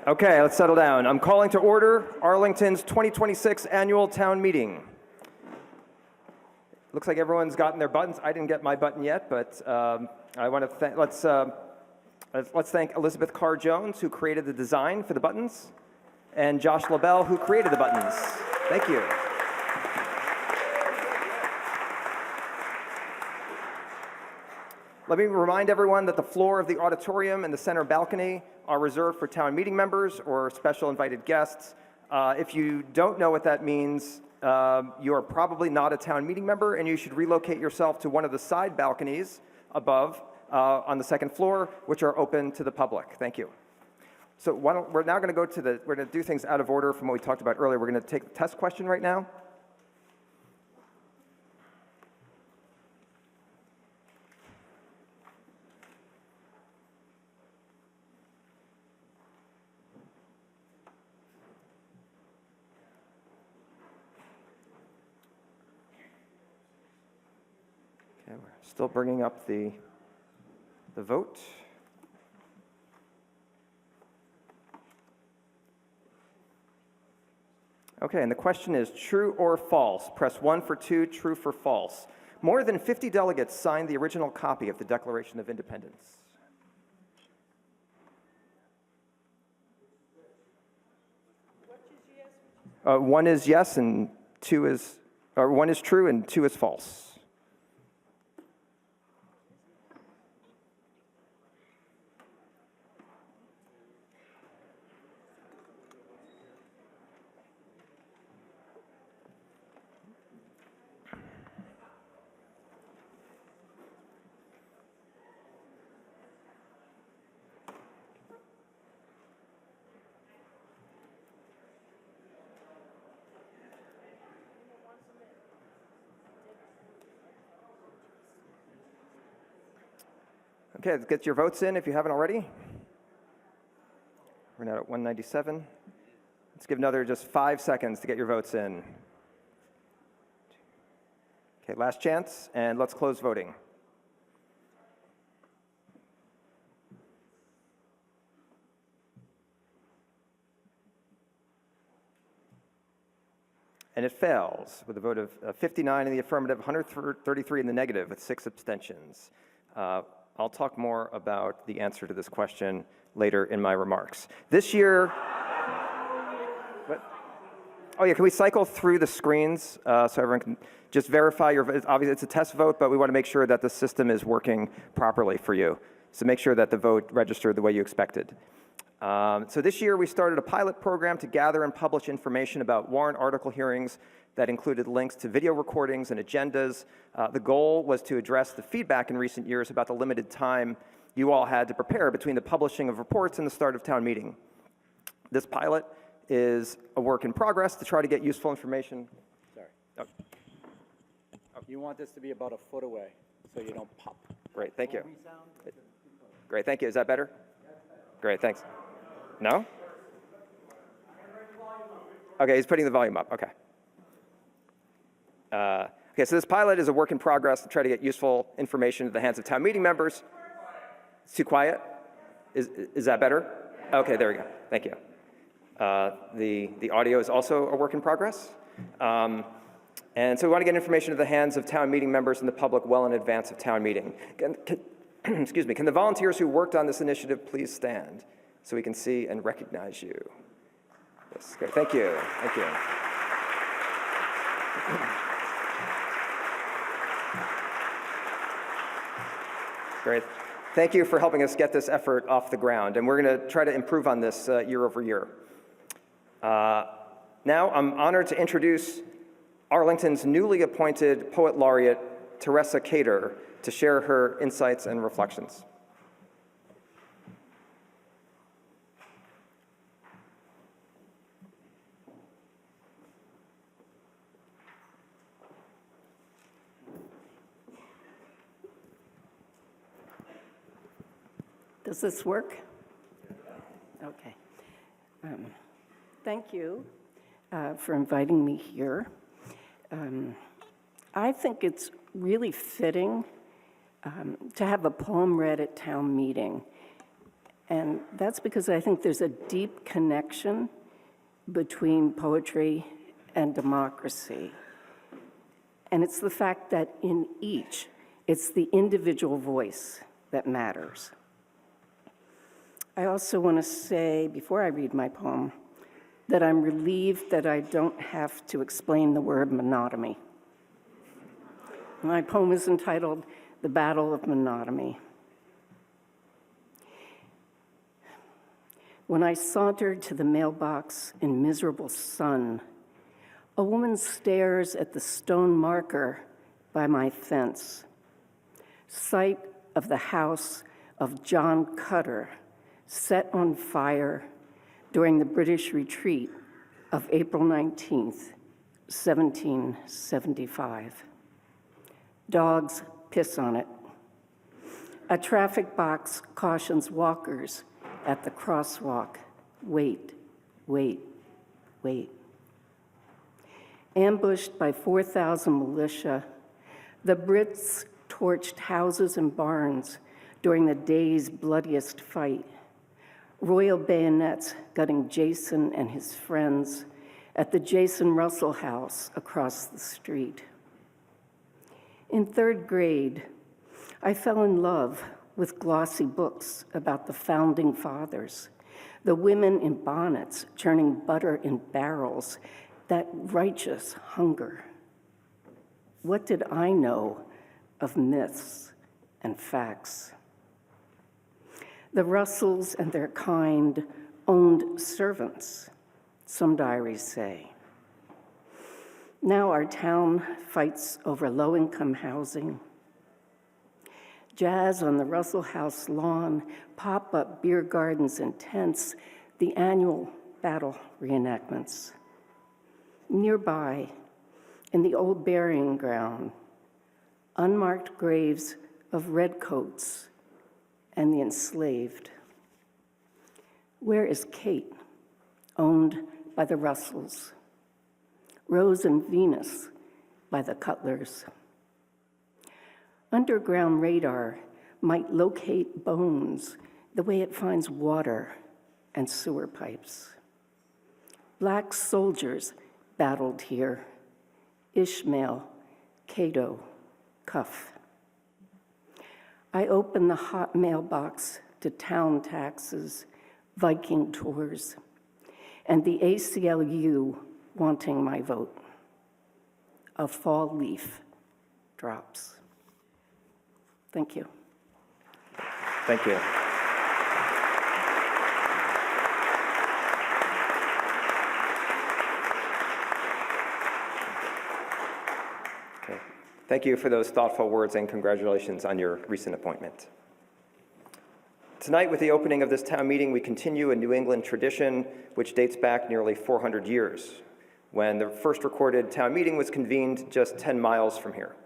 Okay, let's settle down. I'm calling to order Arlington's 2026 annual town meeting. Looks like everyone's gotten their buttons. I didn't get my button yet, but I want to let's thank Elizabeth Carr-Jones, who created the design for the buttons, and Josh LaBelle, who created the buttons. Thank you. Let me remind everyone that the floor of the auditorium and the center balcony are reserved for town meeting members or special invited guests. If you don't know what that means, you are probably not a town meeting member, and you should relocate yourself to one of the side balconies above on the second floor, which are open to the public. Thank you. So we're now going to we're going to do things out of order from what we talked about earlier. We're going to take the test question right now. Okay, we're still bringing up the vote. Okay, and the question is true or false. Press 1 for true, true for false. More than 50 delegates signed the original copy of the Declaration of Independence. One is yes, and one is true, and 2 is false. Okay, let's get your votes in if you haven't already. We're now at 197. Let's give another just 5 seconds to get your votes in. Okay, last chance, and let's close voting. And it fails with a vote of 59 in the affirmative, 133 in the negative, with 6 abstentions. I'll talk more about the answer to this question later in my remarks. This year, what? Oh yeah, can we cycle through the screens so everyone can just verify your vote? Obviously, it's a test vote, but we want to make sure that the system is working properly for you. So make sure that the vote registered the way you expected. So this year, we started a pilot program to gather and publish information about warrant article hearings that included links to video recordings and agendas. The goal was to address the feedback in recent years about the limited time you all had to prepare between the publishing of reports and the start of town meeting. This pilot is a work in progress to try to get useful information. Sorry. Oh. You want this to be about a foot away so you don't pop. Great, thank you. Great, thank you. Is that better? Great, thanks. No? Okay, he's putting the volume up. Okay. Okay, so this pilot is a work in progress to try to get useful information to the hands of town meeting members. It's too quiet? Is that better? Okay, there we go. Thank you. The audio is also a work in progress. And so we want to get information to the hands of town meeting members and the public well in advance of town meeting. Excuse me, can the volunteers who worked on this initiative please stand so we can see and recognize you? Yes, great, thank you, thank you. Great. Thank you for helping us get this effort off the ground, and we're going to try to improve on this year over year. Now I'm honored to introduce Arlington's newly appointed Poet Laureate, Teresa Cater, to share her insights and reflections. Does this work? Okay. Thank you for inviting me here. I think it's really fitting to have a poem read at town meeting. And that's because I think there's a deep connection between poetry and democracy. And it's the fact that in each, it's the individual voice that matters. I also want to say, before I read my poem, that I'm relieved that I don't have to explain the word monotony. My poem is entitled The Battle of Monotony. When I sauntered to the mailbox in miserable sun, a woman stares at the stone marker by my fence. Sight of the house of John Cutter set on fire during the British retreat of April 19th, 1775. Dogs piss on it. A traffic box cautions walkers at the crosswalk, wait, wait, wait. Ambushed by 4,000 militia, the Brits torched houses and barns during the day's bloodiest fight. Royal bayonets gutting Jason and his friends at the Jason Russell House across the street. In third grade, I fell in love with glossy books about the founding fathers, the women in bonnets churning butter in barrels, that righteous hunger. What did I know of myths and facts? The Russells and their kind owned servants, some diaries say. Now our town fights over low-income housing. Jazz on the Russell House lawn, pop-up beer gardens and tents, the annual battle reenactments. Nearby, in the old burying ground, unmarked graves of redcoats and the enslaved. Where is Kate, owned by the Russells? Rose and Venus by the Cutlers. Underground radar might locate bones the way it finds water and sewer pipes. Black soldiers battled here. Ishmael, Cato, Cuff. I open the hot mailbox to town taxes, Viking tours, and the ACLU wanting my vote. A fall leaf drops. Thank you. Thank you. Okay. Thank you for those thoughtful words and congratulations on your recent appointment. Tonight, with the opening of this town meeting, we continue a New England tradition which dates back nearly 400 years, when the first recorded town meeting was convened just 10 miles from here.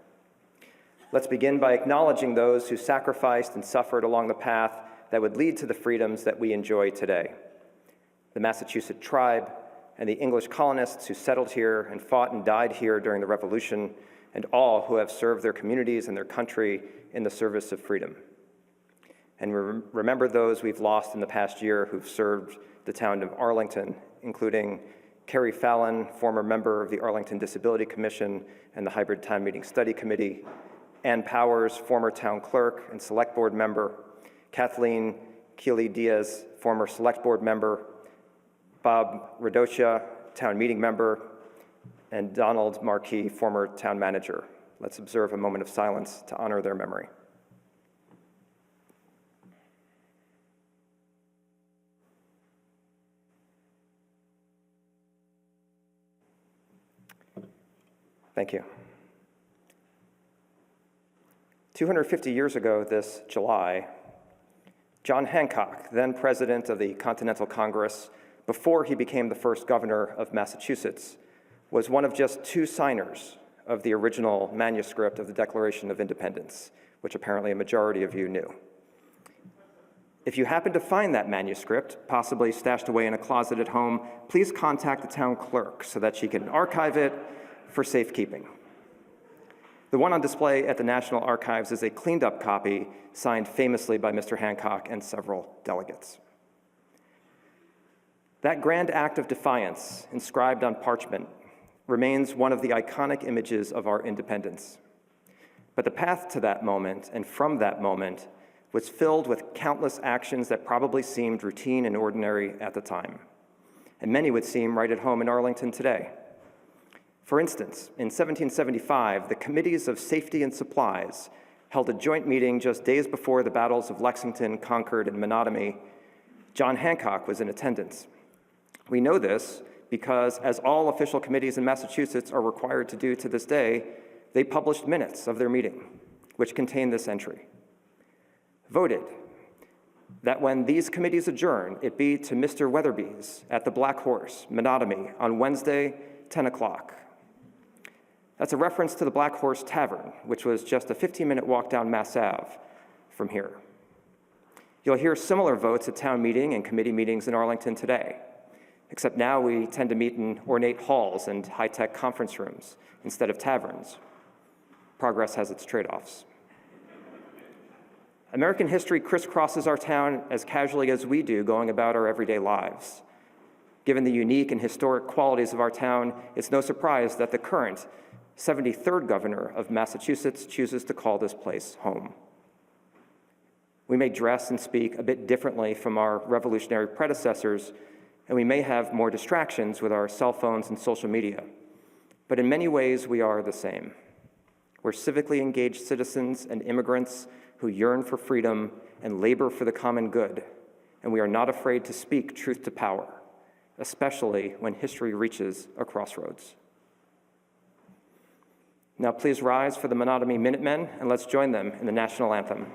Let's begin by acknowledging those who sacrificed and suffered along the path that would lead to the freedoms that we enjoy today. The Massachusetts tribe and the English colonists who settled here and fought and died here during the Revolution, and all who have served their communities and their country in the service of freedom. And remember those we've lost in the past year who've served the town of Arlington, including Carrie Fallon, former member of the Arlington Disability Commission and the Hybrid Town Meeting Study Committee, Ann Powers, former town clerk and select board member, Kathleen Keeley Diaz, former select board member, Bob Radocia, town meeting member, and Donald Marquis, former town manager. Let's observe a moment of silence to honor their memory. Thank you. 250 years ago this July, John Hancock, then president of the Continental Congress, before he became the first governor of Massachusetts, was one of just 2 signers of the original manuscript of the Declaration of Independence, which apparently a majority of you knew. If you happen to find that manuscript, possibly stashed away in a closet at home, please contact the town clerk so that she can archive it for safekeeping. The one on display at the National Archives is a cleaned-up copy signed famously by Mr. Hancock and several delegates. That grand act of defiance, inscribed on parchment, remains one of the iconic images of our independence. But the path to that moment and from that moment was filled with countless actions that probably seemed routine and ordinary at the time, and many would seem right at home in Arlington today. For instance, in 1775, the Committees of Safety and Supplies held a joint meeting just days before the battles of Lexington, Concord, and Menotomy. John Hancock was in attendance. We know this because, as all official committees in Massachusetts are required to do to this day, they published minutes of their meeting, which contain this entry. Voted that when these committees adjourn, it be to Mr. Weatherby's at the Black Horse, Menotomy, on Wednesday, 10 o'clock. That's a reference to the Black Horse Tavern, which was just a 15-minute walk down Mass Ave from here. You'll hear similar votes at town meeting and committee meetings in Arlington today, except now we tend to meet in ornate halls and high-tech conference rooms instead of taverns. Progress has its trade-offs. American history crisscrosses our town as casually as we do going about our everyday lives. Given the unique and historic qualities of our town, it's no surprise that the current 73rd governor of Massachusetts chooses to call this place home. We may dress and speak a bit differently from our revolutionary predecessors, and we may have more distractions with our cell phones and social media, but in many ways we are the same. We're civically engaged citizens and immigrants who yearn for freedom and labor for the common good, and we are not afraid to speak truth to power, especially when history reaches a crossroads. Now please rise for the Menotomy Minutemen, and let's join them in the national anthem.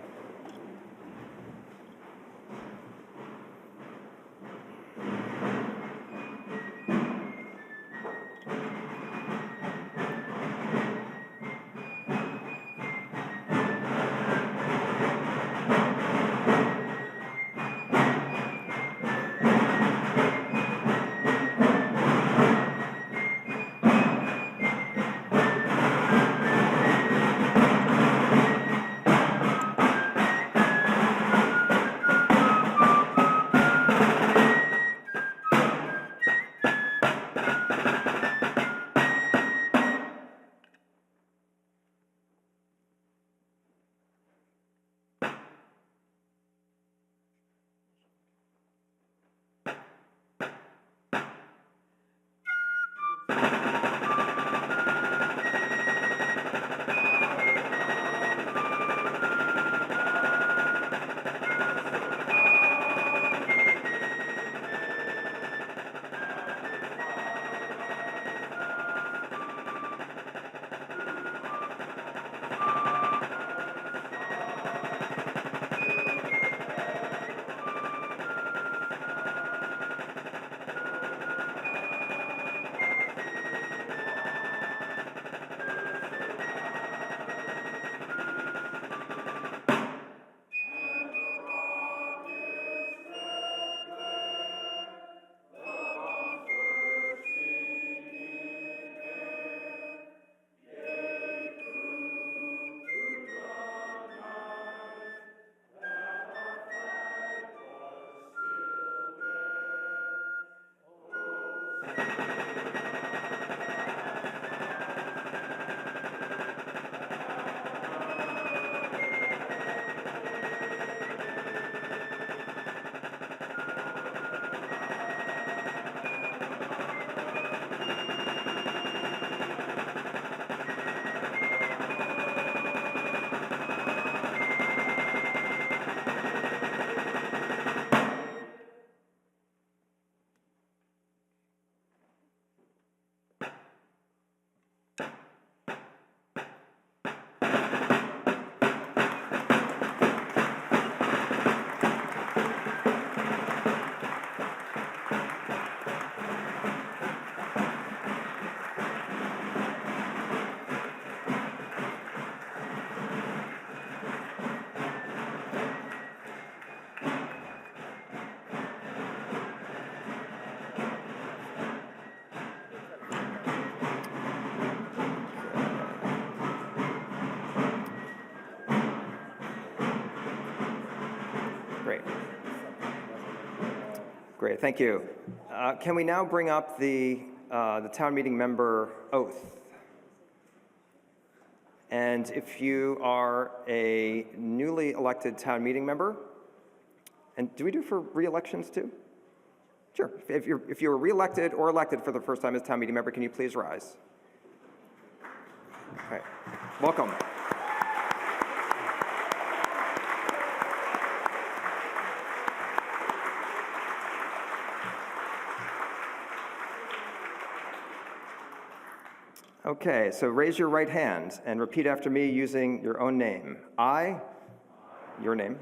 Great, thank you. Can we now bring up the town meeting member oath? And if you are a newly elected town meeting member, and do we do for re-elections too? Sure. If you're re-elected or elected for the first time as town meeting member, can you please rise? All right. Welcome. Okay, so raise your right hand and repeat after me using your own name. I, your name,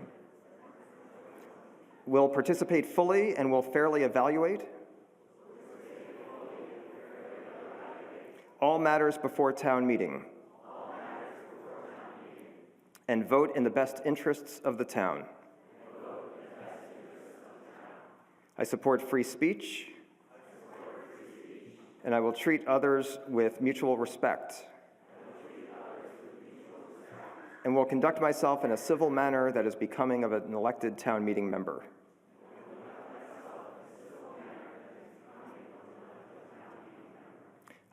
will participate fully and will fairly evaluate all matters before town meeting and vote in the best interests of the town. I support free speech, and I will treat others with mutual respect, and will conduct myself in a civil manner that is becoming of an elected town meeting member.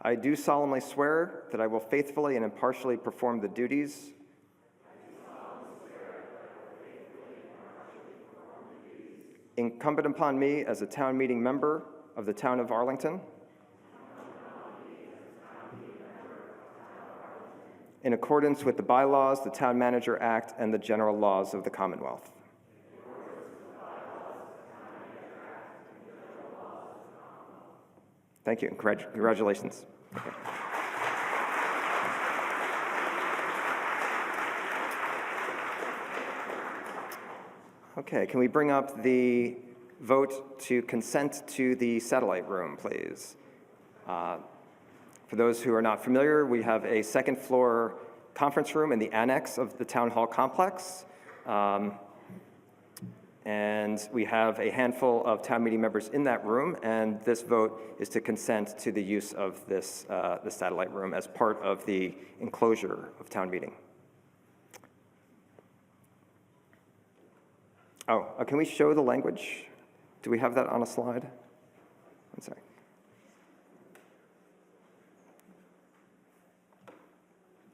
I do solemnly swear that I will faithfully and impartially perform the duties incumbent upon me as a town meeting member of the town of Arlington, in accordance with the bylaws, the Town Manager Act, and the general laws of the Commonwealth. Thank you, and congratulations. Okay. Okay, can we bring up the vote to consent to the satellite room, please? For those who are not familiar, we have a second floor conference room in the annex of the town hall complex. And we have a handful of town meeting members in that room, and this vote is to consent to the use of this the satellite room as part of the enclosure of town meeting. Can we show the language? Do we have that on a slide? One sec.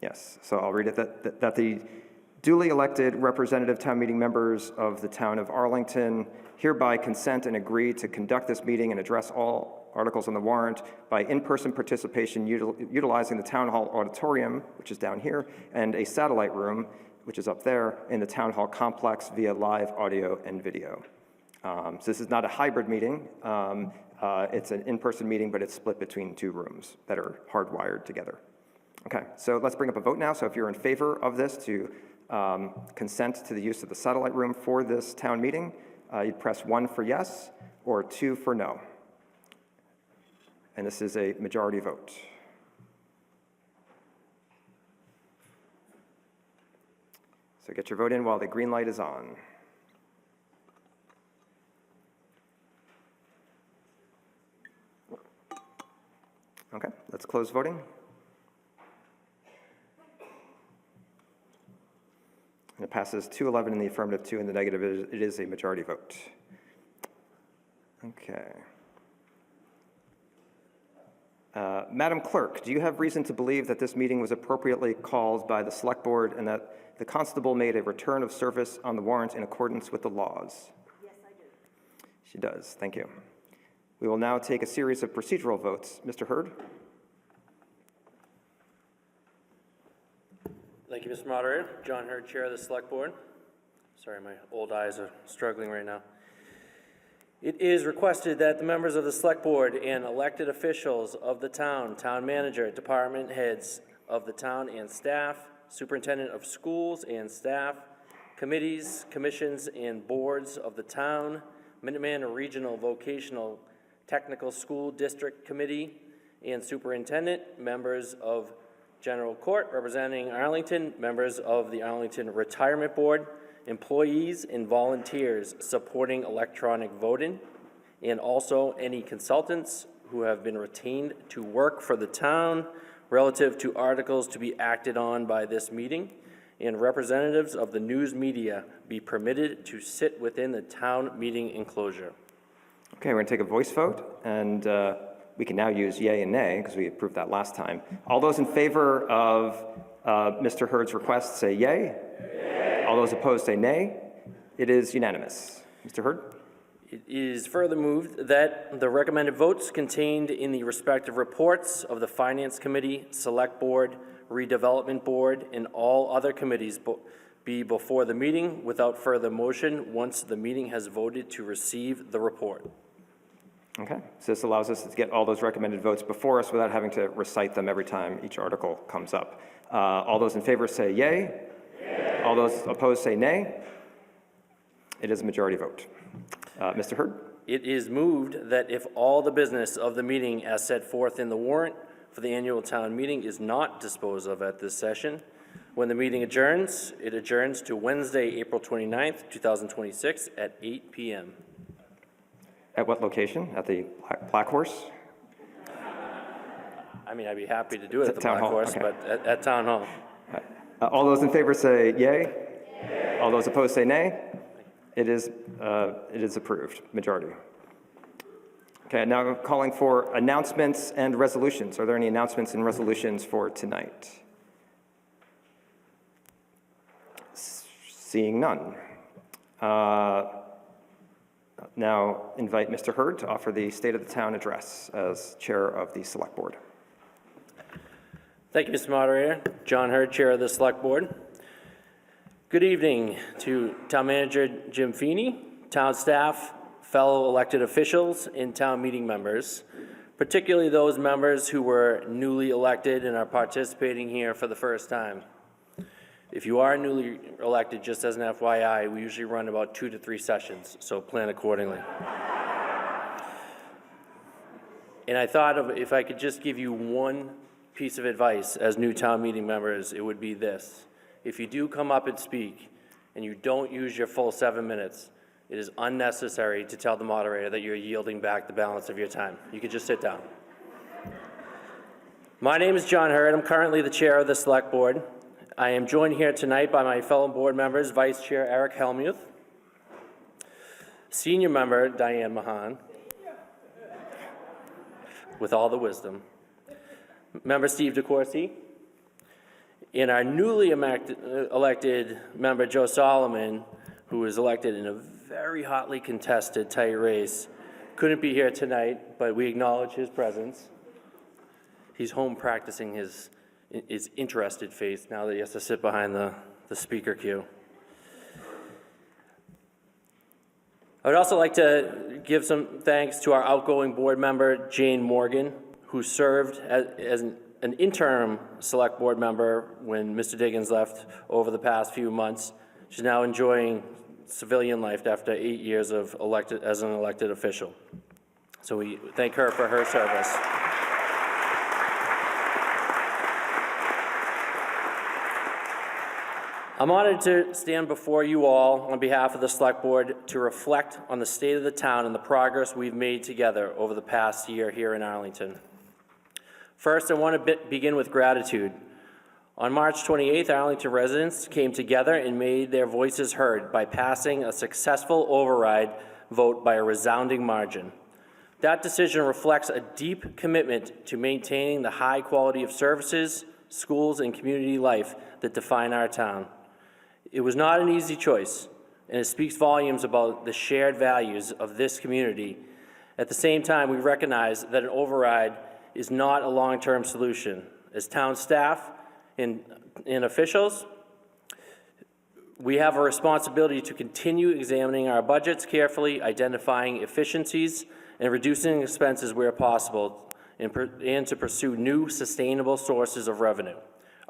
Yes, so I'll read it, that the duly elected representative town meeting members of the town of Arlington hereby consent and agree to conduct this meeting and address all articles on the warrant by in-person participation utilizing the town hall auditorium, which is down here, and a satellite room, which is up there, in the town hall complex via live audio and video. So this is not a hybrid meeting. It's an in-person meeting, but it's split between two rooms that are hardwired together. Okay, so let's bring up a vote now. So if you're in favor of this to consent to the use of the satellite room for this town meeting, you'd press 1 for yes or 2 for no. And this is a majority vote. So get your vote in while the green light is on. Okay, let's close voting. And it passes 211 in the affirmative, 2 in the negative. It is a majority vote. Okay. Madam Clerk, do you have reason to believe that this meeting was appropriately called by the Select Board and that the constable made a return of service on the warrant in accordance with the laws? Yes, I do. She does. Thank you. We will now take a series of procedural votes. Mr. Hurd? Thank you, Mr. Moderator. John Hurd, Chair of the Select Board. Sorry, my old eyes are struggling right now. It is requested that the members of the Select Board and elected officials of the town, town manager, department heads of the town and staff, superintendent of schools and staff, committees, commissions, and boards of the town, Minuteman Regional Vocational Technical School District Committee, and superintendent, members of General Court representing Arlington, members of the Arlington Retirement Board, employees and volunteers supporting electronic voting, and also any consultants who have been retained to work for the town relative to articles to be acted on by this meeting, and representatives of the news media be permitted to sit within the town meeting enclosure. Okay, we're going to take a voice vote, and we can now use yay and nay because we approved that last time. All those in favor of Mr. Hurd's request say yay. Yay. All those opposed say nay. It is unanimous. Mr. Hurd? It is further moved that the recommended votes contained in the respective reports of the Finance Committee, Select Board, Redevelopment Board, and all other committees be before the meeting without further motion once the meeting has voted to receive the report. Okay, so this allows us to get all those recommended votes before us without having to recite them every time each article comes up. All those in favor say yay. Yay. All those opposed say nay. It is a majority vote. Mr. Hurd? It is moved that if all the business of the meeting as set forth in the warrant for the annual town meeting is not disposed of at this session, when the meeting adjourns, it adjourns to Wednesday, April 29th, 2026 at 8 p.m. At what location? At the Black Horse? I mean, I'd be happy to do it at the Town Black Hall, Horse, okay. but at Town Hall. All those in favor say yay. Yay. All those opposed say nay. It is approved, majority. Okay, now calling for announcements and resolutions. Are there any announcements and resolutions for tonight? Seeing none. Now invite Mr. Hurd to offer the State of the Town address as Chair of the Select Board. Thank you, Mr. Moderator. John Hurd, Chair of the Select Board. Good evening to Town Manager Jim Feeney, town staff, fellow elected officials, and town meeting members, particularly those members who were newly elected and are participating here for the first time. If you are newly elected, just as an FYI, we usually run about 2 to 3 sessions, so plan accordingly. And I thought of if I could just give you one piece of advice as new town meeting members, it would be this. If you do come up and speak and you don't use your full 7 minutes, it is unnecessary to tell the moderator that you're yielding back the balance of your time. You could just sit down. My name is John Hurd. I'm currently the chair of the Select Board. I am joined here tonight by my fellow board members, Vice Chair Eric Helmuth, Senior Member Diane Mahan, with all the wisdom, Member Steve DeCourcy, and our newly elected member, Joe Solomon, who was elected in a very hotly contested, tight race. Couldn't be here tonight, but we acknowledge his presence. He's home practicing his interested face now that he has to sit behind the speaker queue. I would also like to give some thanks to our outgoing board member, Jane Morgan, who served as an interim select board member when Mr. Diggins left over the past few months. She's now enjoying civilian life after 8 years of as an elected official. So we thank her for her service. I'm honored to stand before you all on behalf of the Select Board to reflect on the state of the town and the progress we've made together over the past year here in Arlington. First, I want to begin with gratitude. On March 28th, Arlington residents came together and made their voices heard by passing a successful override vote by a resounding margin. That decision reflects a deep commitment to maintaining the high quality of services, schools, and community life that define our town. It was not an easy choice, and it speaks volumes about the shared values of this community. At the same time, we recognize that an override is not a long-term solution. As town staff and officials, we have a responsibility to continue examining our budgets carefully, identifying efficiencies, and reducing expenses where possible, and to pursue new sustainable sources of revenue.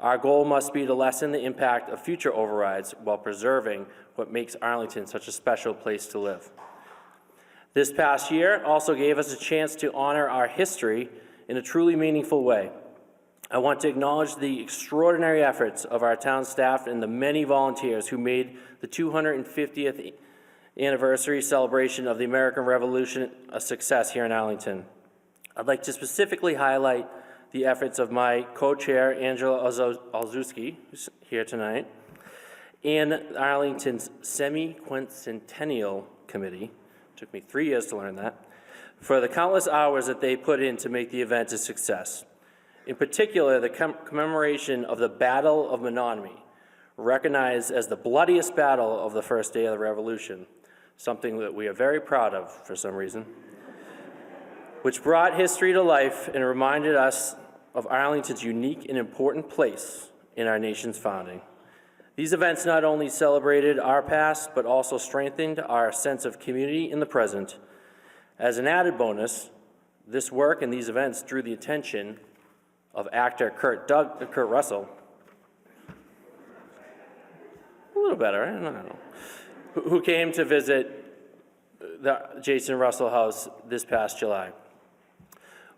Our goal must be to lessen the impact of future overrides while preserving what makes Arlington such a special place to live. This past year also gave us a chance to honor our history in a truly meaningful way. I want to acknowledge the extraordinary efforts of our town staff and the many volunteers who made the 250th anniversary celebration of the American Revolution a success here in Arlington. I'd like to specifically highlight the efforts of my co-chair, Angela Olszewski, who's here tonight, and Arlington's semi-quincentennial committee, Took me 3 years to learn that. For the countless hours that they put in to make the event a success. In particular, the commemoration of the Battle of Menominee, recognized as the bloodiest battle of the first day of the Revolution, something that we are very proud of for some reason, which brought history to life and reminded us of Arlington's unique and important place in our nation's founding. These events not only celebrated our past, but also strengthened our sense of community in the present. As an added bonus, this work and these events drew the attention of actor Kurt Russell. A little better, I don't know. Who came to visit the Jason Russell House this past July.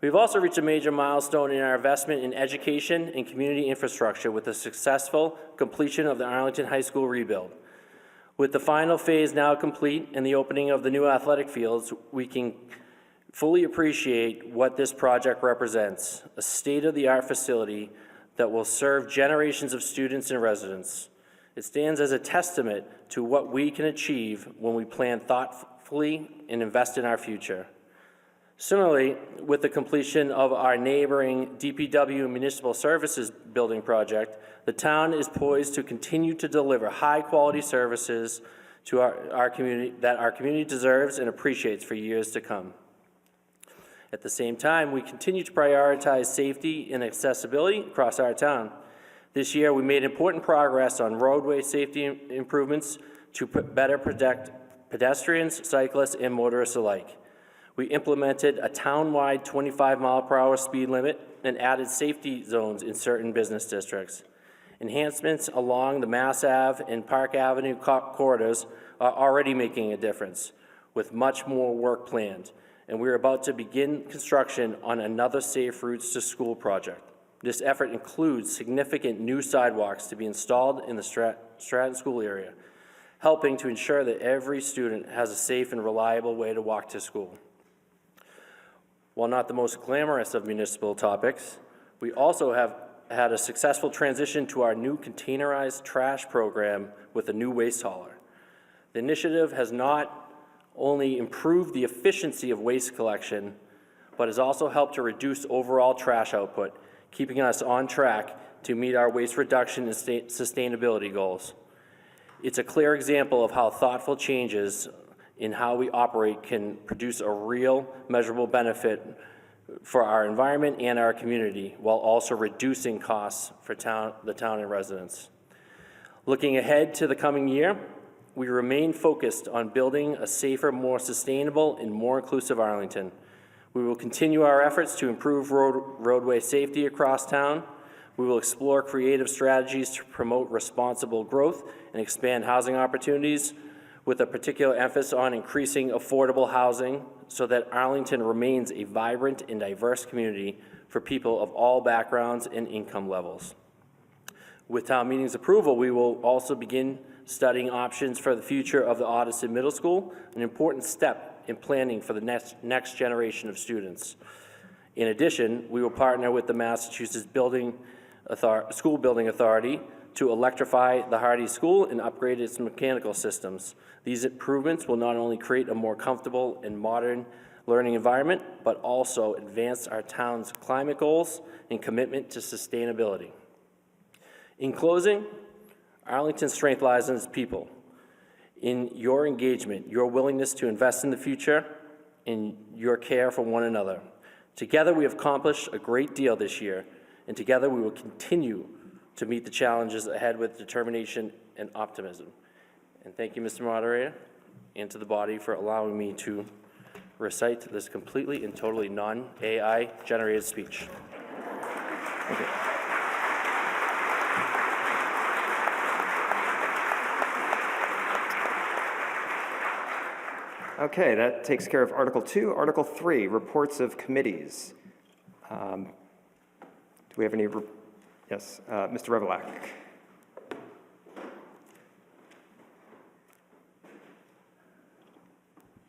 We've also reached a major milestone in our investment in education and community infrastructure with the successful completion of the Arlington High School rebuild. With the final phase now complete and the opening of the new athletic fields, we can fully appreciate what this project represents, a state-of-the-art facility that will serve generations of students and residents. It stands as a testament to what we can achieve when we plan thoughtfully and invest in our future. Similarly, with the completion of our neighboring DPW Municipal Services building project, the town is poised to continue to deliver high-quality services to our community that our community deserves and appreciates for years to come. At the same time, we continue to prioritize safety and accessibility across our town. This year, we made important progress on roadway safety improvements to better protect pedestrians, cyclists, and motorists alike. We implemented a town-wide 25-mile-per-hour speed limit and added safety zones in certain business districts. Enhancements along the Mass Ave and Park Avenue corridors are already making a difference, with much more work planned, and we're about to begin construction on another Safe Routes to School project. This effort includes significant new sidewalks to be installed in the Stratton School area, helping to ensure that every student has a safe and reliable way to walk to school. While not the most glamorous of municipal topics, we also have had a successful transition to our new containerized trash program with a new waste hauler. The initiative has not only improved the efficiency of waste collection, but has also helped to reduce overall trash output, keeping us on track to meet our waste reduction and sustainability goals. It's a clear example of how thoughtful changes in how we operate can produce a real measurable benefit for our environment and our community, while also reducing costs for the town and residents. Looking ahead to the coming year, we remain focused on building a safer, more sustainable, and more inclusive Arlington. We will continue our efforts to improve roadway safety across town. We will explore creative strategies to promote responsible growth and expand housing opportunities, with a particular emphasis on increasing affordable housing so that Arlington remains a vibrant and diverse community for people of all backgrounds and income levels. With town meeting's approval, we will also begin studying options for the future of the Audison Middle School, an important step in planning for the next generation of students. In addition, we will partner with the Massachusetts School Building Authority to electrify the Hardy School and upgrade its mechanical systems. These improvements will not only create a more comfortable and modern learning environment, but also advance our town's climate goals and commitment to sustainability. In closing, Arlington's strength lies in its people, in your engagement, your willingness to invest in the future, and your care for one another. Together, we have accomplished a great deal this year, and together we will continue to meet the challenges ahead with determination and optimism. And thank you, Mr. Moderator, and to the body for allowing me to recite this completely and totally non-AI generated speech. Thank you. Okay, that takes care of Article 2. Article 3, reports of committees. Do we have any? Yes, Mr. Revelak.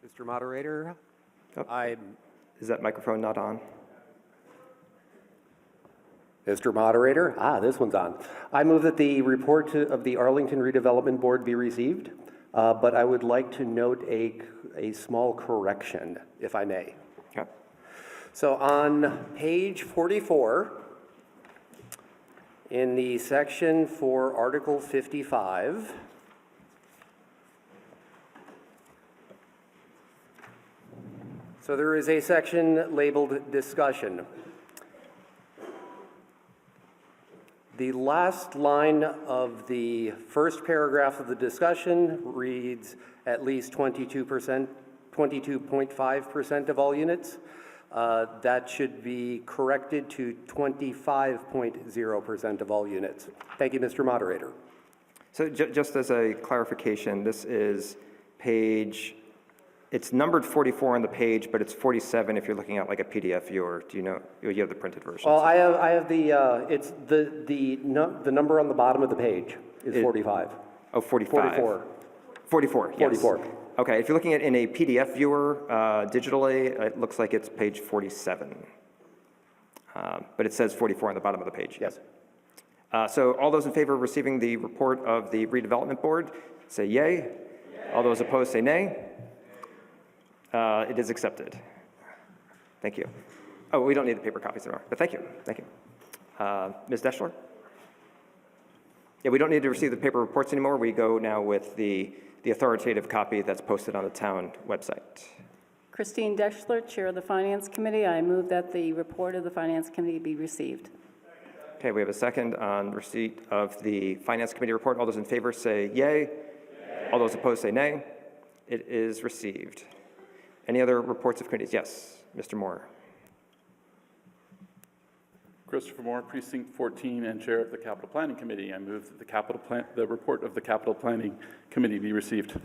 Mr. Moderator, Oh, is that microphone not on? Mr. Moderator, this one's on. I move that the report of the Arlington Redevelopment Board be received. but I would like to note a small correction, if I may. Okay. So on page 44, in the section for Article 55, so there is a section labeled Discussion. The last line of the first paragraph of the discussion reads at least 22%, 22.5% of all units. That should be corrected to 25.0% of all units. Thank you, Mr. Moderator. So just as a clarification, this is page, it's numbered 44 on the page, but it's 47 if you're looking at like a PDF viewer. Do you know, you have the printed version? Well, I have the, it's the number on the bottom of the page is 45. Oh, 45. 44. 44, yes. 44. Okay, if you're looking at in a PDF viewer digitally, it looks like it's page 47. But it says 44 on the bottom of the page. Yes. So all those in favor of receiving the report of the redevelopment board, say yay. All those opposed, say nay. It is accepted. Thank you. Oh, we don't need the paper copies anymore, but thank you, thank you. Ms. Deschler? Yeah, we don't need to receive the paper reports anymore. We go now with the authoritative copy that's posted on the town website. Christine Deschler, Chair of the Finance Committee. I move that the report of the Finance Committee be received. Okay, we have a second on receipt of the Finance Committee report. All those in favor say yay. All those opposed say nay. It is received. Any other reports of committees? Yes, Mr. Moore. Christopher Moore, Precinct 14 and Chair of the Capital Planning Committee. I move that the report of the Capital Planning Committee be received.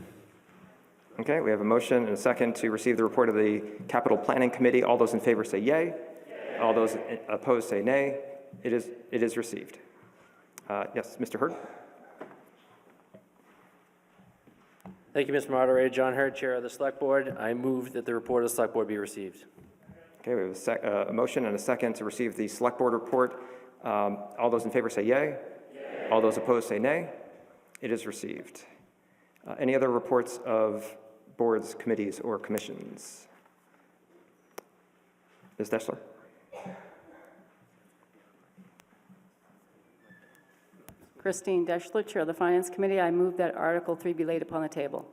Okay, we have a motion and a second to receive the report of the Capital Planning Committee. All those in favor say yay. All those opposed say nay. It is received. Yes, Mr. Hurd. Thank you, Mr. Moderator. John Hurd, Chair of the Select Board. I move that the report of the Select Board be received. Okay, we have a motion and a second to receive the Select Board report. All those in favor say yay. All those opposed say nay. It is received. Any other reports of boards, committees, or commissions? Ms. Deschler? Christine Deschler, Chair of the Finance Committee. I move that Article 3 be laid upon the table.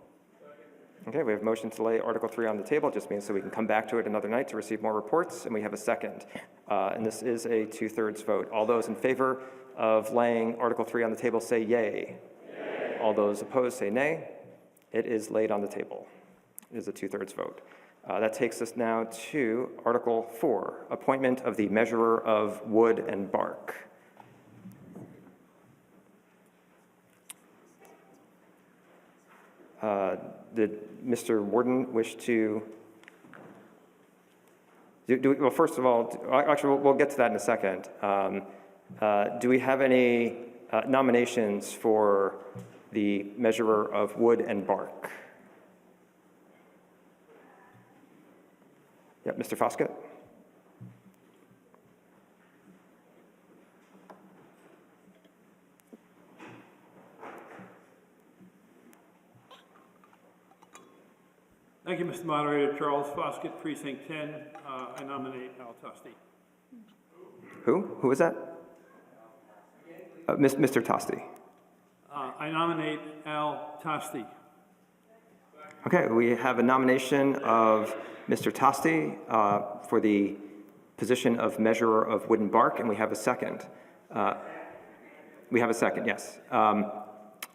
Okay, we have a motion to lay Article 3 on the table. It just means so we can come back to it another night to receive more reports, and we have a second. And this is a 2/3 vote. All those in favor of laying Article 3 on the table say yay. All those opposed say nay. It is laid on the table. It is a 2/3 vote. That takes us now to Article 4, appointment of the measurer of wood and bark. Did Mr. Warden wish to? Well, first of all, actually, we'll get to that in a second. Do we have any nominations for the measurer of wood and bark? Yep, Mr. Foskett. Thank you, Mr. Moderator. Charles Foskett, Precinct 10. I nominate Al Tosti. Who? Who is that? Mr. Tosti. I nominate Al Tosti. Okay, we have a nomination of Mr. Tosti for the position of measurer of wood and bark, and we have a second. We have a second, yes.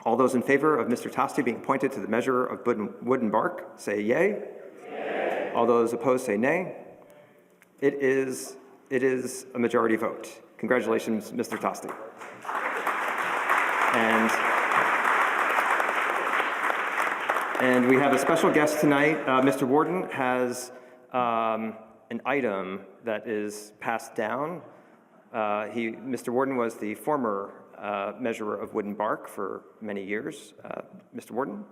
All those in favor of Mr. Tosti being appointed to the measurer of wood and bark, say yay. Yay. All those opposed say nay. It is a majority vote. Congratulations, Mr. Tosti. And we have a special guest tonight. Mr. Warden has an item that is passed down. Mr. Warden was the former measurer of wood and bark for many years. Mr. Warden?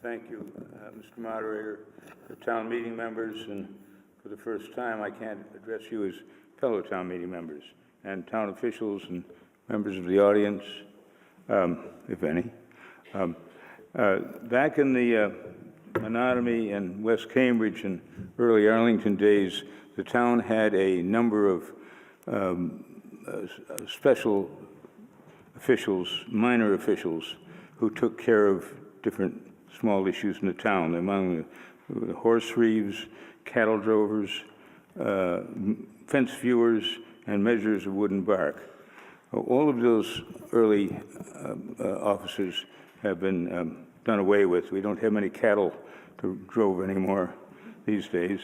Thank you, Mr. Moderator, the town meeting members, and for the first time, I can't address you as fellow town meeting members, and town officials and members of the audience, if any. Back in the Menominee and West Cambridge and early Arlington days, the town had a number of special officials, minor officials, who took care of different small issues in the town, among the horse thieves, cattle drovers, fence viewers, and measures of wood and bark. All of those early officers have been done away with. We don't have many cattle to drove anymore these days.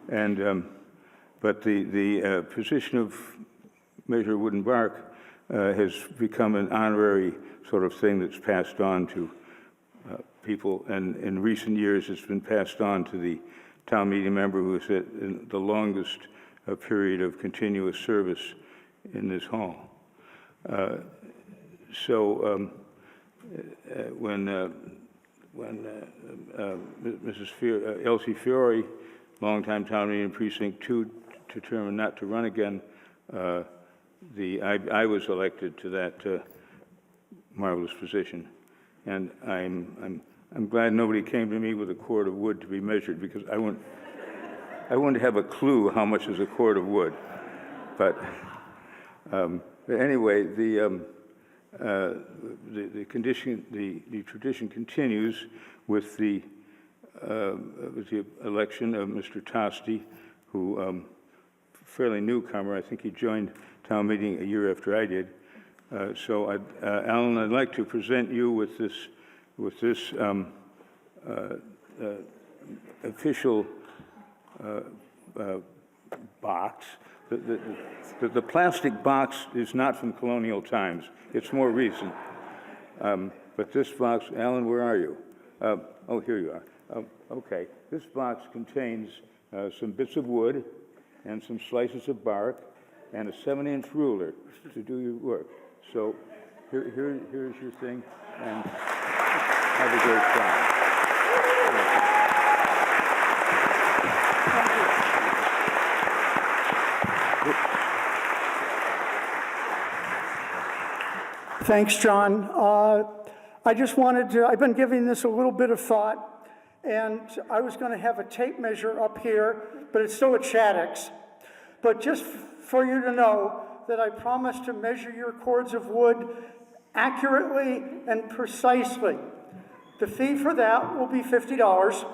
And, but the position of measure of wood and bark has become an honorary sort of thing that's passed on to people. And in recent years, it's been passed on to the town meeting member who has had the longest period of continuous service in this hall. When Mrs. Elsie Fiore, longtime town meeting precinct 2, determined not to run again, I was elected to that marvelous position, and I'm glad nobody came to me with a cord of wood to be measured, because I wouldn't have a clue how much is a cord of wood. But anyway, the tradition continues with the election of Mr. Tosti, who fairly newcomer. I think he joined town meeting a year after I did. Alan, I'd like to present you with this official box. The plastic box is not from colonial times. It's more recent. But this box, Alan, where are you? Oh, here you are. Okay. This box contains some bits of wood and some slices of bark and a 7-inch ruler to do your work. So here's your thing, and have a great time. Thanks, John. I just wanted to, I've been giving this a little bit of thought, and I was going to have a tape measure up here, but it's still at Shattuck's. But just for you to know that I promise to measure your cords of wood accurately and precisely. The fee for that will be $50.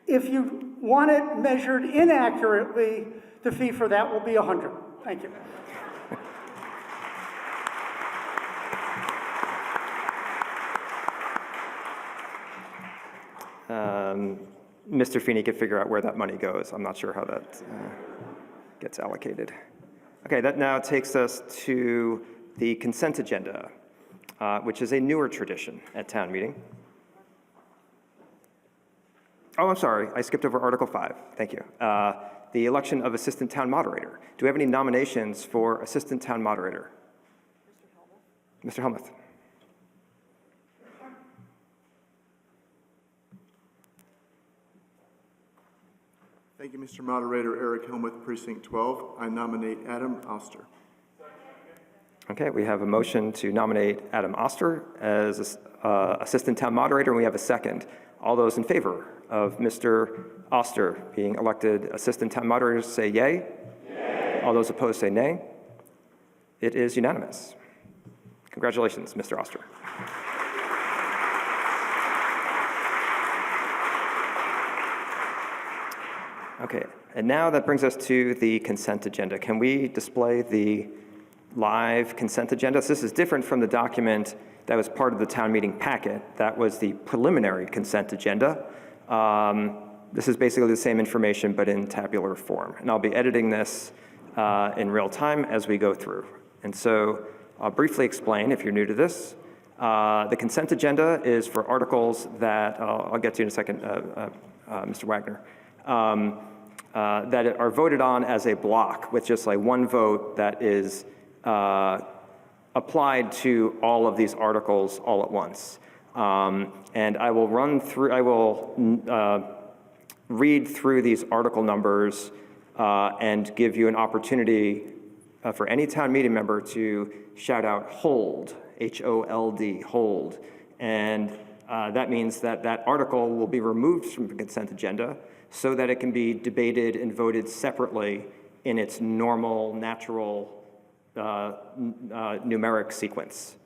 If you want it measured inaccurately, the fee for that will be $100. Thank you. Mr. Feeney could figure out where that money goes. I'm not sure how that gets allocated. Okay, that now takes us to the consent agenda, which is a newer tradition at town meeting. Oh, I'm sorry, I skipped over Article 5. Thank you. The election of Assistant Town Moderator. Do we have any nominations for Assistant Town Moderator? Mr. Helmuth. Thank you, Mr. Moderator. Eric Helmuth, Precinct 12. I nominate Adam Oster. Okay, we have a motion to nominate Adam Oster as Assistant Town Moderator, and we have a second. All those in favor of Mr. Oster being elected Assistant Town Moderator say yay. Yay. All those opposed say nay. It is unanimous. Congratulations, Mr. Oster. Okay, and now that brings us to the consent agenda. Can we display the live consent agenda? So this is different from the document that was part of the town meeting packet. That was the preliminary consent agenda. This is basically the same information, but in tabular form. And I'll be editing this in real time as we go through. And so I'll briefly explain, if you're new to this. The consent agenda is for articles that, I'll get to in a second, Mr. Wagner, that are voted on as a block with just like one vote that is applied to all of these articles all at once. And I will read through these article numbers and give you an opportunity for any town meeting member to shout out hold H-O-L-D, hold. And that means that that article will be removed from the consent agenda so that it can be debated and voted separately in its normal, natural numeric sequence.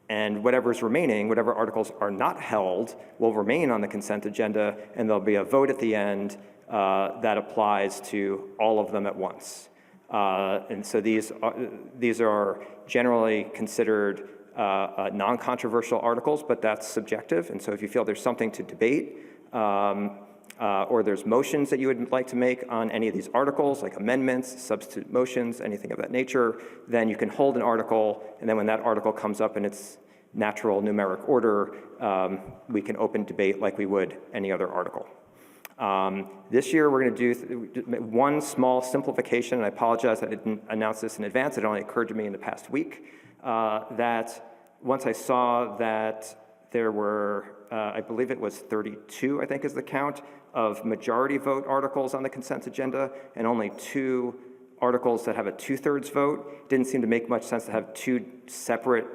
And whatever's remaining, whatever articles are not held, will remain on the consent agenda, and there'll be a vote at the end that applies to all of them at once. And so these are generally considered non-controversial articles, but that's subjective. And so if you feel there's something to debate, or there's motions that you would like to make on any of these articles, like amendments, substitute motions, anything of that nature, then you can hold an article, and then when that article comes up in its natural numeric order, we can open debate like we would any other article. This year, we're going to do one small simplification, and I apologize I didn't announce this in advance. It only occurred to me in the past week, that once I saw that there were, I believe it was 32, I think is the count, of majority vote articles on the consent agenda, and only 2 articles that have a 2/3 vote. Didn't seem to make much sense to have 2 separate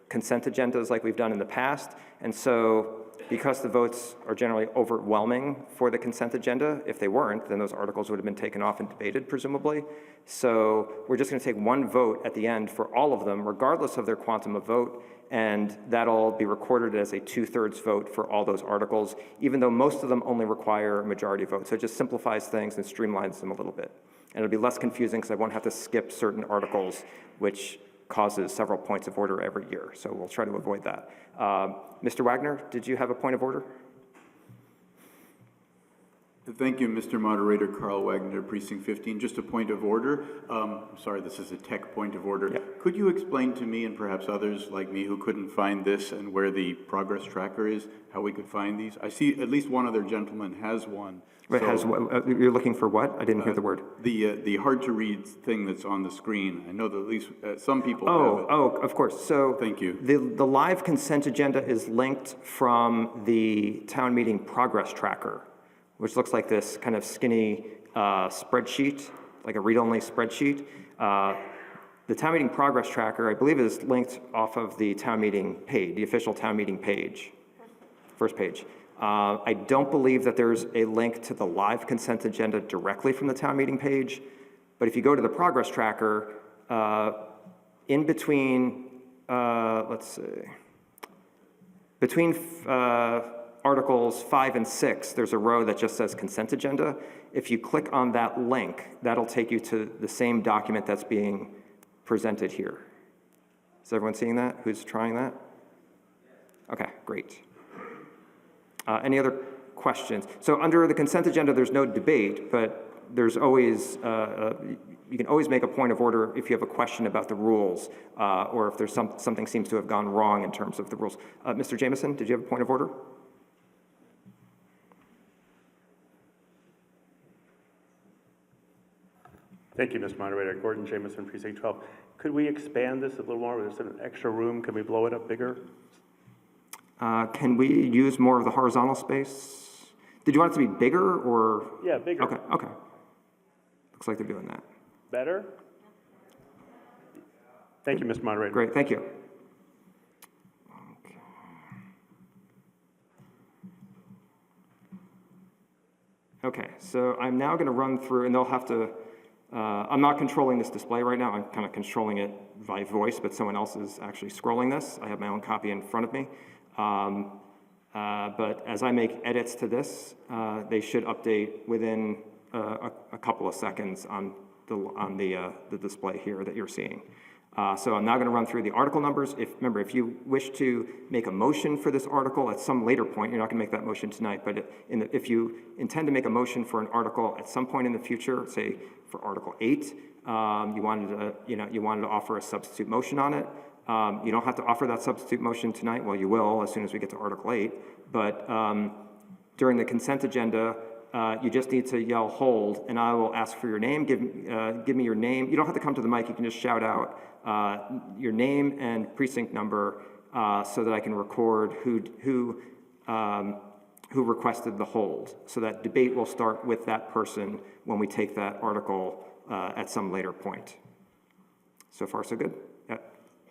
consent agendas like we've done in the past. And so, because the votes are generally overwhelming for the consent agenda, if they weren't, then those articles would have been taken off and debated, presumably. So we're just going to take one vote at the end for all of them, regardless of their quantum of vote, and that'll be recorded as a 2/3 vote for all those articles, even though most of them only require a majority vote. So it just simplifies things and streamlines them a little bit. And it'll be less confusing because I won't have to skip certain articles, which causes several points of order every year. So we'll try to avoid that. Mr. Wagner, did you have a point of order? Thank you, Mr. Moderator. Carl Wagner, Precinct 15. Just a point of order. I'm sorry, this is a tech point of order. Yep. Could you explain to me and perhaps others like me who couldn't find this and where the progress tracker is, how we could find these? I see at least one other gentleman has one. Wait, you're looking for what? I didn't hear the word. The hard-to-read thing that's on the screen. I know that at least some people have it. Oh, of course. So thank you. The live consent agenda is linked from the town meeting progress tracker, which looks like this kind of skinny spreadsheet, like a read-only spreadsheet. The town meeting progress tracker, I believe, is linked off of the town meeting page, the official town meeting page, first page. I don't believe that there's a link to the live consent agenda directly from the town meeting page, but if you go to the progress tracker, in between, let's see, between Articles 5 and 6, there's a row that just says consent agenda. If you click on that link, that'll take you to the same document that's being presented here. Is everyone seeing that? Who's trying that? Okay, great. Any other questions? So under the consent agenda, there's no debate, but there's always, you can always make a point of order if you have a question about the rules, or if there's something seems to have gone wrong in terms of the rules. Mr. Jameson, did you have a point of order? Thank you, Mr. Moderator. Gordon Jameson, Precinct 12. Could we expand this a little more? There's an extra room. Can we blow it up bigger? Can we use more of the horizontal space? Did you want it to be bigger or? Yeah, bigger. Okay. Looks like they're doing that. Better? Thank you, Mr. Moderator. Great, thank you. Okay, so I'm now going to run through, and they'll have to, I'm not controlling this display right now. I'm kind of controlling it by voice, but someone else is actually scrolling this. I have my own copy in front of me. But as I make edits to this, they should update within a couple of seconds on the display here that you're seeing. So I'm now going to run through the article numbers. Remember, if you wish to make a motion for this article at some later point, you're not going to make that motion tonight, but if you intend to make a motion for an article at some point in the future, say for Article 8, you wanted to offer a substitute motion on it. You don't have to offer that substitute motion tonight. Well, you will as soon as we get to Article 8. But during the consent agenda, you just need to yell hold, and I will ask for your name. Give me your name. You don't have to come to the mic. You can just shout out your name and precinct number so that I can record who requested the hold. So that debate will start with that person when we take that article at some later point. So far, so good?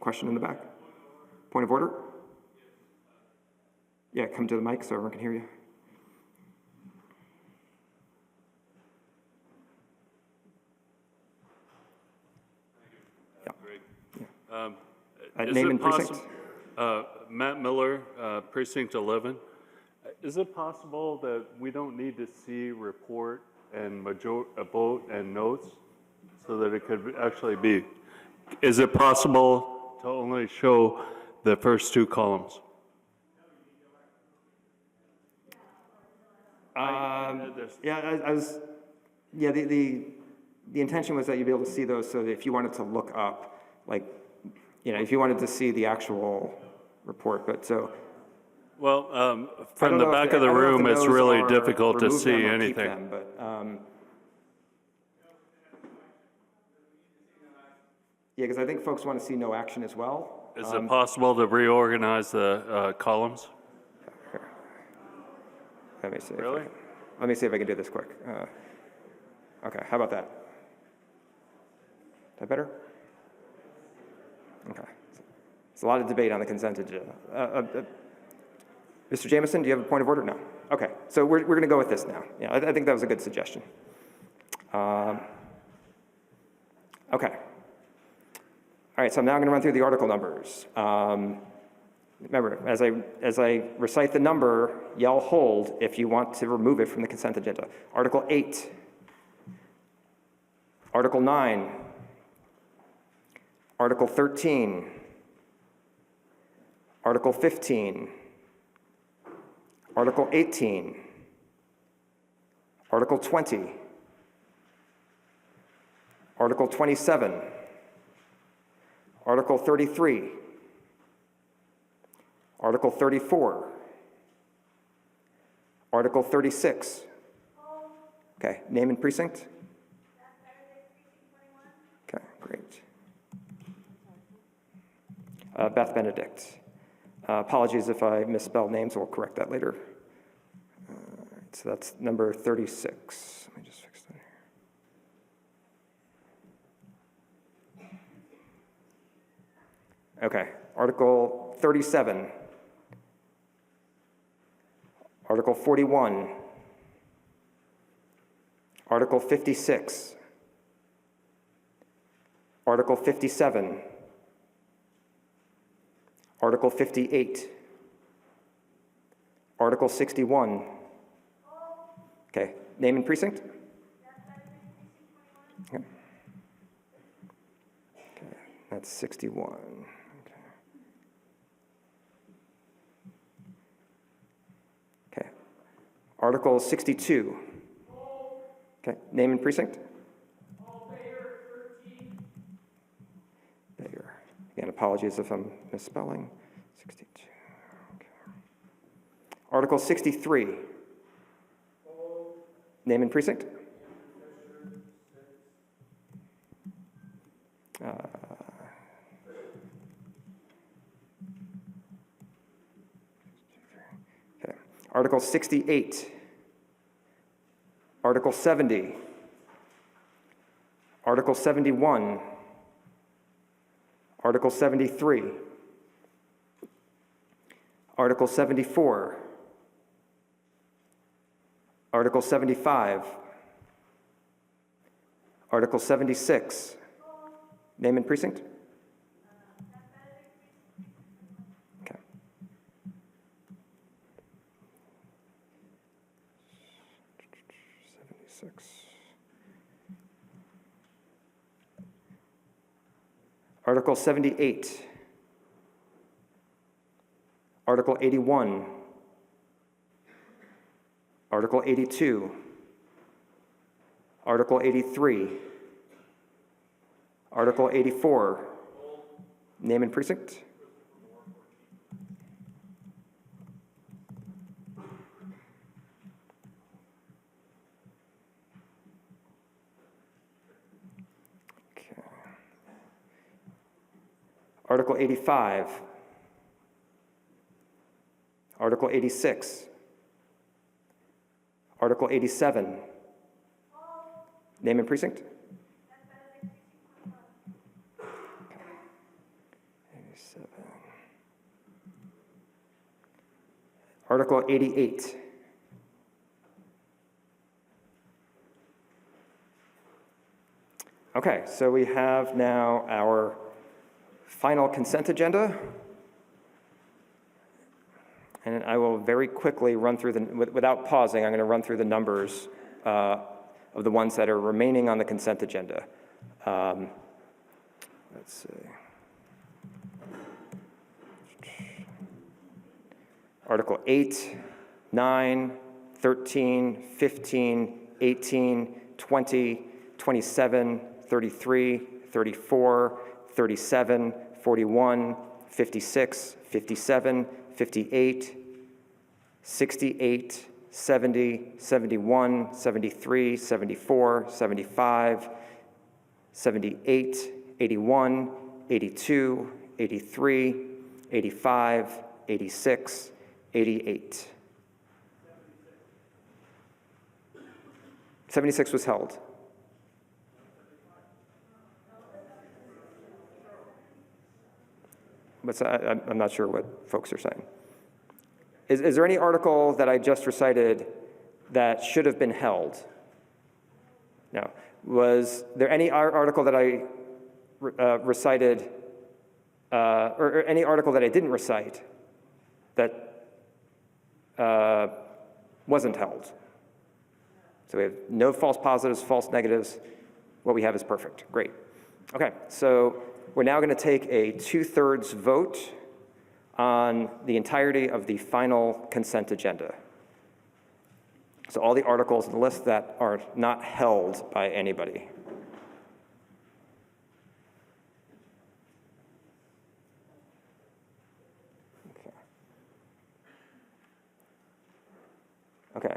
question in the back? Point of order? Yeah, come to the mic so everyone can hear you. Name and precinct. Matt Miller, Precinct 11. Is it possible that we don't need to see report and vote and notes so that it could actually be? Is it possible to only show the first two columns? The intention was that you'd be able to see those so that if you wanted to look up, like, if you wanted to see the actual report, but so. Well, from the back of the room, it's really difficult to see anything. Yeah, because I think folks want to see no action as well. Is it possible to reorganize the columns? Let me see. Really? Let me see if I can do this quick. Okay, how about that? Is that better? Okay. There's a lot of debate on the consent agenda. Mr. Jameson, do you have a point of order? No. Okay, so we're going to go with this now. Yeah, I think that was a good suggestion. Okay. All right, so I'm now going to run through the article numbers. Remember, as I recite the number, yell hold if you want to remove it from the consent agenda. Article 8, Article 9, Article 13, Article 15, Article 18, Article 20, Article 27, Article 33, Article 34, Article 36. Okay, name and precinct? Okay, great. Beth Benedict. Apologies if I misspell names, we'll correct that later. So that's number 36. Let me just fix that here. Okay, Article 37. Article 41. Article 56. Article 57. Article 58. Article 61. Okay, name and precinct? Okay, that's 61. Okay, Article 62. Okay, name and precinct? Bayer. Again, apologies if I'm misspelling. 62. Okay. Article 63. Name and precinct? Okay. Article 68. Article 70. Article 71. Article 73. Article 74. Article 75. Article 76. Name and precinct? Okay. Article 78. Article 81. Article 82. Article 83. Article 84. Name and precinct? Okay. Article 85. Article 86. Article 87. Name and precinct? Article 88. Okay, so we have now our final consent agenda. And I will very quickly run through without pausing, I'm going to run through the numbers of the ones that are remaining on the consent agenda. Let's see. Article 8, 9, 13, 15, 18, 20, 27, 33, 34, 37, 41, 56, 57, 58, 68, 70, 71, 73, 74, 75, 78, 81, 82, 83, 85, 86, 88. 76 was held. I'm not sure what folks are saying. Is there any article that I just recited that should have been held? No. Was there any article that I recited, or any article that I didn't recite that wasn't held? So we have no false positives, false negatives. What we have is perfect. Great. Okay, so we're now going to take a 2/3 vote on the entirety of the final consent agenda. So all the articles in the list that are not held by anybody. Okay.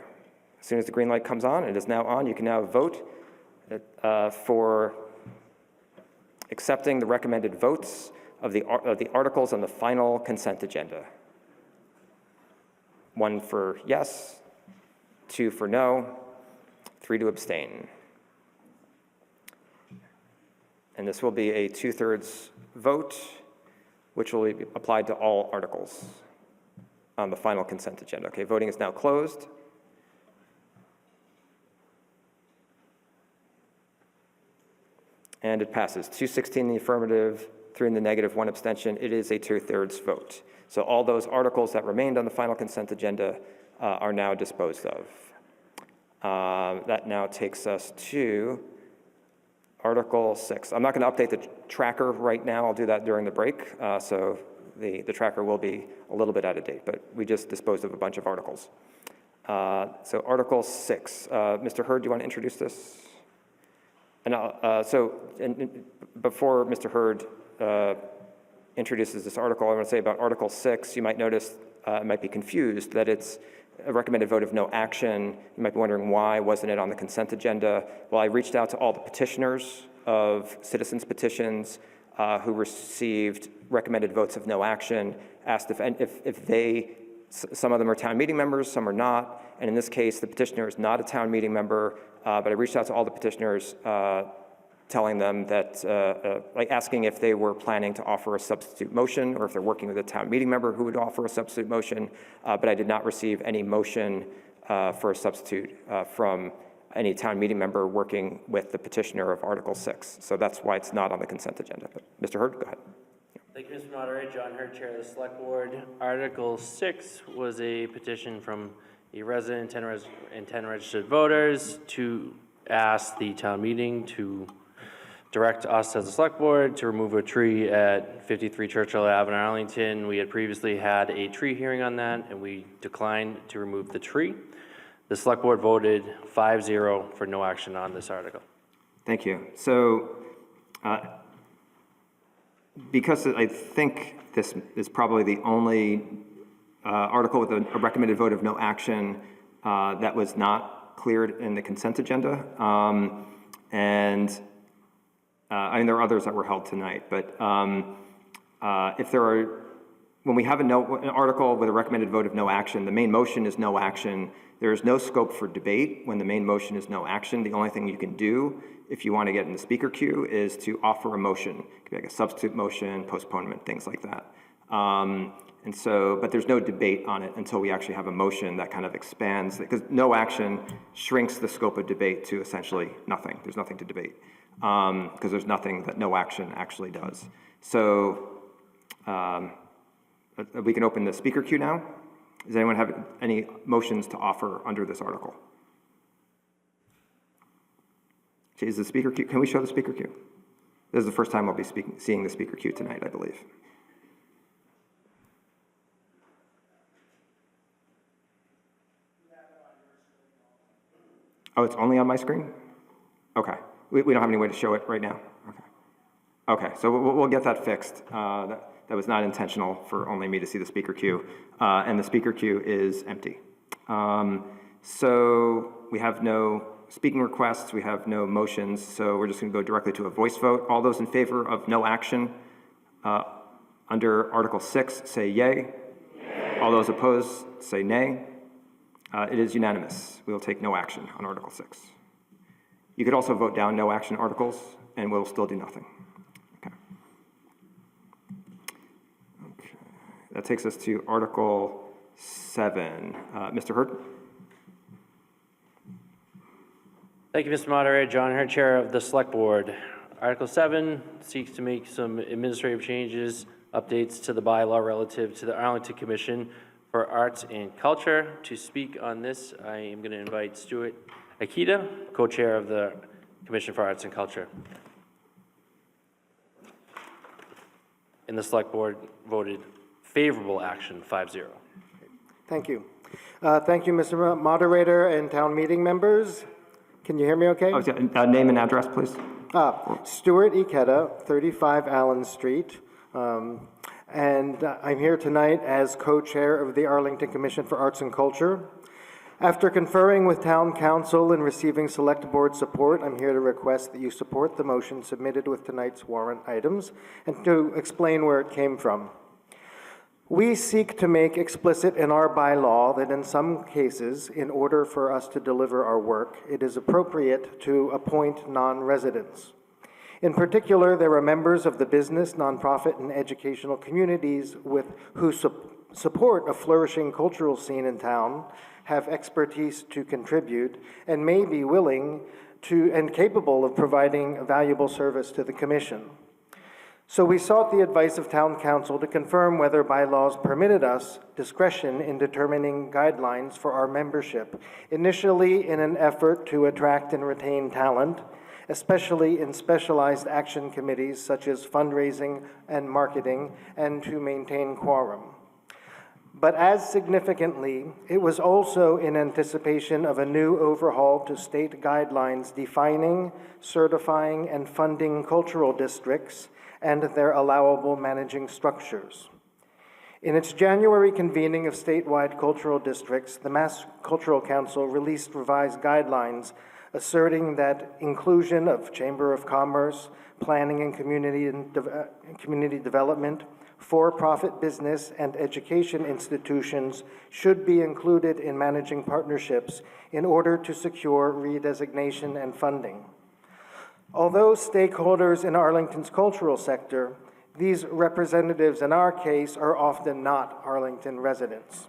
As soon as the green light comes on, it is now on, you can now vote for accepting the recommended votes of the articles on the final consent agenda. 1 for yes, 2 for no, 3 to abstain. And this will be a 2/3 vote, which will be applied to all articles on the final consent agenda. Okay, voting is now closed. And it passes. 216 in the affirmative, 3 in the negative, 1 abstention. It is a 2/3 vote. So all those articles that remained on the final consent agenda are now disposed of. That now takes us to Article 6. I'm not going to update the tracker right now. I'll do that during the break. So the tracker will be a little bit out of date, but we just disposed of a bunch of articles. So Article 6. Mr. Hurd, do you want to introduce this? And before Mr. Hurd introduces this article, I want to say about Article 6, you might notice, it might be confused that it's a recommended vote of no action. You might be wondering why wasn't it on the consent agenda? Well, I reached out to all the petitioners of citizens petitions who received recommended votes of no action, asked if they, some of them are town meeting members, some are not, and in this case, the petitioner is not a town meeting member, but I reached out to all the petitioners telling them that, like asking if they were planning to offer a substitute motion or if they're working with a town meeting member who would offer a substitute motion, but I did not receive any motion for a substitute from any town meeting member working with the petitioner of Article 6. So that's why it's not on the consent agenda. But Mr. Hurd, go ahead. Thank you, Mr. Moderator. John Hurd, Chair of the Select Board. Article 6 was a petition from a resident and 10 registered voters to ask the town meeting to direct us as a select board to remove a tree at 53 Churchill Ave in Arlington. We had previously had a tree hearing on that, and we declined to remove the tree. The select board voted 5-0 for no action on this article. Thank you. So, because I think this is probably the only article with a recommended vote of no action that was not cleared in the consent agenda, I mean, there are others that were held tonight, but if there are, when we have an article with a recommended vote of no action, the main motion is no action. There is no scope for debate when the main motion is no action. The only thing you can do if you want to get in the speaker queue is to offer a motion. It could be like a substitute motion, postponement, things like that. And And so, but there's no debate on it until we actually have a motion that kind of expands, because no action shrinks the scope of debate to essentially nothing. There's nothing to debate, because there's nothing that no action actually does. So we can open the speaker queue now. Does anyone have any motions to offer under this article? Okay, is the speaker queue, can we show the speaker queue? This is the first time I'll be seeing the speaker queue tonight, I believe. Oh, it's only on my screen? Okay. We don't have any way to show it right now? Okay. Okay, so we'll get that fixed. That was not intentional for only me to see the speaker queue. And the speaker queue is empty. So we have no speaking requests, we have no motions, so we're just going to go directly to a voice vote. All those in favor of no action under Article 6, say yay. Yay. All those opposed, say nay. It is unanimous. We will take no action on Article 6. You could also vote down no action articles, and we'll still do nothing. Okay. Okay. That takes us to Article 7. Mr. Hurd? Thank you, Mr. Moderator. John Hurd, Chair of the Select Board. Article 7 seeks to make some administrative changes, updates to the bylaw relative to the Arlington Commission for Arts and Culture. To speak on this, I am going to invite Stuart Akita, co-chair of the Commission for Arts and Culture. And the Select Board voted favorable action, 5-0. Thank you. Thank you, Mr. Moderator and town meeting members. Can you hear me okay? Oh, yeah. Name and address, please. Stuart Ikeda, 35 Allen Street. And I'm here tonight as co-chair of the Arlington Commission for Arts and Culture. After conferring with Town Council and receiving Select Board support, I'm here to request that you support the motion submitted with tonight's warrant items and to explain where it came from. We seek to make explicit in our bylaw that in some cases, in order for us to deliver our work, it is appropriate to appoint non-residents. In particular, there are members of the business, nonprofit, and educational communities who support a flourishing cultural scene in town, have expertise to contribute, and may be willing to and capable of providing a valuable service to the Commission. So we sought the advice of Town Council to confirm whether bylaws permitted us discretion in determining guidelines for our membership, initially in an effort to attract and retain talent, especially in specialized action committees such as fundraising and marketing, and to maintain quorum. But as significantly, it was also in anticipation of a new overhaul to state guidelines defining, certifying, and funding cultural districts and their allowable managing structures. In its January convening of statewide cultural districts, the Mass Cultural Council released revised guidelines asserting that inclusion of Chamber of Commerce, planning and community development, for-profit business, and education institutions should be included in managing partnerships in order to secure redesignation and funding. Although stakeholders in Arlington's cultural sector, these representatives in our case are often not Arlington residents.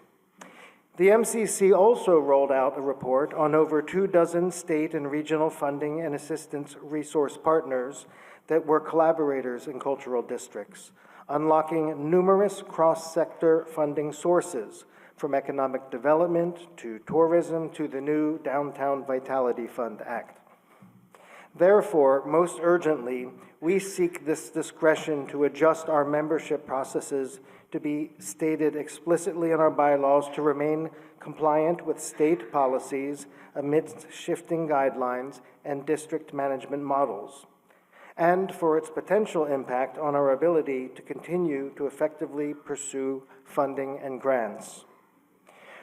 The MCC also rolled out a report on over 24 state and regional funding and assistance resource partners that were collaborators in cultural districts, unlocking numerous cross-sector funding sources, from economic development to tourism to the new Downtown Vitality Fund Act. Therefore, most urgently, we seek this discretion to adjust our membership processes to be stated explicitly in our bylaws to remain compliant with state policies amidst shifting guidelines and district management models, and for its potential impact on our ability to continue to effectively pursue funding and grants.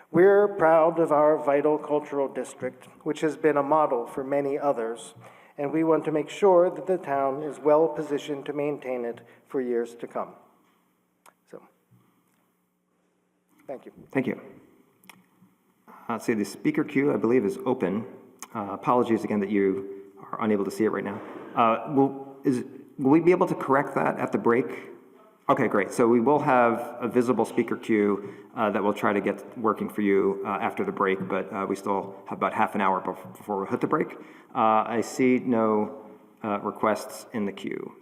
We're proud of our vital cultural district, which has been a model for many others, and we want to make sure that the town is well positioned to maintain it for years to come. So, thank you. Thank you. Let's see, the speaker queue, I believe, is open. Apologies again that you are unable to see it right now. Will we be able to correct that at the break? Okay, great. So we will have a visible speaker queue that we'll try to get working for you after the break, but we still have about half an hour before we hit the break. I see no requests in the queue.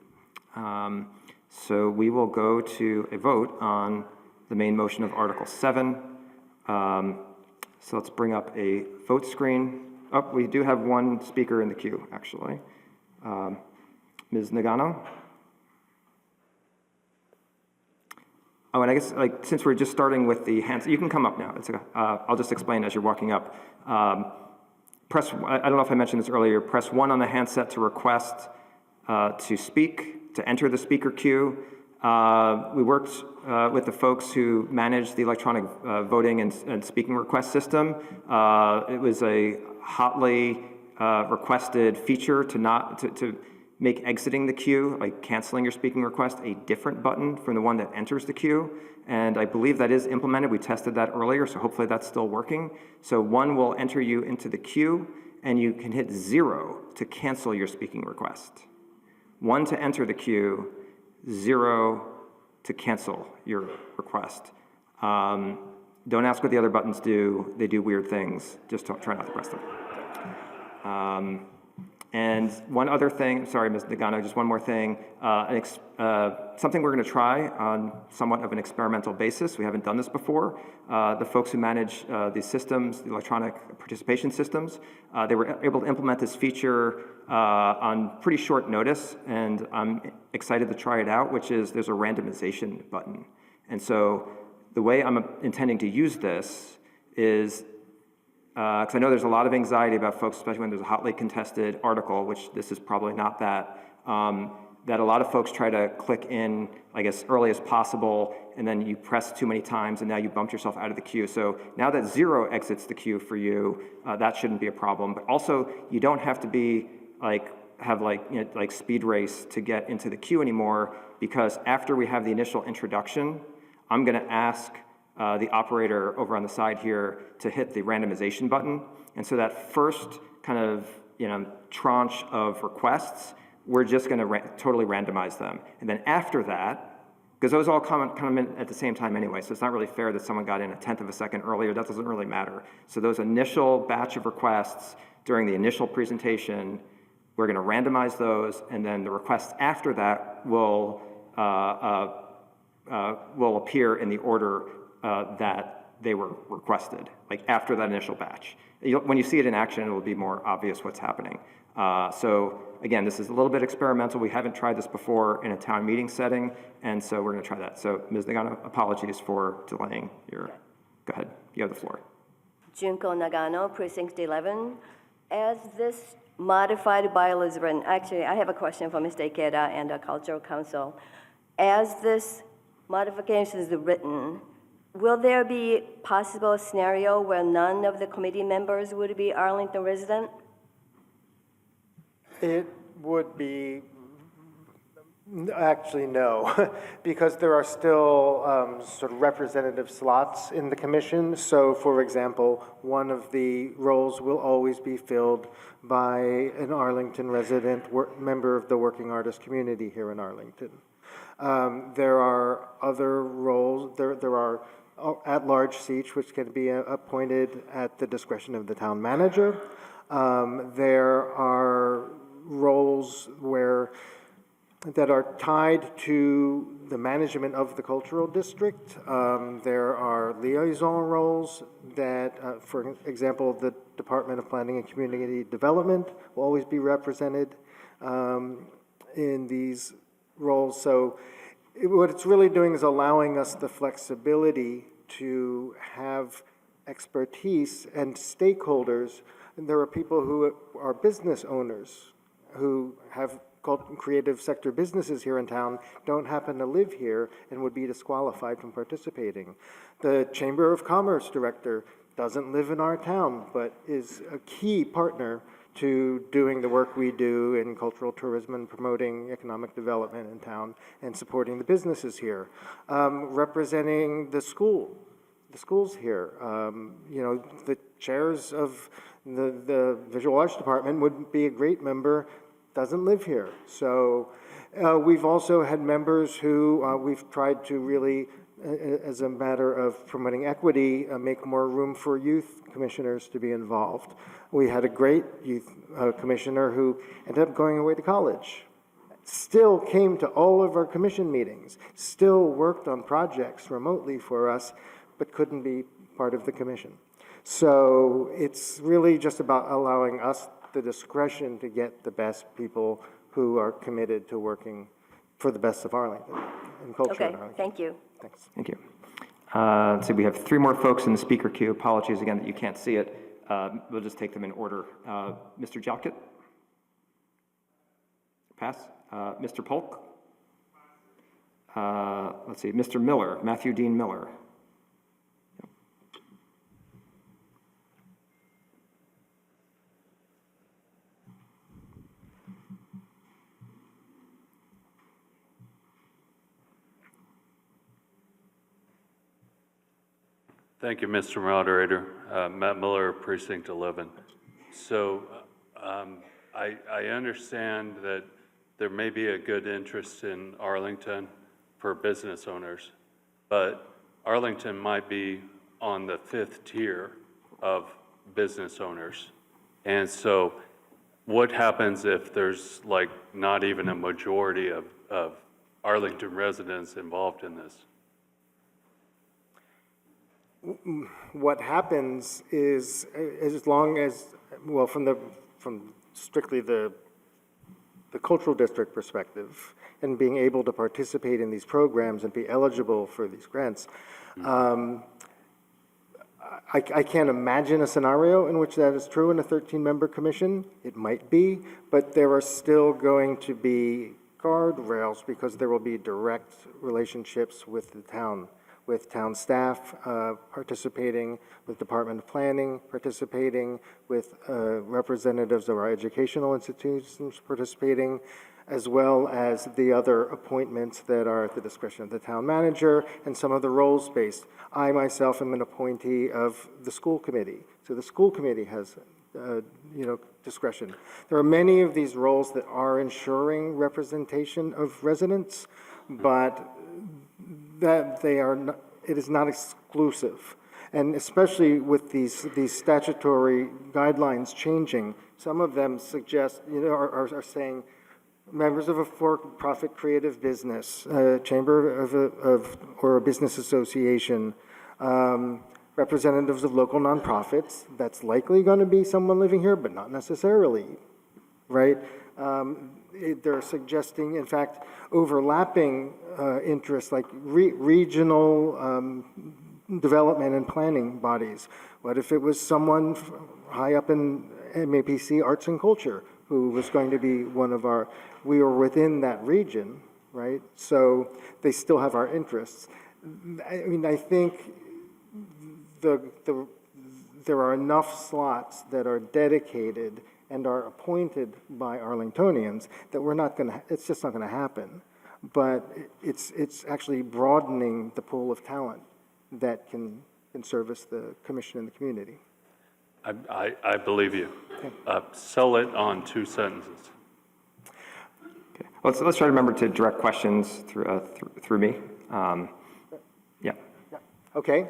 So we will go to a vote on the main motion of Article 7. So let's bring up a vote screen. Oh, we do have one speaker in the queue, actually. Ms. Nagano? Oh, and I guess, like, since we're just starting with the hands, you can come up now. It's I'll just explain as you're walking up. I don't know if I mentioned this earlier, press 1 on the handset to request to speak, to enter the speaker queue. We worked with the folks who manage the electronic voting and speaking request system. It was a hotly requested feature to make exiting the queue, like canceling your speaking request, a different button from the one that enters the queue. And I believe that is implemented. We tested that earlier, so hopefully that's still working. So 1 will enter you into the queue, and you can hit 0 to cancel your speaking request. 1 to enter the queue, 0 to cancel your request. Don't ask what the other buttons do. They do weird things. Just try not to press them. And one other thing, sorry, Ms. Nagano, just one more thing. Something we're going to try on somewhat of an experimental basis. We haven't done this before. The folks who manage these systems, the electronic participation systems, they were able to implement this feature on pretty short notice, and I'm excited to try it out, which is there's a randomization button. And so the way I'm intending to use this is because I know there's a lot of anxiety about folks, especially when there's a hotly contested article, which this is probably not that, that a lot of folks try to click in, I guess, early as possible, and then you press too many times, and now you bumped yourself out of the queue. So now that 0 exits the queue for you, that shouldn't be a problem. But also, you don't have to be like speed race to get into the queue anymore, because after we have the initial introduction, I'm going to ask the operator over on the side here to hit the randomization button. And so that first kind of tranche of requests, we're just going to totally randomize them. And then after that, because those all come in at the same time anyway, so it's not really fair that someone got in a 1/10 of a second earlier. That doesn't really matter. So those initial batch of requests during the initial presentation, we're going to randomize those, and then the requests after that will appear in the order that they were requested, like after that initial batch. When you see it in action, it will be more obvious what's happening. So again, this is a little bit experimental. We haven't tried this before in a town meeting setting, and so we're going to try that. So Ms. Nagano, apologies for delaying your, go ahead, you have the floor. Junko Nagano, Precinct 11. As this modified bylaw is written, actually, I have a question for Mr. Ikeda and the Cultural Council. As this modification is written, will there be possible scenario where none of the committee members would be Arlington resident? It would be, actually no, because there are still sort of representative slots in the commission. So for example, one of the roles will always be filled by an Arlington resident member of the working artist community here in Arlington. There are other roles, there are at-large seats which can be appointed at the discretion of the town manager. There are roles that are tied to the management of the cultural district. There are liaison roles that, for example, the Department of Planning and Community Development will always be represented in these roles. So what it's really doing is allowing us the flexibility to have expertise and stakeholders. And there are people who are business owners who have creative sector businesses here in town, don't happen to live here and would be disqualified from participating. The Chamber of Commerce director doesn't live in our town, but is a key partner to doing the work we do in cultural tourism and promoting economic development in town and supporting the businesses here. Representing the schools here. The chairs of the visual arts department would be a great member doesn't live here. So we've also had members who we've tried to really, as a matter of promoting equity, make more room for youth commissioners to be involved. We had a great youth commissioner who ended up going away to college, still came to all of our commission meetings, still worked on projects remotely for us, but couldn't be part of the commission. So it's really just about allowing us the discretion to get the best people who are committed to working for the best of Arlington and culture in Okay, Arlington. thank you. Thanks. Thank you. Let's see, we have 3 more folks in the speaker queue. Apologies again that you can't see it. We'll just take them in order. Mr. Jalkut? Pass. Mr. Polk? Let's see, Mr. Miller, Matthew Dean Miller. Thank you, Mr. Moderator. Matt Miller, Precinct 11. So I understand that there may be a good interest in Arlington for business owners, but Arlington might be on the 5th tier of business owners. And so what happens if there's like not even a majority of Arlington residents involved in this? What happens is, as long as, well, from strictly the cultural district perspective, and being able to participate in these programs and be eligible for these grants, I can't imagine a scenario in which that is true in a 13-member commission. It might be, but there are still going to be guardrails because there will be direct relationships with the town, with town staff participating, with Department of Planning participating, with representatives of our educational institutions participating, as well as the other appointments that are at the discretion of the town manager and some of the roles-based. I myself am an appointee of the school committee, so the school committee has discretion. There are many of these roles that are ensuring representation of residents, but that they are not, it is not exclusive. And especially with these statutory guidelines changing, some of them suggest, are saying members of a for-profit creative business, chamber or a business association, representatives of local nonprofits, that's likely going to be someone living here, but not necessarily, right? They're suggesting, in fact, overlapping interests like regional development and planning bodies. What if it was someone high up in MAPC Arts and Culture who was going to be one of our, we are within that region, right? So they still have our interests. I mean, I think there are enough slots that are dedicated and are appointed by Arlingtonians that we're not going to, it's just not going to happen. But it's actually broadening the pool of talent that can service the commission and the community. I believe you. Sell it on 2 sentences. Okay. Let's try to remember to direct questions through me. Yeah. Okay.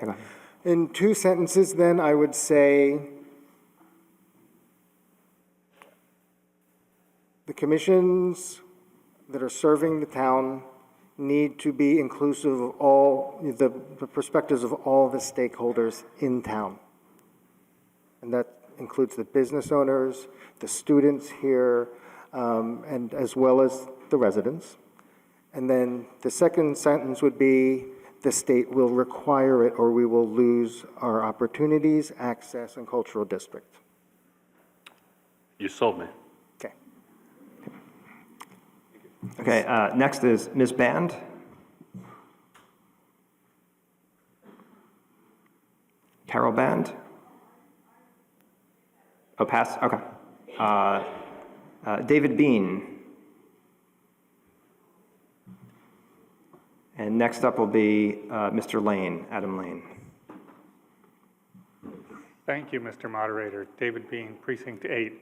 In 2 sentences, then, I would say the commissions that are serving the town need to be inclusive of all the perspectives of all the stakeholders in town. And that includes the business owners, the students here, and as well as the residents. And then the second sentence would be, the state will require it or we will lose our opportunities, access, and cultural district. You sold me. Okay. Okay, next is Ms. Band. Carol Band. Oh, pass, okay. David Bean. And next up will be Mr. Lane, Adam Lane. Thank you, Mr. Moderator. David Bean, Precinct 8.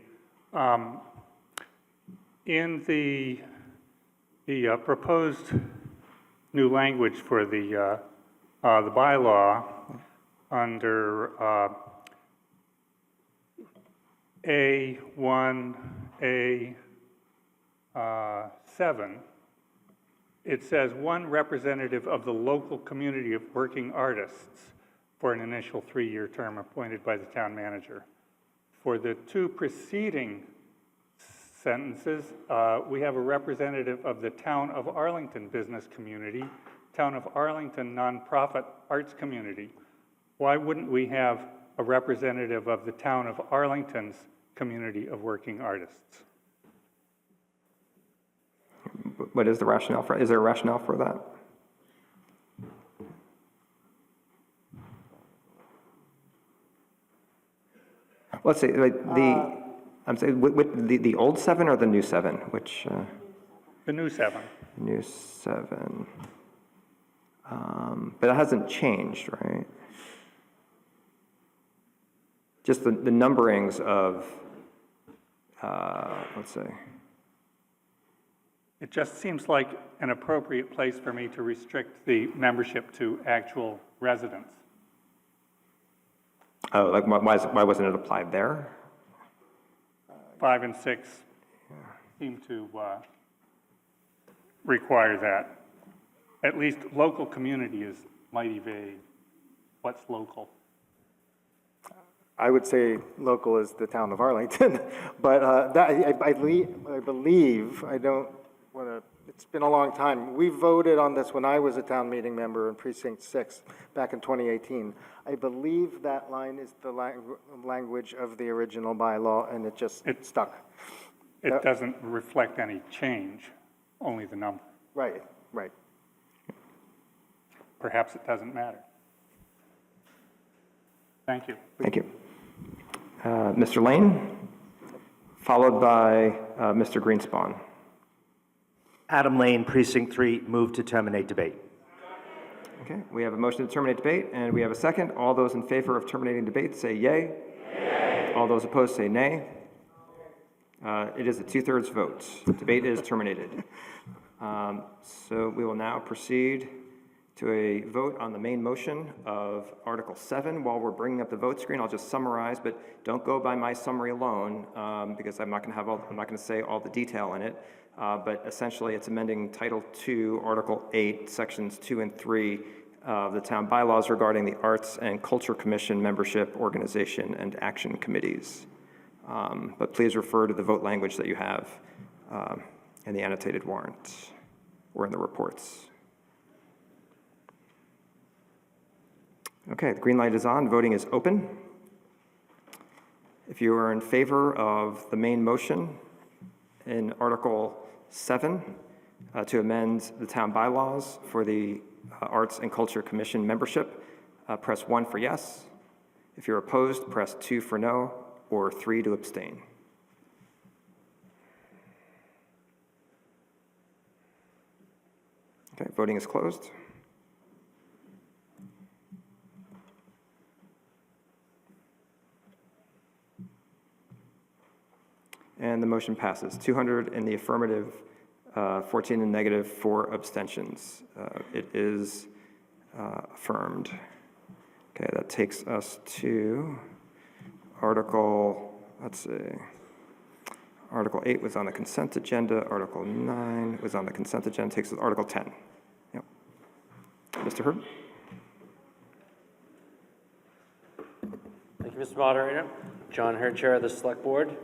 In the proposed new language for the bylaw under A1, A7, it says one representative of the local community of working artists for an initial 3-year term appointed by the town manager. For the two preceding sentences, we have a representative of the Town of Arlington business community, Town of Arlington nonprofit arts community. Why wouldn't we have a representative of the Town of Arlington's community of working artists? What is the rationale for, is there a rationale for that? Let's see, like I'm saying, with the old 7 or the new 7, which? The new 7. New 7. But it hasn't changed, right? Just the numberings of, let's see. It just seems like an appropriate place for me to restrict the membership to actual residents. Oh, like why wasn't it applied there? 5 and 6 seem to require that. At least local community is mighty vague. What's local? I would say local is the town of Arlington, but I believe, I don't want to, it's been a long time. We voted on this when I was a town meeting member in Precinct 6 back in 2018. I believe that line is the language of the original bylaw, and it just stuck. It doesn't reflect any change, only the number. Right, right. Perhaps it doesn't matter. Thank you. Thank you. Mr. Lane, followed by Mr. Greenspan. Adam Lane, Precinct 3, move to terminate debate. Okay, we have a motion to terminate debate, and we have a second. All those in favor of terminating debate say yay. Yay. All those opposed say nay. It is a 2/3 vote. Debate is terminated. So we will now proceed to a vote on the main motion of Article 7. While we're bringing up the vote screen, I'll just summarize, but don't go by my summary alone, because I'm not going to say all the detail in it. But essentially, it's amending Title II, Article 8, Sections 2 and 3 of the town bylaws regarding the Arts and Culture Commission membership, organization, and action committees. But please refer to the vote language that you have in the annotated warrant or in the reports. Okay, the green light is on. Voting is open. If you are in favor of the main motion in Article 7 to amend the town bylaws for the Arts and Culture Commission membership, press 1 for yes. If you're opposed, press 2 for no, or 3 to abstain. Okay, voting is closed. And the motion passes. 200 in the affirmative, 14 in the negative, 4 abstentions. It is affirmed. Okay, that takes us to Article, let's see. Article 8 was on the consent agenda. Article 9 was on the consent agenda. Takes us to Article 10. Yep. Mr. Hurd? Thank you, Mr. Moderator. John Hurd, Chair of the Select Board.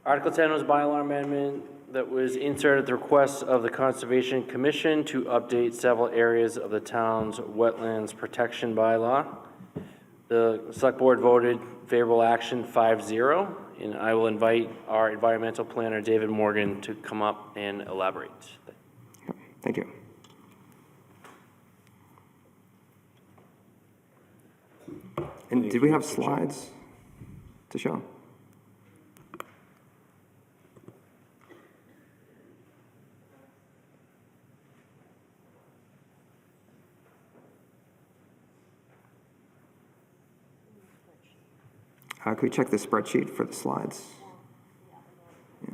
Article 10 was a bylaw amendment that was inserted at the request of the Conservation Commission to update several areas of the town's wetlands protection bylaw. The Select Board voted favorable action 5-0, and I will invite our environmental planner, David Morgan, to come up and elaborate. Thank you. And did we have slides to show? Could we check the spreadsheet for the slides? Yeah.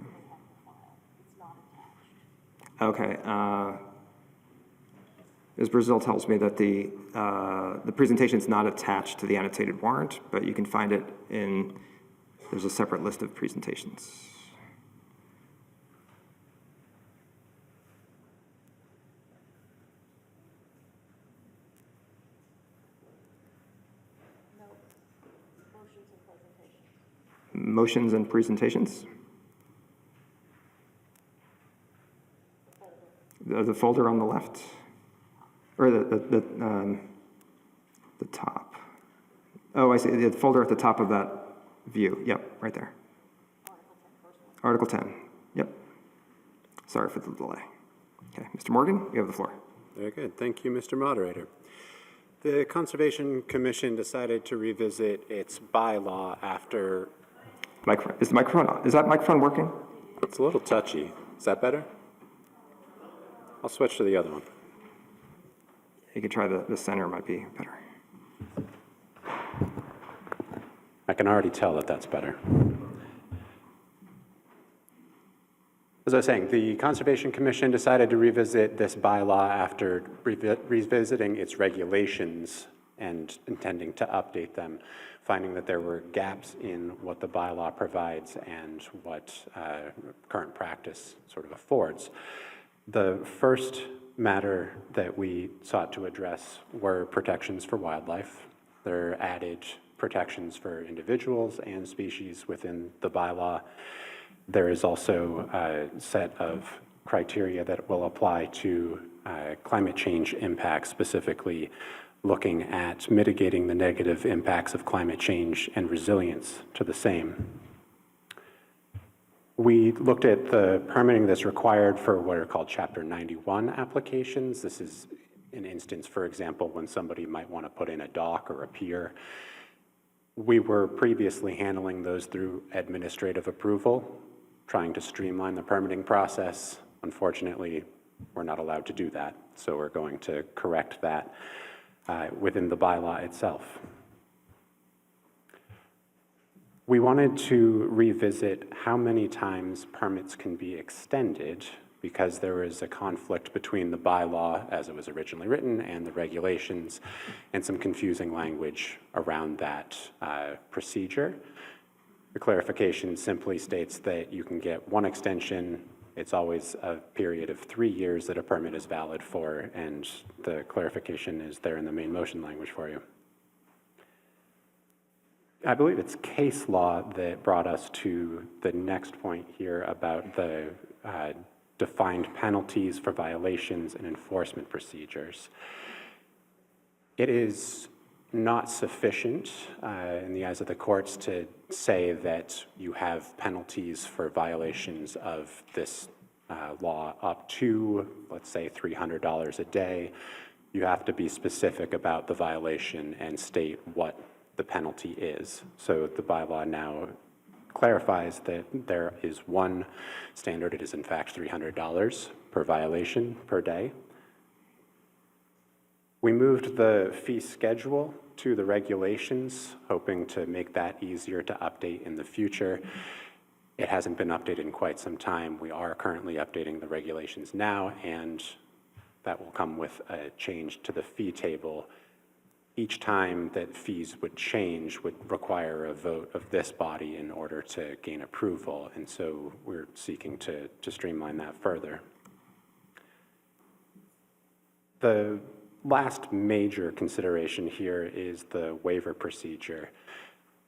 Okay. Ms. Brazil tells me that the presentation is not attached to the annotated warrant, but you can find it there's a separate list of presentations. Motions and presentations? The folder on the left? Or the top? Oh, I see, the folder at the top of that view. Yep, right there. Article 10, yep. Sorry for the delay. Okay, Mr. Morgan, you have the floor. Very good. Thank you, Mr. Moderator. The Conservation Commission decided to revisit its bylaw after... Is that microphone working? It's a little touchy. Is that better? I'll switch to the other one. You could try the center, might be better. I can already tell that that's better. As I was saying, the Conservation Commission decided to revisit this bylaw after revisiting its regulations and intending to update them, finding that there were gaps in what the bylaw provides and what current practice sort of affords. The first matter that we sought to address were protections for wildlife. There are added protections for individuals and species within the bylaw. There is also a set of criteria that will apply to climate change impacts, specifically looking at mitigating the negative impacts of climate change and resilience to the same. We looked at the permitting that's required for what are called Chapter 91 applications. This is an instance, for example, when somebody might want to put in a dock or a pier. We were previously handling those through administrative approval, trying to streamline the permitting process. Unfortunately, we're not allowed to do that, so we're going to correct that within the bylaw itself. We wanted to revisit how many times permits can be extended because there is a conflict between the bylaw as it was originally written and the regulations and some confusing language around that procedure. The clarification simply states that you can get one extension. It's always a period of 3 years that a permit is valid for, and the clarification is there in the main motion language for you. I believe it's case law that brought us to the next point here about the defined penalties for violations and enforcement procedures. It is not sufficient in the eyes of the courts to say that you have penalties for violations of this law up to, let's say, $300 a day. You have to be specific about the violation and state what the penalty is. So the bylaw now clarifies that there is one standard. It is in fact $300 per violation per day. We moved the fee schedule to the regulations, hoping to make that easier to update in the future. It hasn't been updated in quite some time. We are currently updating the regulations now, and that will come with a change to the fee table. Each time that fees would change would require a vote of this body in order to gain approval, and so we're seeking to streamline that further. The last major consideration here is the waiver procedure.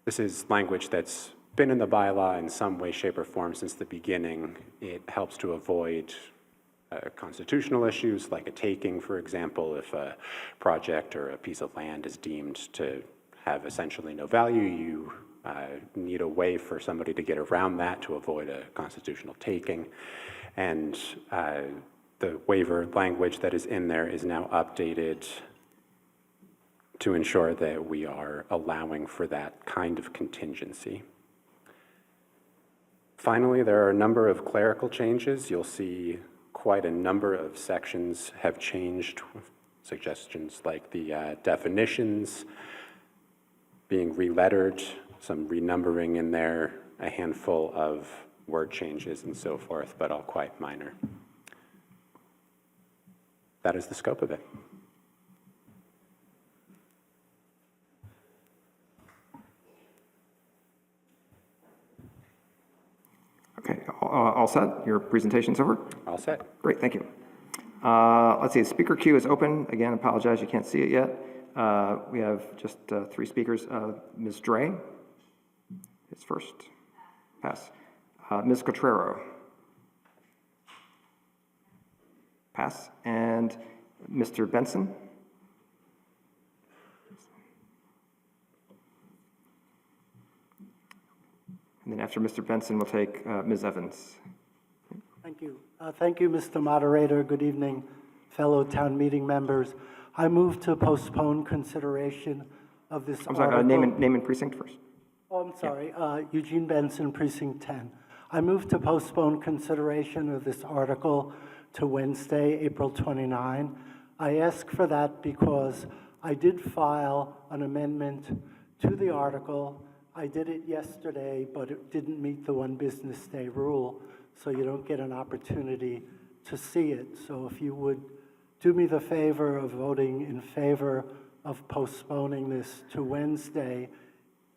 This is language that's been in the bylaw in some way, shape, or form since the beginning. It helps to avoid constitutional issues like a taking, for example. If a project or a piece of land is deemed to have essentially no value, you need a way for somebody to get around that to avoid a constitutional taking. And the waiver language that is in there is now updated to ensure that we are allowing for that kind of contingency. Finally, there are a number of clerical changes. You'll see quite a number of sections have changed. Suggestions like the definitions being relettered, some renumbering in there, a handful of word changes and so forth, but all quite minor. that is the scope of it. Okay, all set? Your presentation's over? All set. Great, thank you. Let's see, the speaker queue is open. Again, apologize, you can't see it yet. We have just 3 speakers. Ms. Dre is first. Pass. Ms. Cotrero. Pass. And Mr. Benson. And then after Mr. Benson, we'll take Ms. Evans. Thank you. Thank you, Mr. Moderator. Good evening, fellow town meeting members. I move to postpone consideration of this I'm sorry, article. name and precinct first. Oh, I'm sorry. Eugene Benson, Precinct 10. I move to postpone consideration of this article to Wednesday, April 29. I ask for that because I did file an amendment to the article. I did it yesterday, but it didn't meet the 1 business day rule, so you don't get an opportunity to see it. So if you would do me the favor of voting in favor of postponing this to Wednesday,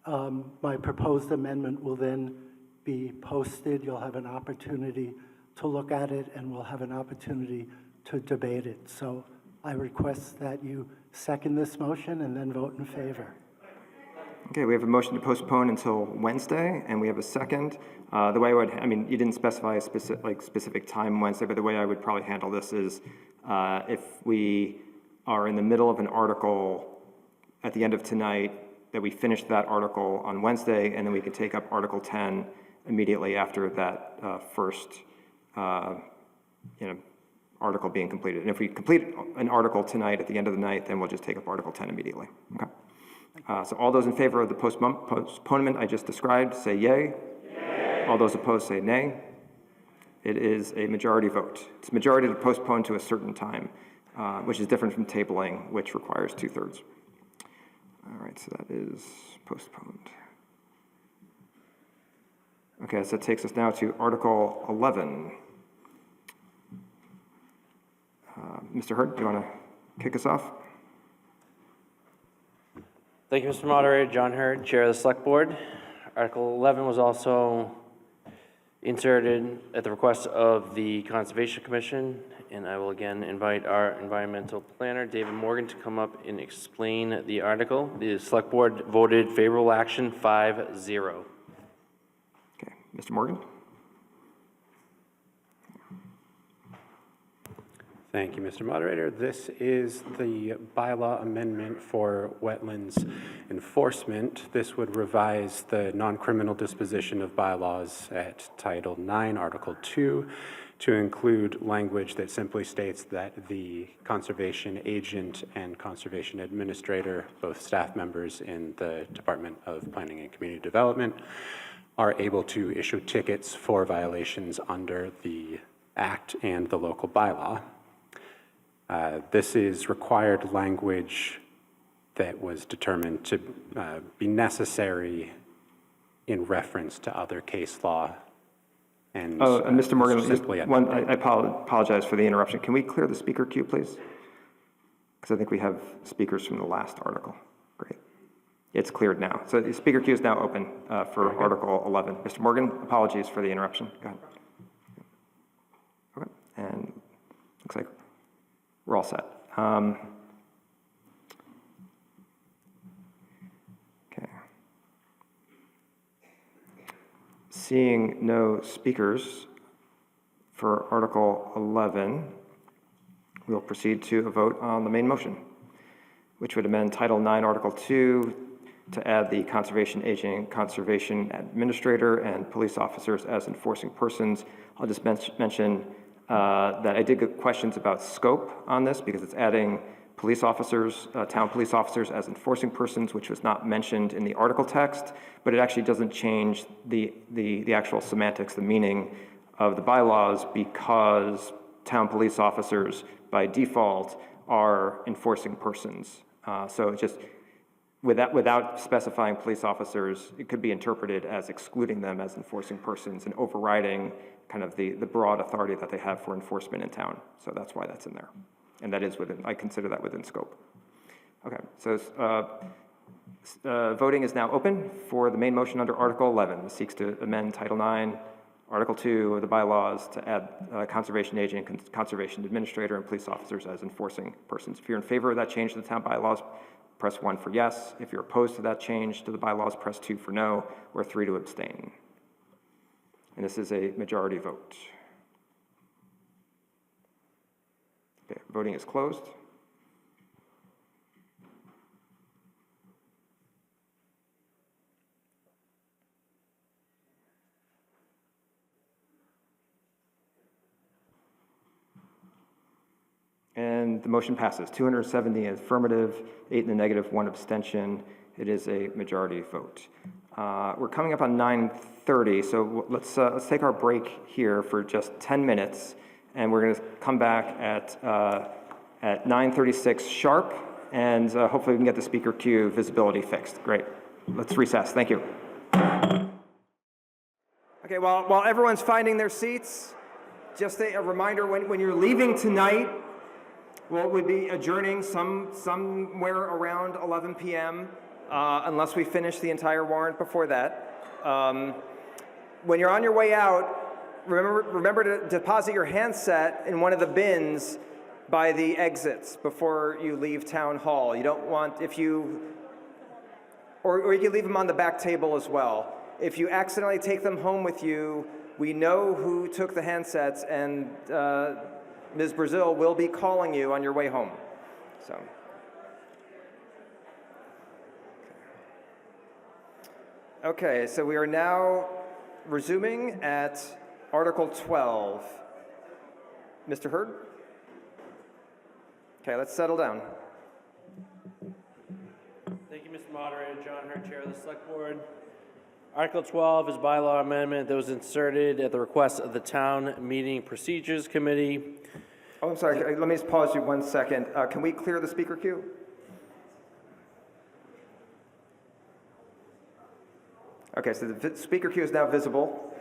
my proposed amendment will then be posted. You'll have an opportunity to look at it, and we'll have an opportunity to debate it. So I request that you second this motion and then vote in favor. Okay, we have a motion to postpone until Wednesday, and we have a second. The way you didn't specify a specific time Wednesday, but the way I would probably handle this is if we are in the middle of an article at the end of tonight, that we finish that article on Wednesday, and then we can take up Article 10 immediately after that first article being completed. And if we complete an article tonight at the end of the night, then we'll just take up Article 10 immediately. Okay. So all those in favor of the postponement I just described, say yay. Yay. All those opposed say nay. It is a majority vote. It's a majority to postpone to a certain time, which is different from tabling, which requires 2/3. All right, so that is postponed. Okay, so that takes us now to Article 11. Mr. Hurd, do you want to kick us off? Thank you, Mr. Moderator. John Hurd, Chair of the Select Board. Article 11 was also inserted at the request of the Conservation Commission, and I will again invite our environmental planner, David Morgan, to come up and explain the article. The Select Board voted favorable action 5-0. Okay, Mr. Morgan? Thank you, Mr. Moderator. This is the bylaw amendment for wetlands enforcement. This would revise the non-criminal disposition of bylaws at Title 9, Article 2, to include language that simply states that the conservation agent and conservation administrator, both staff members in the Department of Planning and Community Development, are able to issue tickets for violations under the Act and the local bylaw. This is required language that was determined to be necessary in reference to other case law. And Mr. Morgan, I I apologize for the interruption. Can we clear the speaker queue, please? Because I think we have speakers from the last article. Great. It's cleared now. So the speaker queue is now open for Article 11. Mr. Morgan, apologies for the interruption. Go ahead. Okay, and looks like we're all set. Okay. Seeing no speakers for Article 11, we'll proceed to a vote on the main motion, which would amend Title 9, Article 2 to add the conservation agent, conservation administrator, and police officers as enforcing persons. I'll just mention that I did get questions about scope on this because it's adding police officers, town police officers as enforcing persons, which was not mentioned in the article text, but it actually doesn't change the actual semantics, the meaning of the bylaws, because town police officers by default are enforcing persons. So it just, without specifying police officers, it could be interpreted as excluding them as enforcing persons and overriding kind of the broad authority that they have for enforcement in town. So that's why that's in there. And that is within, I consider that within scope. Okay, so voting is now open for the main motion under Article 11. This seeks to amend Title 9, Article 2 of the bylaws to add conservation agent, conservation administrator, and police officers as enforcing persons. If you're in favor of that change to the town bylaws, press 1 for yes. If you're opposed to that change to the bylaws, press 2 for no, or 3 to abstain. And this is a majority vote. Okay, voting is closed. And the motion passes, 270 in the affirmative, 8 in the negative, 1 abstention. It is a majority vote. We're coming up on 9:30, so let's take our break here for just 10 minutes, and we're going to come back at 9:36 sharp, and hopefully we can get the speaker queue visibility fixed. Great. Let's recess. Thank you. Okay, while everyone's finding their seats, just a reminder, when you're leaving tonight, well, we'll be adjourning somewhere around 11 p.m., unless we finish the entire warrant before that. When you're on your way out, remember to deposit your handset in one of the bins by the exits before you leave town hall. You don't want, or you can leave them on the back table as well. If you accidentally take them home with you, we know who took the handsets, and Ms. Brazil will be calling you on your way home. So. Okay, so we are now resuming at Article 12. Mr. Hurd? Okay, let's settle down. Thank you, Mr. Moderator. John Hurd, Chair of the Select Board. Article 12 is bylaw amendment that was inserted at the request of the Town Meeting Procedures Committee. Oh, I'm sorry. Let me just pause you 1 second. Can we clear the speaker queue? Okay, so the speaker queue is now visible.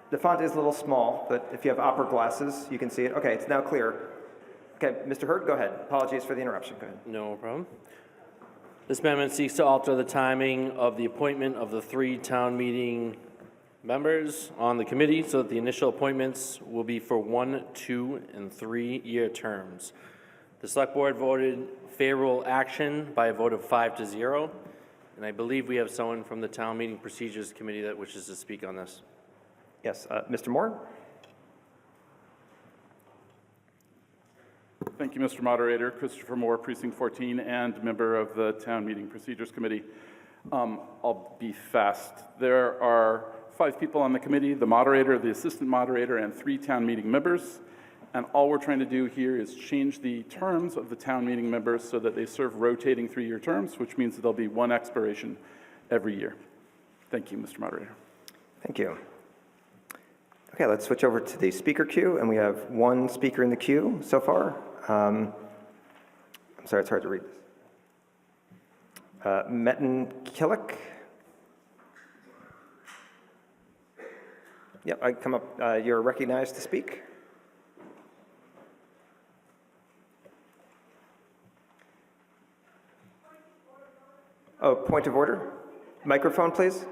The font is a little small, but if you have opera glasses, you can see it. Okay, it's now clear. Okay, Mr. Hurd, go ahead. Apologies for the interruption. Go ahead. No problem. This amendment seeks to alter the timing of the appointment of the 3 town meeting members on the committee so that the initial appointments will be for 1, 2, and 3-year terms. The Select Board voted favorable action by a vote of 5-0, and I believe we have someone from the Town Meeting Procedures Committee that wishes to speak on this. Yes, Mr. Moore? Thank you, Mr. Moderator. Christopher Moore, Precinct 14, and member of the Town Meeting Procedures Committee. I'll be fast. There are 5 people on the committee, the moderator, the assistant moderator, and 3 town meeting members. And all we're trying to do here is change the terms of the town meeting members so that they serve rotating 3-year terms, which means that there'll be 1 expiration every year. Thank you, Mr. Moderator. Thank you. Okay, let's switch over to the speaker queue, and we have 1 speaker in the queue so far. I'm sorry, it's hard to read this. Metin Killick. Yep, I come up. You're recognized to speak. Oh, point of order. Microphone, please.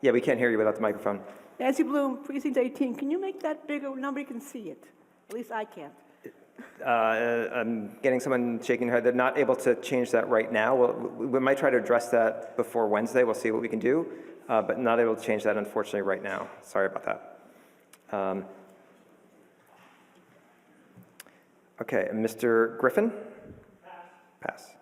Yeah, we can't hear you without the microphone. Nancy Bloom, Precinct 18. Can you make that bigger? Nobody can see it. At least I can't. I'm getting someone shaking their head. They're not able to change that right now. We might try to address that before Wednesday. We'll see what we can do, but not able to change that, unfortunately, right now. Sorry about that. Okay, Mr. Griffin? Pass.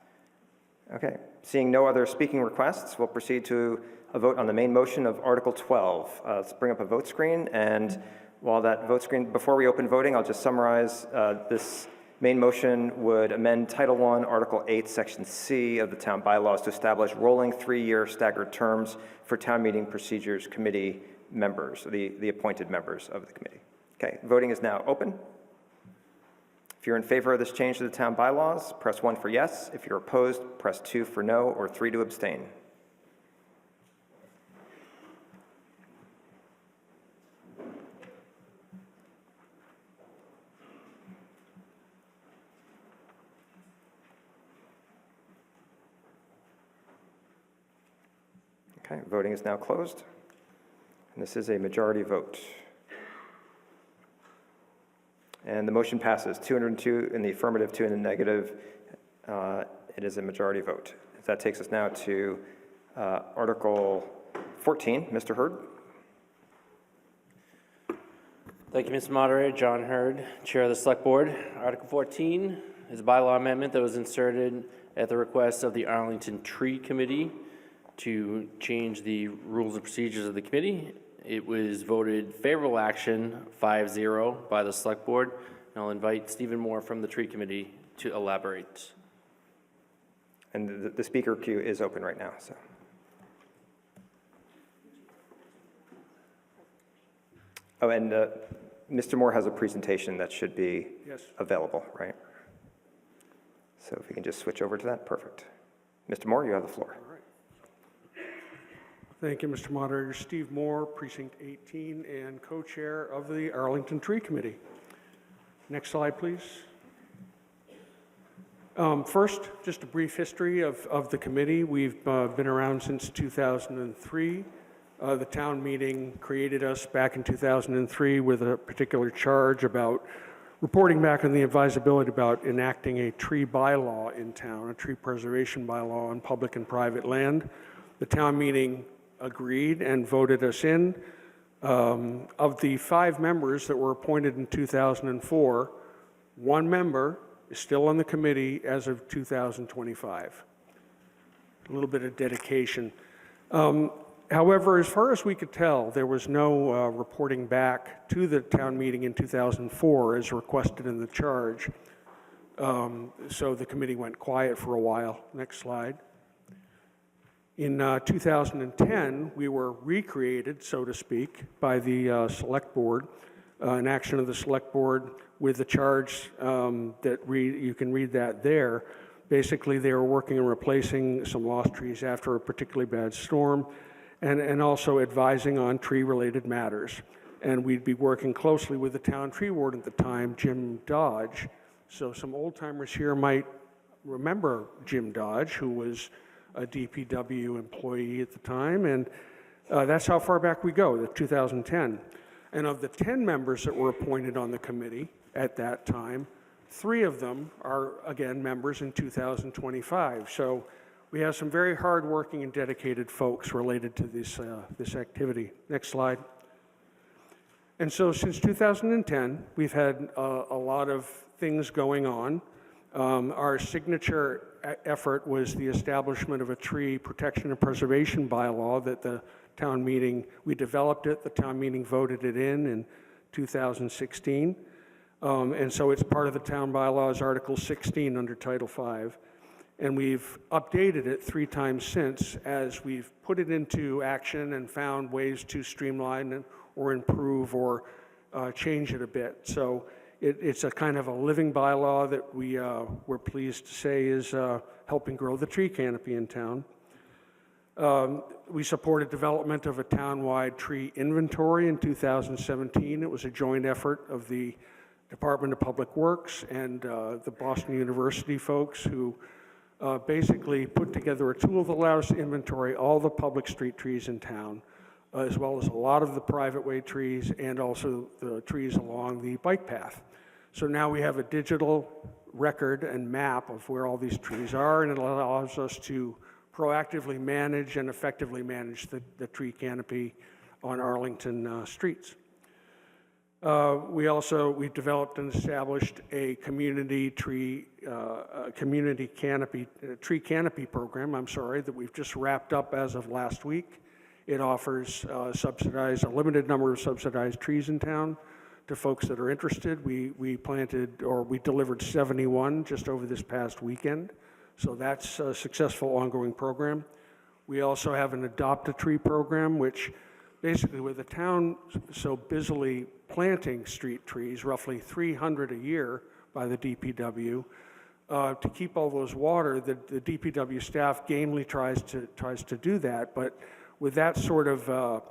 Okay, seeing no other speaking requests, we'll proceed to a vote on the main motion of Article 12. Let's bring up a vote screen, and while that vote screen, before we open voting, I'll just summarize. This main motion would amend Title I, Article 8, Section C of the town bylaws to establish rolling 3-year staggered terms for town meeting procedures committee members, the appointed members of the committee. Okay, voting is now open. If you're in favor of this change to the town bylaws, press 1 for yes. If you're opposed, press 2 for no, or 3 to abstain. Okay, voting is now closed. And this is a majority vote. And the motion passes 202 in the affirmative, 2 in the negative. It is a majority vote. That takes us now to Article 14. Mr. Hurd. Thank you, Mr. Moderator. John Hurd, Chair of the Select Board. Article 14 is a bylaw amendment that was inserted at the request of the Arlington Tree Committee to change the rules and procedures of the committee. It was voted favorable action 5-0 by the Select Board. And I'll invite Stephen Moore from the Tree Committee to elaborate. And the speaker queue is open right now. So. Oh, and Mr. Moore has a presentation that should be available, right? So if we can just switch over to that, perfect. Mr. Moore, you have the floor. All right. Thank you, Mr. Moderator. Steve Moore, Precinct 18, and co-chair of the Arlington Tree Committee. Next slide, please. First, just a brief history of the committee. We've been around since 2003. The town meeting created us back in 2003 with a particular charge about reporting back on the advisability about enacting a tree bylaw in town, a tree preservation bylaw on public and private land. The town meeting agreed and voted us in. Of the 5 members that were appointed in 2004, 1 member is still on the committee as of 2025. A little bit of dedication. However, as far as we could tell, there was no reporting back to the town meeting in 2004 as requested in the charge. So the committee went quiet for a while. Next slide. In 2010, we were recreated, so to speak, by the Select Board, an action of the Select Board with the charge that you can read that there. Basically, they were working on replacing some lost trees after a particularly bad storm and also advising on tree-related matters. And we'd be working closely with the town tree warden at the time, Jim Dodge. So some old-timers here might remember Jim Dodge, who was a DPW employee at the time, and that's how far back we go, the 2010. And of the 10 members that were appointed on the committee at that time, 3 of them are, again, members in 2025. So we have some very hardworking and dedicated folks related to this activity. Next slide. And so since 2010, we've had a lot of things going on. Our signature effort was the establishment of a tree protection and preservation bylaw that the town meeting, we developed it, the town meeting voted it in 2016. And so it's part of the town bylaws, Article 16 under Title 5. And we've updated it 3 times since as we've put it into action and found ways to streamline or improve or change it a bit. So it's a kind of a living bylaw that we're pleased to say is helping grow the tree canopy in town. We supported development of a town-wide tree inventory in 2017. It was a joint effort of the Department of Public Works and the Boston University folks who basically put together a tool that allows us to inventory all the public street trees in town, as well as a lot of the private way trees and also the trees along the bike path. So now we have a digital record and map of where all these trees are, and it allows us to proactively manage and effectively manage the tree canopy on Arlington streets. We developed and established a community tree canopy program, that we've just wrapped up as of last week. It offers a limited number of subsidized trees in town to folks that are interested. We delivered 71 just over this past weekend. So that's a successful ongoing program. We also have an Adopt a Tree program, which basically with the town so busily planting street trees, roughly 300 a year by the DPW, to keep all those water, the DPW staff gamely tries to do that, but with that sort of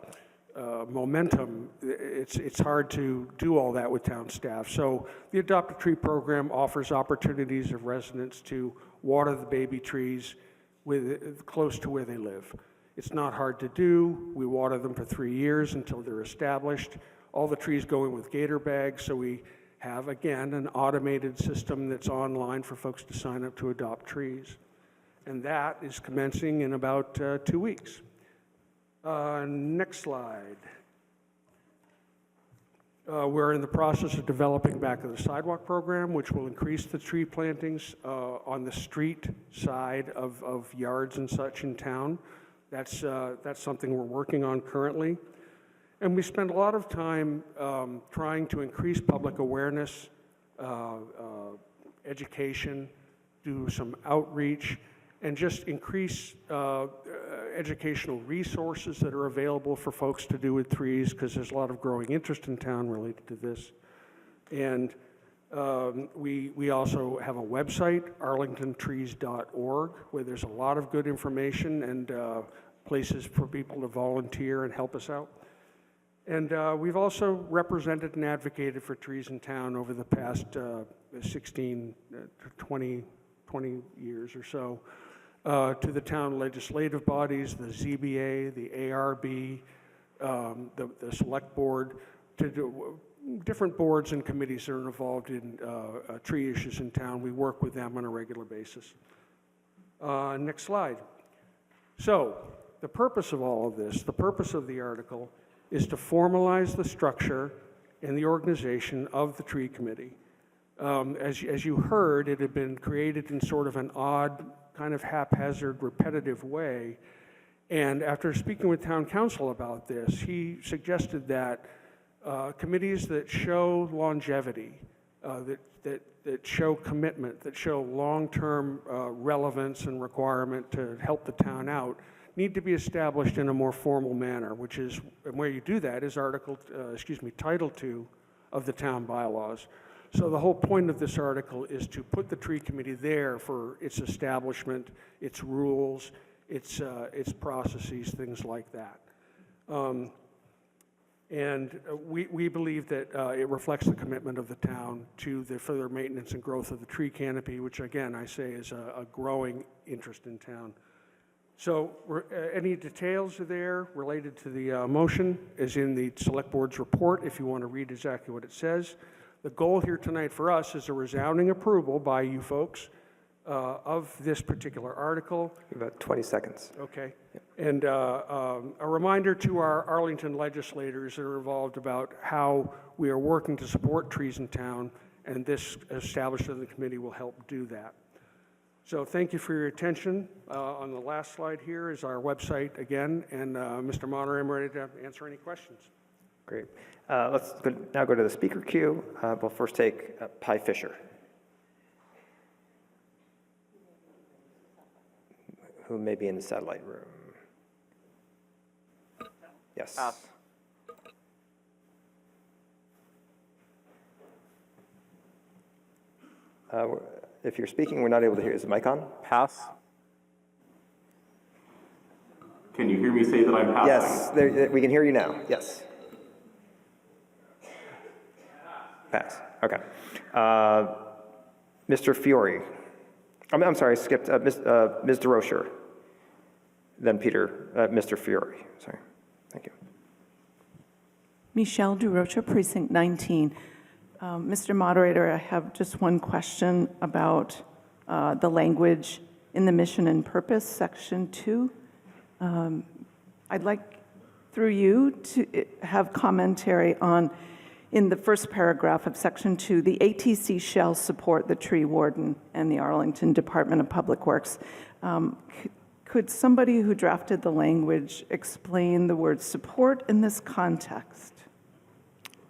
momentum, it's hard to do all that with town staff. So the Adopt a Tree program offers opportunities of residents to water the baby trees close to where they live. It's not hard to do. We water them for 3 years until they're established. All the trees go in with gator bags, so we have, again, an automated system that's online for folks to sign up to adopt trees. And that is commencing in about 2 weeks. Next slide. We're in the process of developing back of the sidewalk program, which will increase the tree plantings on the street side of yards and such in town. That's something we're working on currently. And we spend a lot of time trying to increase public awareness, education, do some outreach, and just increase educational resources that are available for folks to do with trees, because there's a lot of growing interest in town related to this. And we also have a website, arlingtontrees.org, where there's a lot of good information and places for people to volunteer and help us out. And we've also represented and advocated for trees in town over the past 16 to 20 years or so to the town legislative bodies, the ZBA, the ARB, the select board, to do different boards and committees that are involved in tree issues in town. We work with them on a regular basis. Next slide. So the purpose of all of this, the purpose of the article, is to formalize the structure and the organization of the tree committee. As you heard, it had been created in sort of an odd, kind of haphazard, repetitive way. And after speaking with town council about this, he suggested that committees that show longevity, that show commitment, that show long-term relevance and requirement to help the town out, need to be established in a more formal manner, which is, and where you do that is Title II of the town bylaws. So the whole point of this article is to put the tree committee there for its establishment, its rules, its processes, things like that. And we believe that it reflects the commitment of the town to the further maintenance and growth of the tree canopy, which again, I say is a growing interest in town. So any details are there related to the motion is in the select board's report if you want to read exactly what it says. The goal here tonight for us is a resounding approval by you folks of this particular article. About 20 seconds. Okay. Yep. And a reminder to our Arlington legislators that are involved about how we are working to support trees in town, and this establishment of the committee will help do that. So thank you for your attention. On the last slide here is our website again, and Mr. Moderator, I'm ready to answer any questions. Great. Let's now go to the speaker queue. We'll first take Pi Fisher, who may be in the satellite room. Yes. Pass. If you're speaking, we're not able to hear. Is the mic on? Pass. Can you hear me say that I'm passing? Yes, we can hear you now. Yes. Pass. Okay. Mr. Fiore. I'm sorry, I skipped Ms. DeRocher. Then Peter, Mr. Fiore. Sorry. Thank you. Michelle DeRocher, Precinct 19. Mr. Moderator, I have just one question about the language in the mission and purpose, section 2. I'd like, through you, to have commentary on, in the first paragraph of section 2, the ATC shall support the tree warden and the Arlington Department of Public Works. Could somebody who drafted the language explain the word support in this context?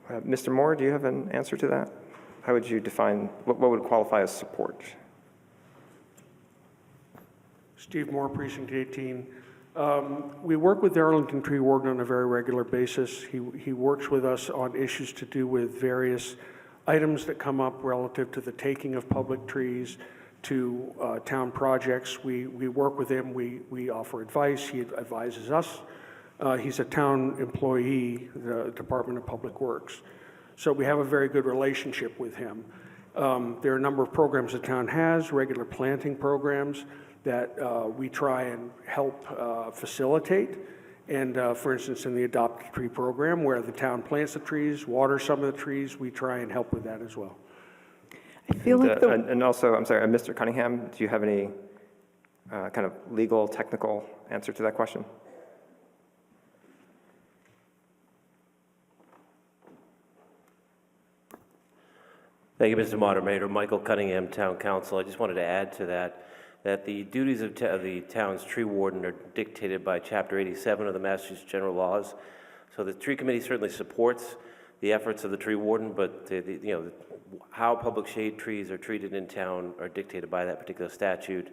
Mr. Moore, do you have an answer to that? How would you define, what would qualify as support? Steve Moore, Precinct 18. We work with the Arlington Tree Warden on a very regular basis. He works with us on issues to do with various items that come up relative to the taking of public trees, to town projects. We work with him, we offer advice, he advises us. He's a town employee, the Department of Public Works. So we have a very good relationship with him. There are a number of programs the town has, regular planting programs. that we try and help facilitate. And for instance, in the Adopt a Tree program, where the town plants the trees, waters some of the trees, we try and help with that as well. I feel like the... And also, I'm sorry, Mr. Cunningham, do you have any kind of legal, technical answer to that question? Thank you, Mr. Moderator. Michael Cunningham, Town Council. I just wanted to add to that the duties of the town's tree warden are dictated by Chapter 87 of the Massachusetts General Laws. So the tree committee certainly supports the efforts of the tree warden, but how public shade trees are treated in town are dictated by that particular statute.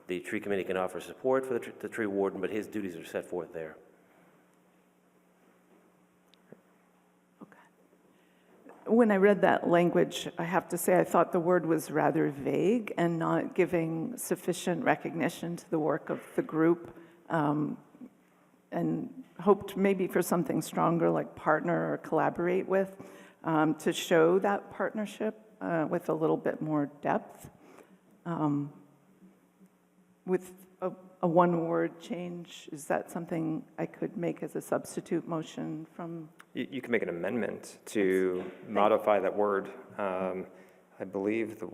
The tree committee can offer support for the tree warden, but his duties are set forth there. When I read that language, I have to say I thought the word was rather vague and not giving sufficient recognition to the work of the group, and hoped maybe for something stronger like partner or collaborate with, to show that partnership with a little bit more depth. With a one-word change, is that something I could make as a substitute motion from? You can make an amendment to modify that word. I believe the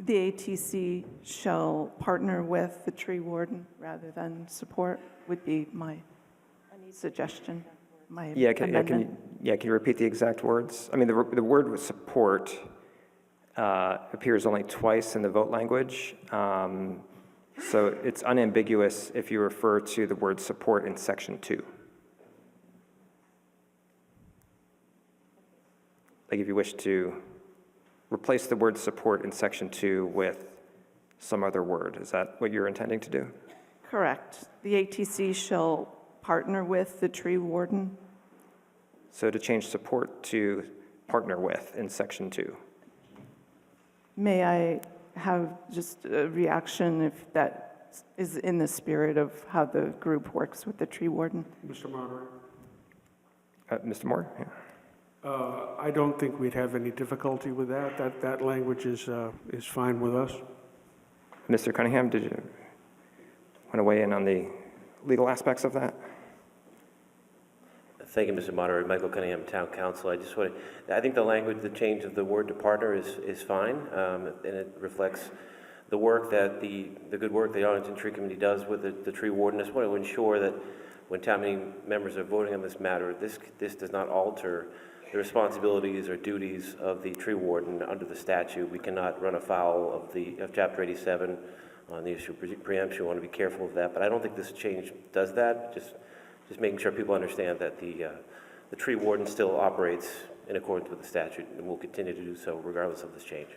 ATC shall partner with the tree warden rather than support would be my suggestion. My amendment. Can you repeat the exact words? I mean, the word with support appears only twice in the vote language. So it's unambiguous if you refer to the word support in section 2. Like if you wish to replace the word support in section 2 with some other word, is that what you're intending to do? Correct. The ATC shall partner with the tree warden. So to change support to partner with in section 2. May I have just a reaction if that is in the spirit of how the group works with the tree warden? Mr. Moderator? Mr. Moore? Yeah. I don't think we'd have any difficulty with that. That language is fine with us. Mr. Cunningham, did you want to weigh in on the legal aspects of that? Thank you, Mr. Moderator. Michael Cunningham, Town Council. I think the language, the change of the word to partner is fine, and it reflects the work that the good work the Arlington Tree Committee does with the tree warden. I just want to ensure that when town meeting members are voting on this matter, this does not alter the responsibilities or duties of the tree warden under the statute. We cannot run afoul of Chapter 87 on the issue of preemption. We want to be careful of that, but I don't think this change does that. Just making sure people understand that the tree warden still operates in accordance with the statute and will continue to do so regardless of this change.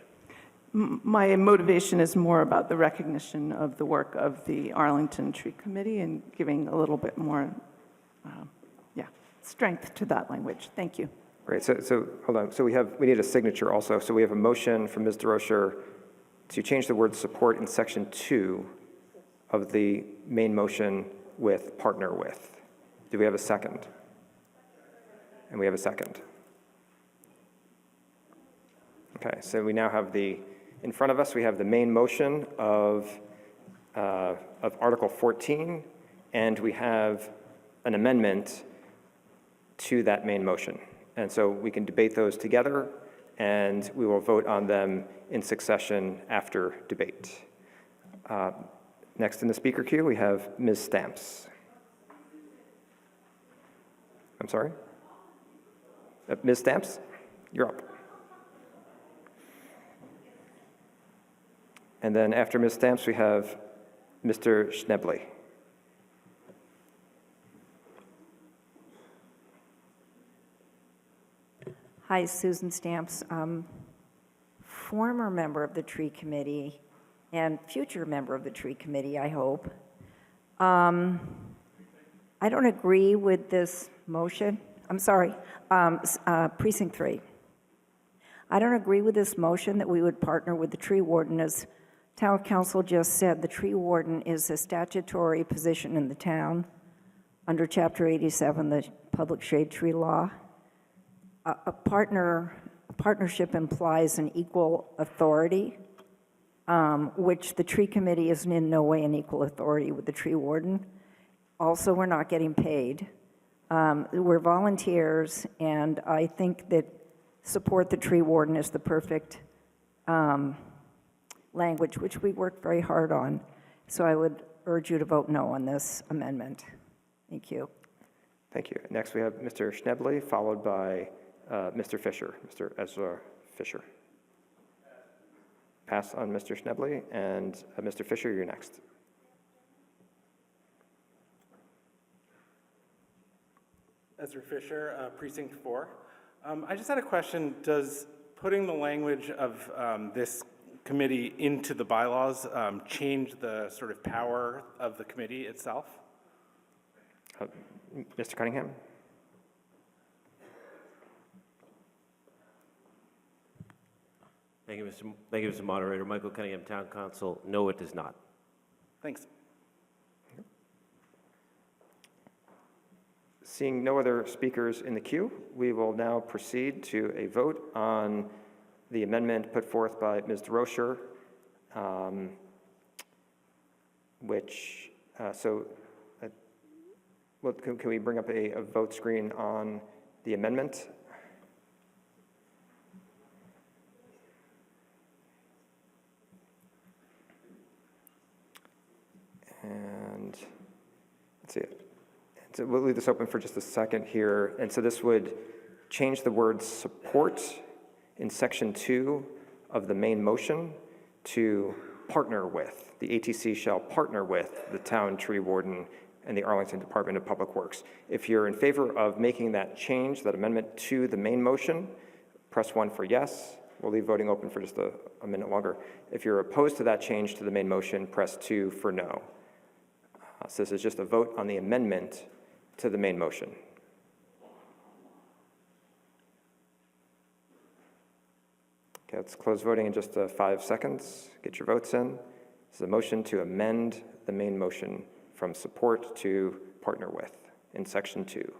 My motivation is more about the recognition of the work of the Arlington Tree Committee and giving a little bit more strength to that language. Thank you. Great. So hold on. So we need a signature also. So we have a motion from Ms. DeRocher to change the word support in section 2 of the main motion with partner with. Do we have a second? And we have a second. Okay, so we now have in front of us, we have the main motion of Article 14, and we have an amendment to that main motion. And so we can debate those together, and we will vote on them in succession after debate. Next in the speaker queue, we have Ms. Stamps. I'm sorry? Ms. Stamps, you're up. And then after Ms. Stamps, we have Mr. Schnebley. Hi, Susan Stamps, former member of the Tree Committee and future member of the Tree Committee, I hope. I don't agree with this motion. I'm sorry, Precinct 3. I don't agree with this motion that we would partner with the tree warden. As Town Council just said, the tree warden is a statutory position in the town under Chapter 87, the Public Shade Tree Law. A partnership implies an equal authority which the tree committee is in no way an equal authority with the tree warden. Also, we're not getting paid. We're volunteers, and I think that support the tree warden is the perfect language, which we worked very hard on. So I would urge you to vote no on this amendment. Thank you. Thank you. Next, we have Mr. Schneble, followed by Mr. Fisher, Mr. Ezra Fisher. Pass on Mr. Schneble, and Mr. Fisher, you're next. Ezra Fisher, Precinct 4. I just had a question. Does putting the language of this committee into the bylaws change the sort of power of the committee itself? Mr. Cunningham? Thank you, Mr. Moderator. Michael Cunningham, Town Council. No, it does not. Thanks. Seeing no other speakers in the queue, we will now proceed to a vote on the amendment put forth by Ms. DeRocher, can we bring up a vote screen on the amendment? And let's see. So we'll leave this open for just a second here. And so this would change the word support in section 2 of the main motion to partner with. The ATC shall partner with the town tree warden and the Arlington Department of Public Works. If you're in favor of making that change, that amendment to the main motion, press 1 for yes. We'll leave voting open for just a minute longer. If you're opposed to that change to the main motion, press 2 for no. So this is just a vote on the amendment to the main motion. Okay, let's close voting in just 5 seconds. Get your votes in. This is a motion to amend the main motion from support to partner with in section 2.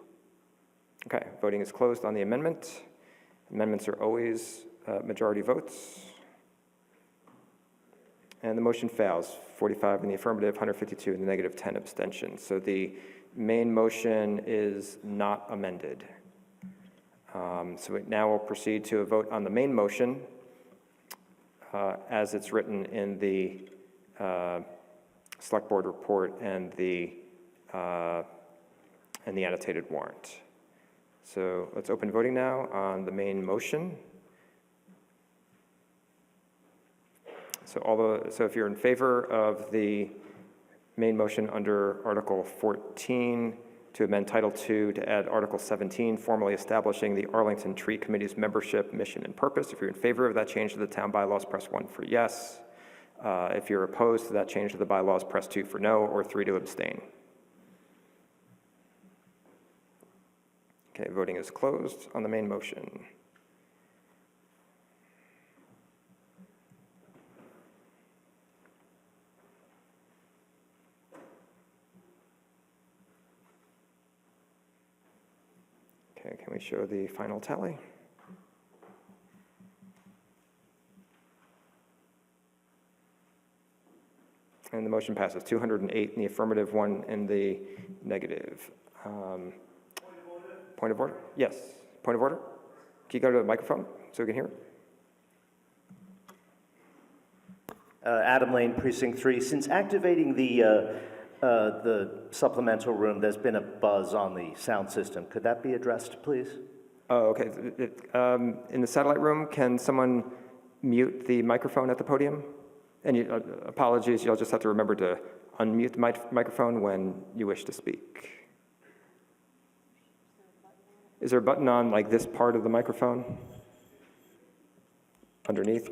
Okay, voting is closed on the amendment. Amendments are always majority votes. And the motion fails, 45 in the affirmative, 152 in the negative, 10 abstentions. So the main motion is not amended. So now we'll proceed to a vote on the main motion as it's written in the Select Board report and the annotated warrant. So let's open voting now on the main motion. So if you're in favor of the main motion under Article 14 to amend Title II to add Article 17, formally establishing the Arlington Tree Committee's membership, mission, and purpose. If you're in favor of that change to the town bylaws, press 1 for yes. If you're opposed to that change to the bylaws, press 2 for no, or 3 to abstain. Okay, voting is closed on the main motion. Okay, can we show the final tally? And the motion passes, 208 in the affirmative, 1 in the negative. Point of order? Yes, point of order? Can you go to the microphone so we can hear? Adam Lane, Precinct 3. Since activating the supplemental room, there's been a buzz on the sound system. Could that be addressed, please? Oh, okay. In the satellite room, can someone mute the microphone at the podium? And apologies, you'll just have to remember to unmute the microphone when you wish to speak. Is there a button on like this part of the microphone? Underneath?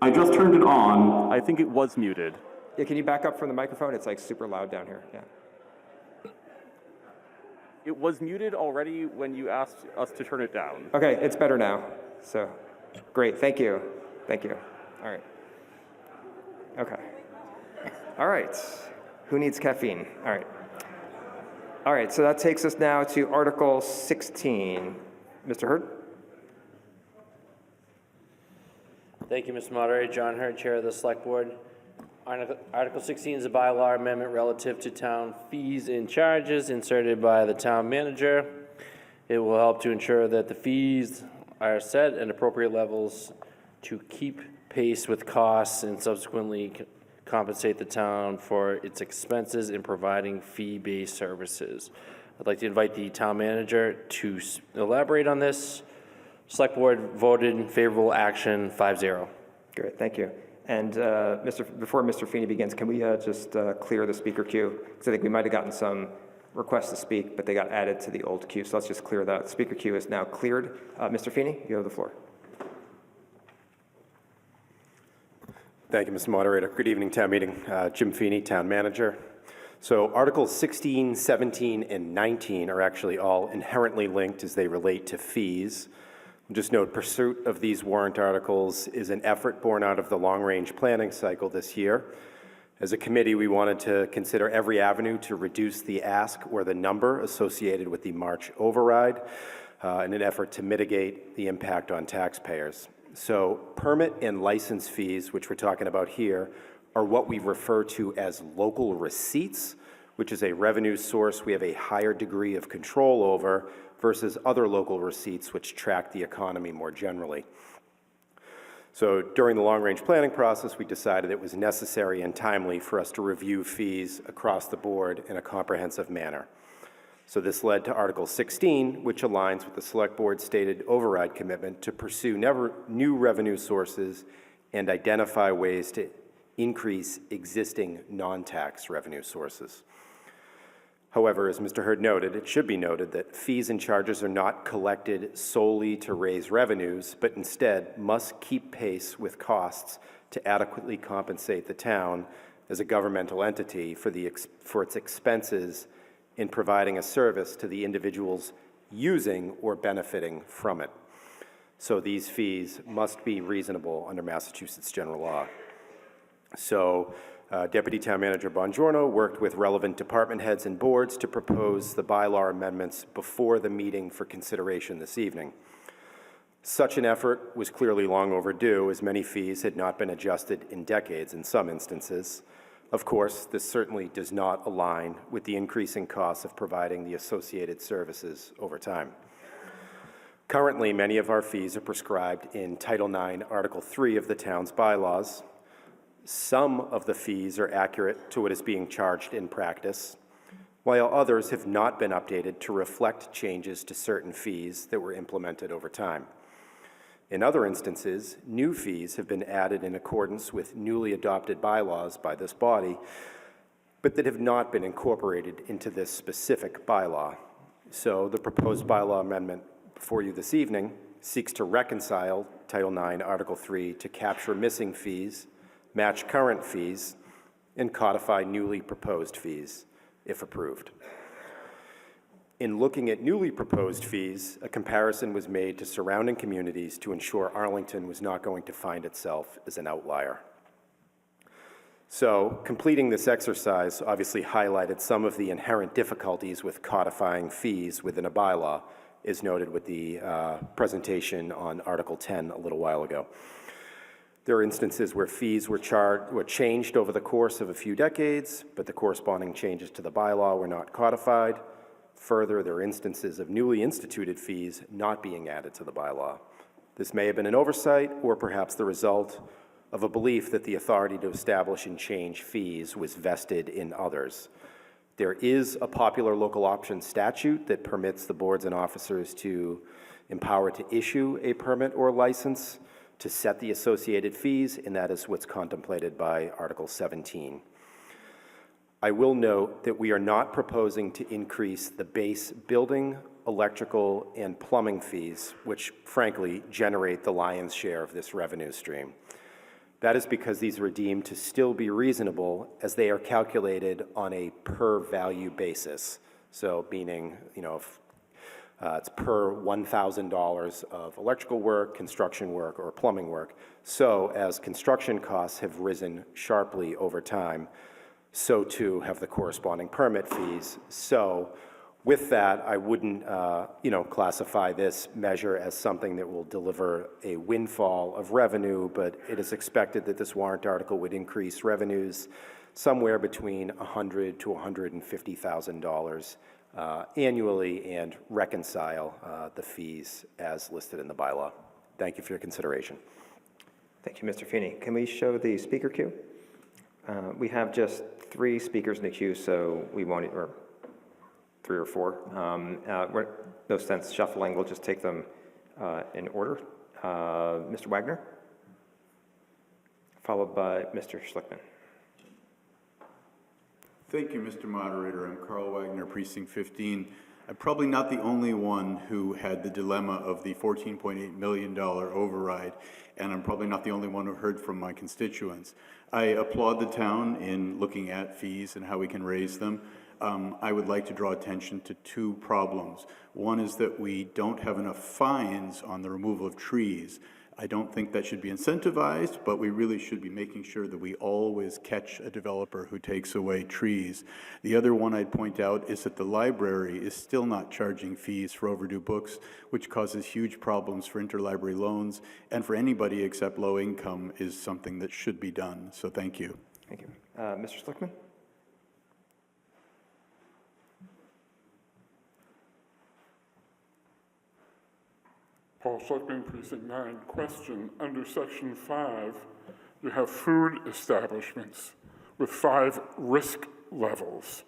I just turned it on. I think it was muted. Yeah, can you back up from the microphone? It's like super loud down here. Yeah. It was muted already when you asked us to turn it down. Okay, it's better now. So, great. Thank you. Thank you. All right. Okay. All right. Who needs caffeine? All right. All right, so that takes us now to Article 16. Mr. Hurd? Thank you, Mr. Moderator. John Hurd, Chair of the Select Board. Article 16 is a bylaw amendment relative to town fees and charges inserted by the town manager. It will help to ensure that the fees are set at appropriate levels to keep pace with costs and subsequently compensate the town for its expenses in providing fee-based services. I'd like to invite the town manager to elaborate on this. Select Board voted in favorable action 5-0. Great, thank you. And before Mr. Feeney begins, can we just clear the speaker queue? Because I think we might have gotten some requests to speak, but they got added to the old queue. So let's just clear that. Speaker queue is now cleared. Mr. Feeney, you have the floor. Thank you, Mr. Moderator. Good evening, town meeting. Jim Feeney, town manager. So Articles 16, 17, and 19 are actually all inherently linked as they relate to fees. Just note, pursuit of these warrant articles is an effort born out of the long-range planning cycle this year. As a committee, we wanted to consider every avenue to reduce the ask or the number associated with the March override in an effort to mitigate the impact on taxpayers. So permit and license fees, which we're talking about here, are what we refer to as local receipts, which is a revenue source we have a higher degree of control over versus other local receipts which track the economy more generally. So during the long-range planning process, we decided it was necessary and timely for us to review fees across the board in a comprehensive manner. So this led to Article 16, which aligns with the Select Board's stated override commitment to pursue new revenue sources and identify ways to increase existing non-tax revenue sources. However, as Mr. Hurd noted, it should be noted that fees and charges are not collected solely to raise revenues, but instead must keep pace with costs to adequately compensate the town as a governmental entity for its expenses in providing a service to the individuals using or benefiting from it. So these fees must be reasonable under Massachusetts general law. So Deputy Town Manager Bongiorno worked with relevant department heads and boards to propose the bylaw amendments before the meeting for consideration this evening. Such an effort was clearly long overdue, as many fees had not been adjusted in decades in some instances. Of course, this certainly does not align with the increasing costs of providing the associated services over time. Currently, many of our fees are prescribed in Title IX, Article 3 of the town's bylaws. Some of the fees are accurate to what is being charged in practice, while others have not been updated to reflect changes to certain fees that were implemented over time. In other instances, new fees have been added in accordance with newly adopted bylaws by this body, but that have not been incorporated into this specific bylaw. So the proposed bylaw amendment before you this evening seeks to reconcile Title IX, Article 3 to capture missing fees, match current fees, and codify newly proposed fees, if approved. In looking at newly proposed fees, a comparison was made to surrounding communities to ensure Arlington was not going to find itself as an outlier. So, completing this exercise obviously highlighted some of the inherent difficulties with codifying fees within a bylaw, as noted with the presentation on Article 10 a little while ago. There are instances where fees were changed over the course of a few decades, but the corresponding changes to the bylaw were not codified. Further, there are instances of newly instituted fees not being added to the bylaw. This may have been an oversight or perhaps the result of a belief that the authority to establish and change fees was vested in others. There is a popular local option statute that permits the boards and officers to empower to issue a permit or license to set the associated fees, and that is what's contemplated by Article 17. I will note that we are not proposing to increase the base building, electrical, and plumbing fees, which frankly generate the lion's share of this revenue stream. That is because these are deemed to still be reasonable as they are calculated on a per value basis. So meaning, if it's per $1,000 of electrical work, construction work, or plumbing work. So as construction costs have risen sharply over time, so too have the corresponding permit fees. So With that, I wouldn't, classify this measure as something that will deliver a windfall of revenue, but it is expected that this warrant article would increase revenues somewhere between $100,000 to $150,000 annually and reconcile the fees as listed in the bylaw. Thank you for your consideration. Thank you, Mr. Feeney. Can we show the speaker queue? We have just 3 speakers in the queue, so we won't, or 3 or 4. No sense shuffling. We'll just take them in order. Mr. Wagner, followed by Mr. Schlickman. Thank you, Mr. Moderator. I'm Carl Wagner, Precinct 15. I'm probably not the only one who had the dilemma of the $14.8 million override, and I'm probably not the only one who heard from my constituents. I applaud the town in looking at fees and how we can raise them. I would like to draw attention to 2 problems. One is that we don't have enough fines on the removal of trees. I don't think that should be incentivized, but we really should be making sure that we always catch a developer who takes away trees. The other one I'd point out is that the library is still not charging fees for overdue books, which causes huge problems for interlibrary loans, and for anybody except low income is something that should be done. So thank you. Thank you. Mr. Schlickman? Paul Schlickman, Precinct 9. Question, under Section 5, you have food establishments with 5 risk levels.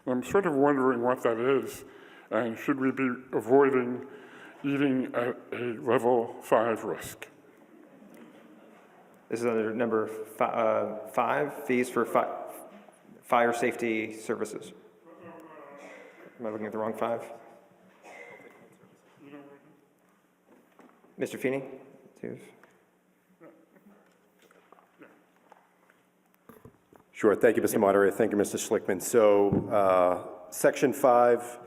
I'm sort of wondering what that is, and should we be avoiding eating at a level 5 risk? This is under number 5, fees for fire safety services. Am I looking at the wrong 5? Mr. Feeney? Sure. Thank you, Mr. Moderator. Thank you, Mr. Schlickman. So Section 5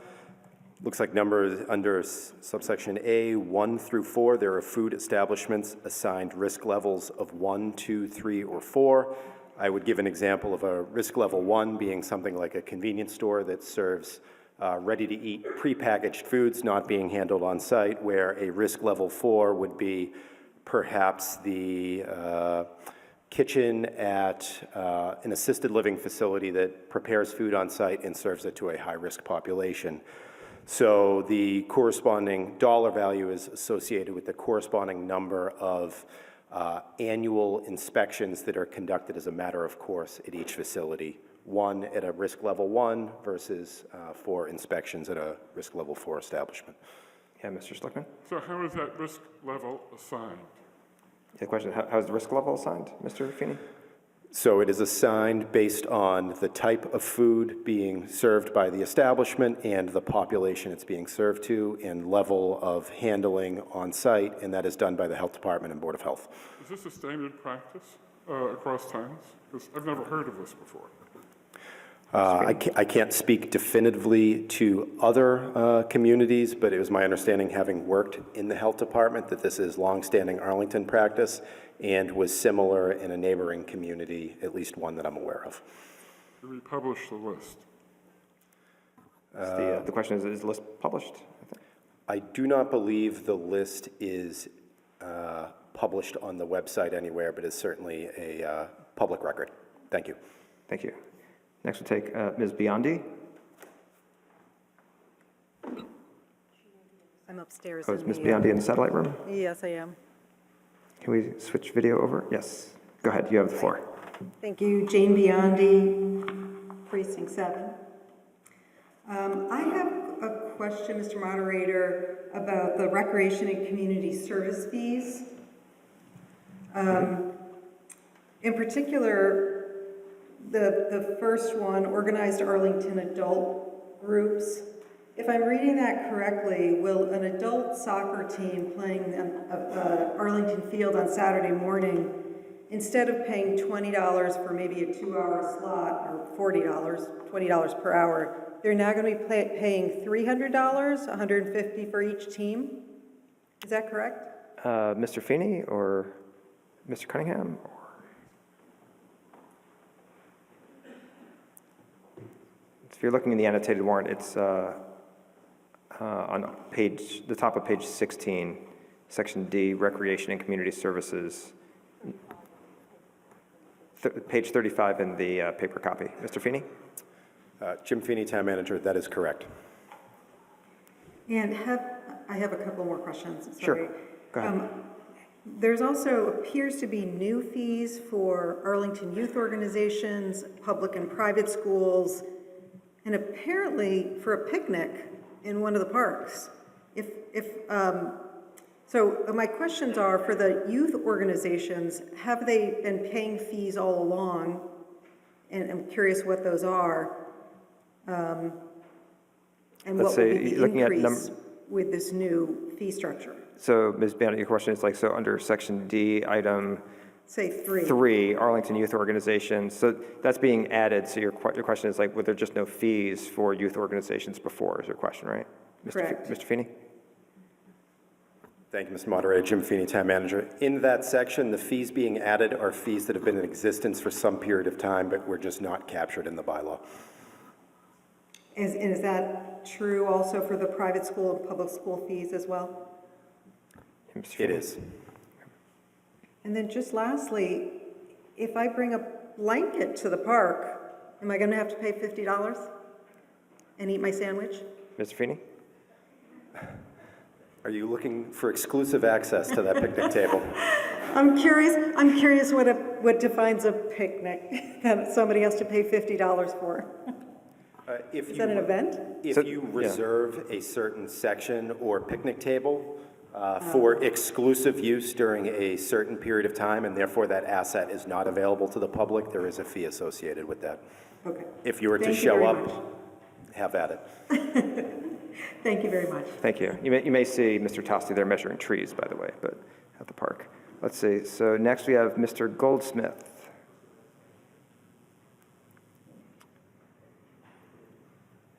looks like numbers under subsection A, 1 through 4. There are food establishments assigned risk levels of 1, 2, 3, or 4. I would give an example of a risk level 1 being something like a convenience store that serves ready-to-eat prepackaged foods not being handled on site, where a risk level 4 would be perhaps the kitchen at an assisted living facility that prepares food on site and serves it to a high-risk population. So the corresponding dollar value is associated with the corresponding number of annual inspections that are conducted as a matter of course at each facility. 1 at a risk level 1 versus 4 inspections at a risk level 4 establishment. Yeah, Mr. Schlickman? So how is that risk level assigned? The question, how is the risk level assigned, Mr. Feeney? So it is assigned based on the type of food being served by the establishment and the population it's being served to and level of handling on site, and that is done by the Health Department and Board of Health. Is this a standard practice across towns? Because I've never heard of this before. I can't speak definitively to other communities, but it was my understanding, having worked in the health department, that this is longstanding Arlington practice and was similar in a neighboring community, at least one that I'm aware of. Should we publish the list? The question is the list published? I do not believe the list is published on the website anywhere, but it's certainly a public record. Thank you. Thank you. Next we'll take Ms. Biondi. I'm upstairs. Oh, is Ms. Biondi in the satellite room? Yes, I am. Can we switch video over? Yes. Go ahead, you have the floor. Thank you. Jane Biondi, Precinct 7. I have a question, Mr. Moderator, about the recreation and community service fees. In particular, the first one, organized Arlington adult groups. If I'm reading that correctly, will an adult soccer team playing Arlington Field on Saturday morning, instead of paying $20 for maybe a 2-hour slot, or $20 per hour, they're now going to be paying $300, $150 for each team? Is that correct? Mr. Feeney or Mr. Cunningham? If you're looking in the annotated warrant, it's on the top of page 16, section D, Recreation and Community Services, page 35 in the paper copy. Mr. Feeney? Jim Feeney, Town Manager, that is correct. And I have a couple more questions, sorry. Sure, go ahead. There's also appears to be new fees for Arlington youth organizations, public and private schools, and apparently for a picnic in one of the parks. So my questions are, for the youth organizations, have they been paying fees all along? And I'm curious what those are. And Let's what will say be the looking at increase with this new fee structure? So, Ms. Bannon, your question is like, so under section D, item Say 3. 3, Arlington Youth Organizations, so that's being added, so your question is like, were there just no fees for youth organizations before, is your question, right? Correct. Mr. Feeney? Thank you, Mr. Moderator. Jim Feeney, Town Manager. In that section, the fees being added are fees that have been in existence for some period of time, but were just not captured in the bylaw. And is that true also for the private school and public school fees as well? It is. And then just lastly, if I bring a blanket to the park, am I going to have to pay $50 and eat my sandwich? Mr. Feeney? Are you looking for exclusive access to that picnic table? I'm curious what defines a picnic that somebody has to pay $50 for. Is that an event? If you reserve a certain section or picnic table for exclusive use during a certain period of time, and therefore that asset is not available to the public, there is a fee associated with that. Okay. If you were to Thank you show very up, much. have at it. Thank you very much. Thank you. You may see Mr. Tosti there measuring trees, by the way, but at the park. Let's see, so next we have Mr. Goldsmith.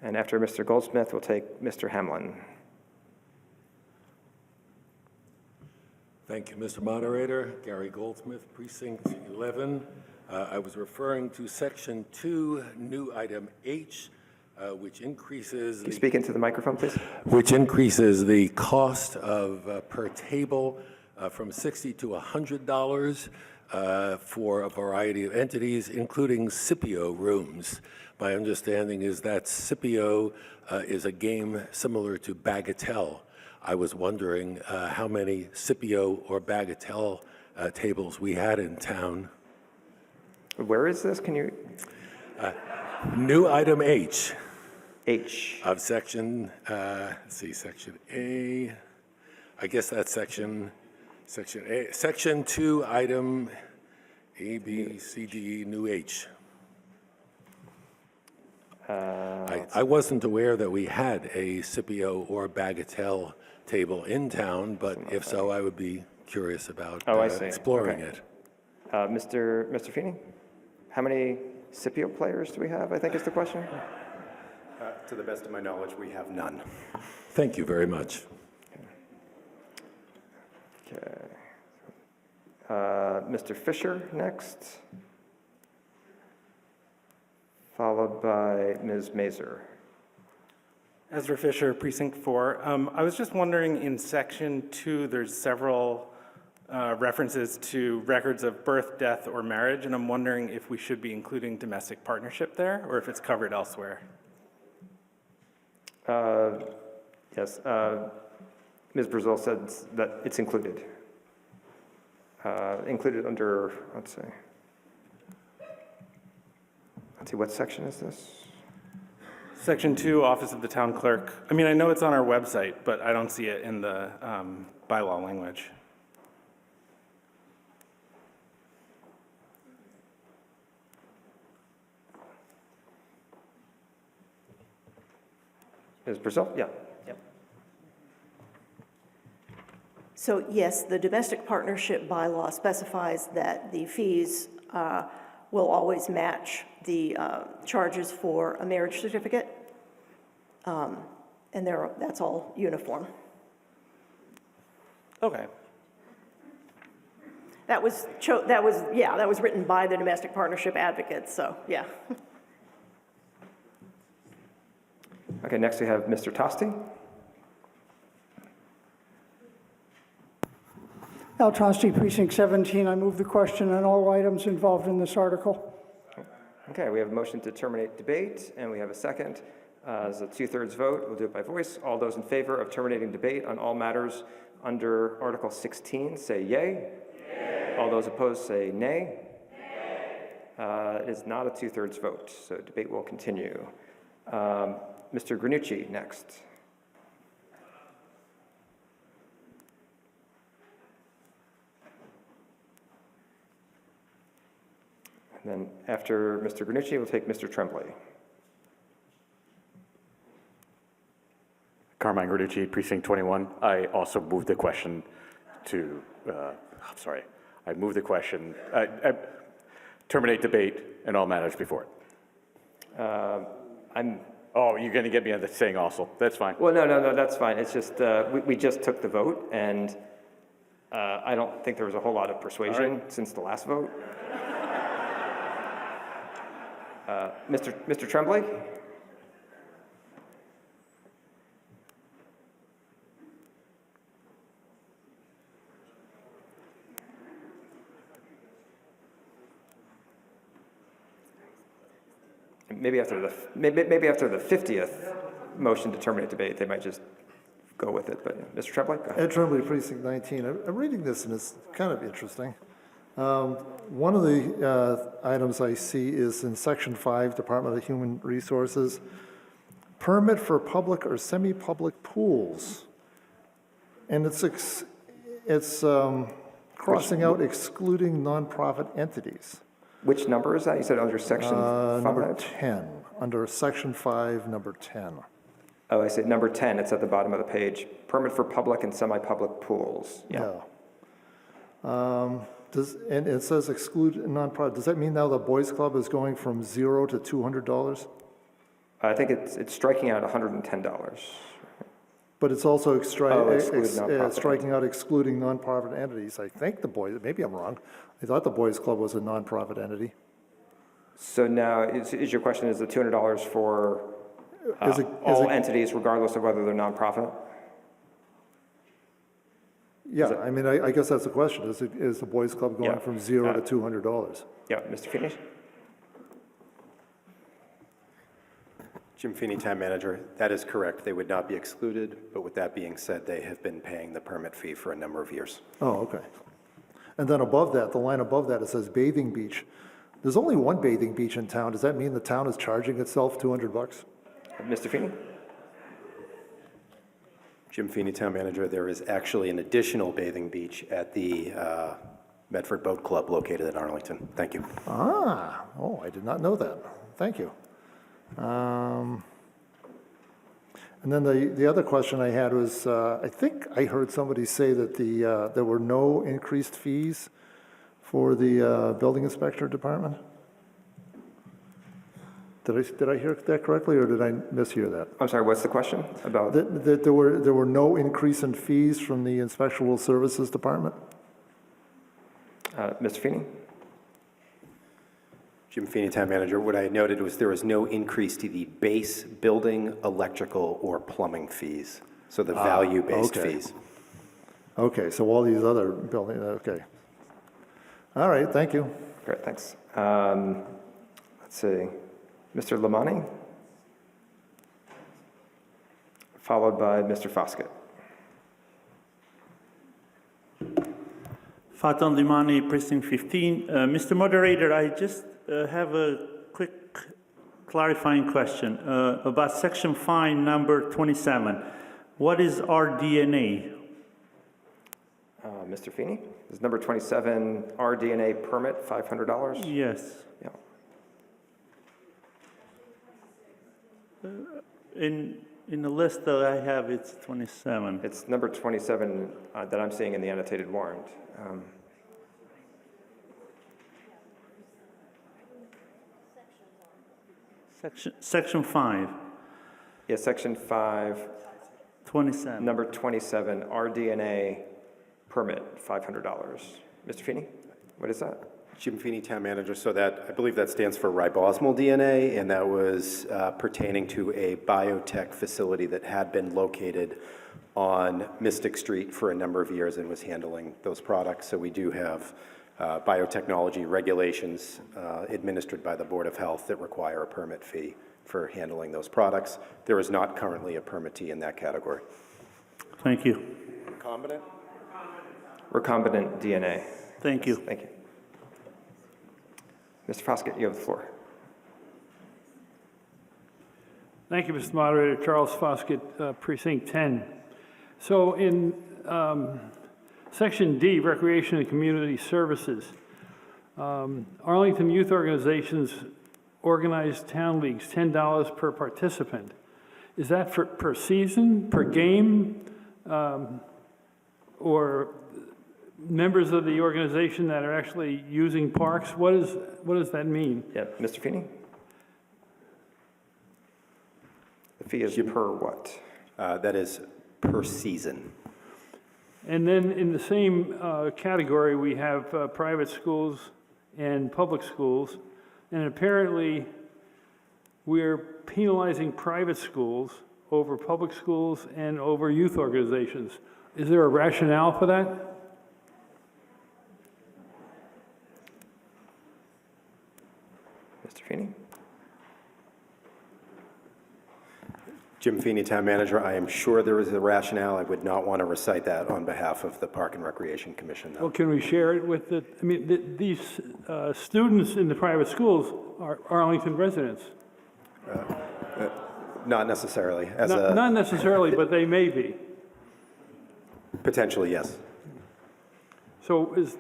And after Mr. Goldsmith, we'll take Mr. Hamlin. Thank you, Mr. Moderator. Gary Goldsmith, Precinct 11. I was referring to Section 2, new item H, which increases... Can you speak into the microphone, please? Which increases the cost of per table from $60 to $100 for a variety of entities, including Scipio rooms. My understanding is that Scipio is a game similar to Bagatelle. I was wondering how many Scipio or Bagatelle tables we had in town. Where is this? Can you? New item H. H. Of section, let's see, section A. I guess that's section A. Section 2, item A, B, C, D, new H. I wasn't aware that we had a Scipio or Bagatelle table in town, but if so, I would be curious about exploring it. Mr. Feeney, how many Scipio players do we have, I think is the question? To the best of my knowledge, we have none. Thank you very much. Okay. Mr. Fisher next, followed by Ms. Mazur. Ezra Fisher, Precinct 4. I was just wondering, in Section 2, there's several references to records of birth, death, or marriage, and I'm wondering if we should be including domestic partnership there, or if it's covered elsewhere. Yes, Ms. Brazil said that it's included. Included under, let's see, what section is this? Section 2, Office of the Town Clerk. I mean, I know it's on our website, but I don't see it in the bylaw language. Ms. Brazil? Yeah. So yes, the domestic partnership bylaw specifies that the fees will always match the charges for a marriage certificate, and that's all uniform. Okay. That was written by the domestic partnership advocates, so yeah. Okay, next we have Mr. Tosti. Al Tosti, Precinct 17. I move the question on all items involved in this article. Okay, we have a motion to terminate debate, and we have a second. As a 2/3 vote, we'll do it by voice. All those in favor of terminating debate on all matters under Article 16, say yay. Yay. All those opposed, say nay. Nay. It is not a 2/3 vote, so debate will continue. Mr. Granucci, next. And then after Mr. Granucci, we'll take Mr. Tremblay. Carmine Granucci, Precinct 21. I also move the question to, I move the question, terminate debate and all matters before it. Oh, you're going to get me on the saying also. That's fine. Well, no, that's fine. It's just, we just took the vote, and I don't think there was a whole lot of persuasion since the last vote. Mr. Tremblay? Maybe after the 50th motion to terminate debate, they might just go with it. But Mr. Tremblay, go ahead. Ed Tremblay, Precinct 19. I'm reading this, and it's kind of interesting. One of the items I see is in Section 5, Department of Human Resources, permit for public or semi-public pools. And it's crossing out excluding nonprofit entities. Which number is that? You said under Section 5? Number 10, under Section 5, number 10. Oh, I see. Number 10, it's at the bottom of the page. Permit for public and semi-public pools. Yeah. And it says exclude nonprofit. Does that mean now the Boys Club is going from $0 to $200? I think it's striking out $110. But it's also exclude striking out excluding nonprofit entities. I think the Boys, maybe I'm wrong. I thought the Boys Club was a nonprofit entity. So now, is your question, is the $200 for all entities, regardless of whether they're nonprofit? Yeah, I mean, I guess that's the question. Is the Boys Club going from $0 to $200? Yeah, Mr. Feeney? Jim Feeney, Town Manager. That is correct. They would not be excluded, but with that being said, they have been paying the permit fee for a number of years. Oh, okay. And then above that, the line above that, it says bathing beach. There's only one bathing beach in town. Does that mean the town is charging itself $200? Mr. Feeney? Jim Feeney, Town Manager. There is actually an additional bathing beach at the Medford Boat Club located in Arlington. Thank you. I did not know that. Thank you. And then the other question I had was, I think I heard somebody say that there were no increased fees for the building inspector department. Did I hear that correctly, or did I mishear that? I'm sorry, what's the question about? That there were no increase in fees from the inspectional services department? Mr. Feeney? Jim Feeney, Town Manager. What I noted was there was no increase to the base building, electrical, or plumbing fees. So the value-based fees. Okay, so all these other buildings, okay. All right, thank you. Great, thanks. Let's see. Mr. Lamani? Followed by Mr. Foskett. Fatan Limani, Precinct 15. Mr. Moderator, I just have a quick clarifying question about Section 5, number 27. What is RDNA? Mr. Feeney? Is number 27 RDNA permit $500? Yes. Yeah. In the list that I have, it's 27. It's number 27 that I'm seeing in the annotated warrant. Section 5. Yeah, Section 5. 27. Number 27, RDNA permit, $500. Mr. Feeney, what is that? Jim Feeney, Town Manager. So that, I believe that stands for ribosmal DNA, and that was pertaining to a biotech facility that had been located on Mystic Street for a number of years and was handling those products. So we do have biotechnology regulations administered by the Board of Health that require a permit fee for handling those products. There is not currently a permittee in that category. Thank you. Recombinant? Recombinant DNA. Thank you. Thank you. Mr. Foskett, you have the floor. Thank you, Mr. Moderator. Charles Foskett, Precinct 10. So in Section D, Recreation and Community Services, Arlington Youth Organizations organized town leagues, $10 per participant. Is that per season, per game, or members of the organization that are actually using parks? What does that mean? Yeah, Mr. Feeney? The fee is per what? That is per season. And then in the same category, we have private schools and public schools. And apparently, we're penalizing private schools over public schools and over youth organizations. Is there a rationale for that? Mr. Feeney? Jim Feeney, Town Manager. I am sure there is a rationale. I would not want to recite that on behalf of the Park and Recreation Commission, though. Well, can we share it with the, I mean, these students in the private schools are Arlington residents. Not necessarily. Not necessarily, but they may be. Potentially, yes. So is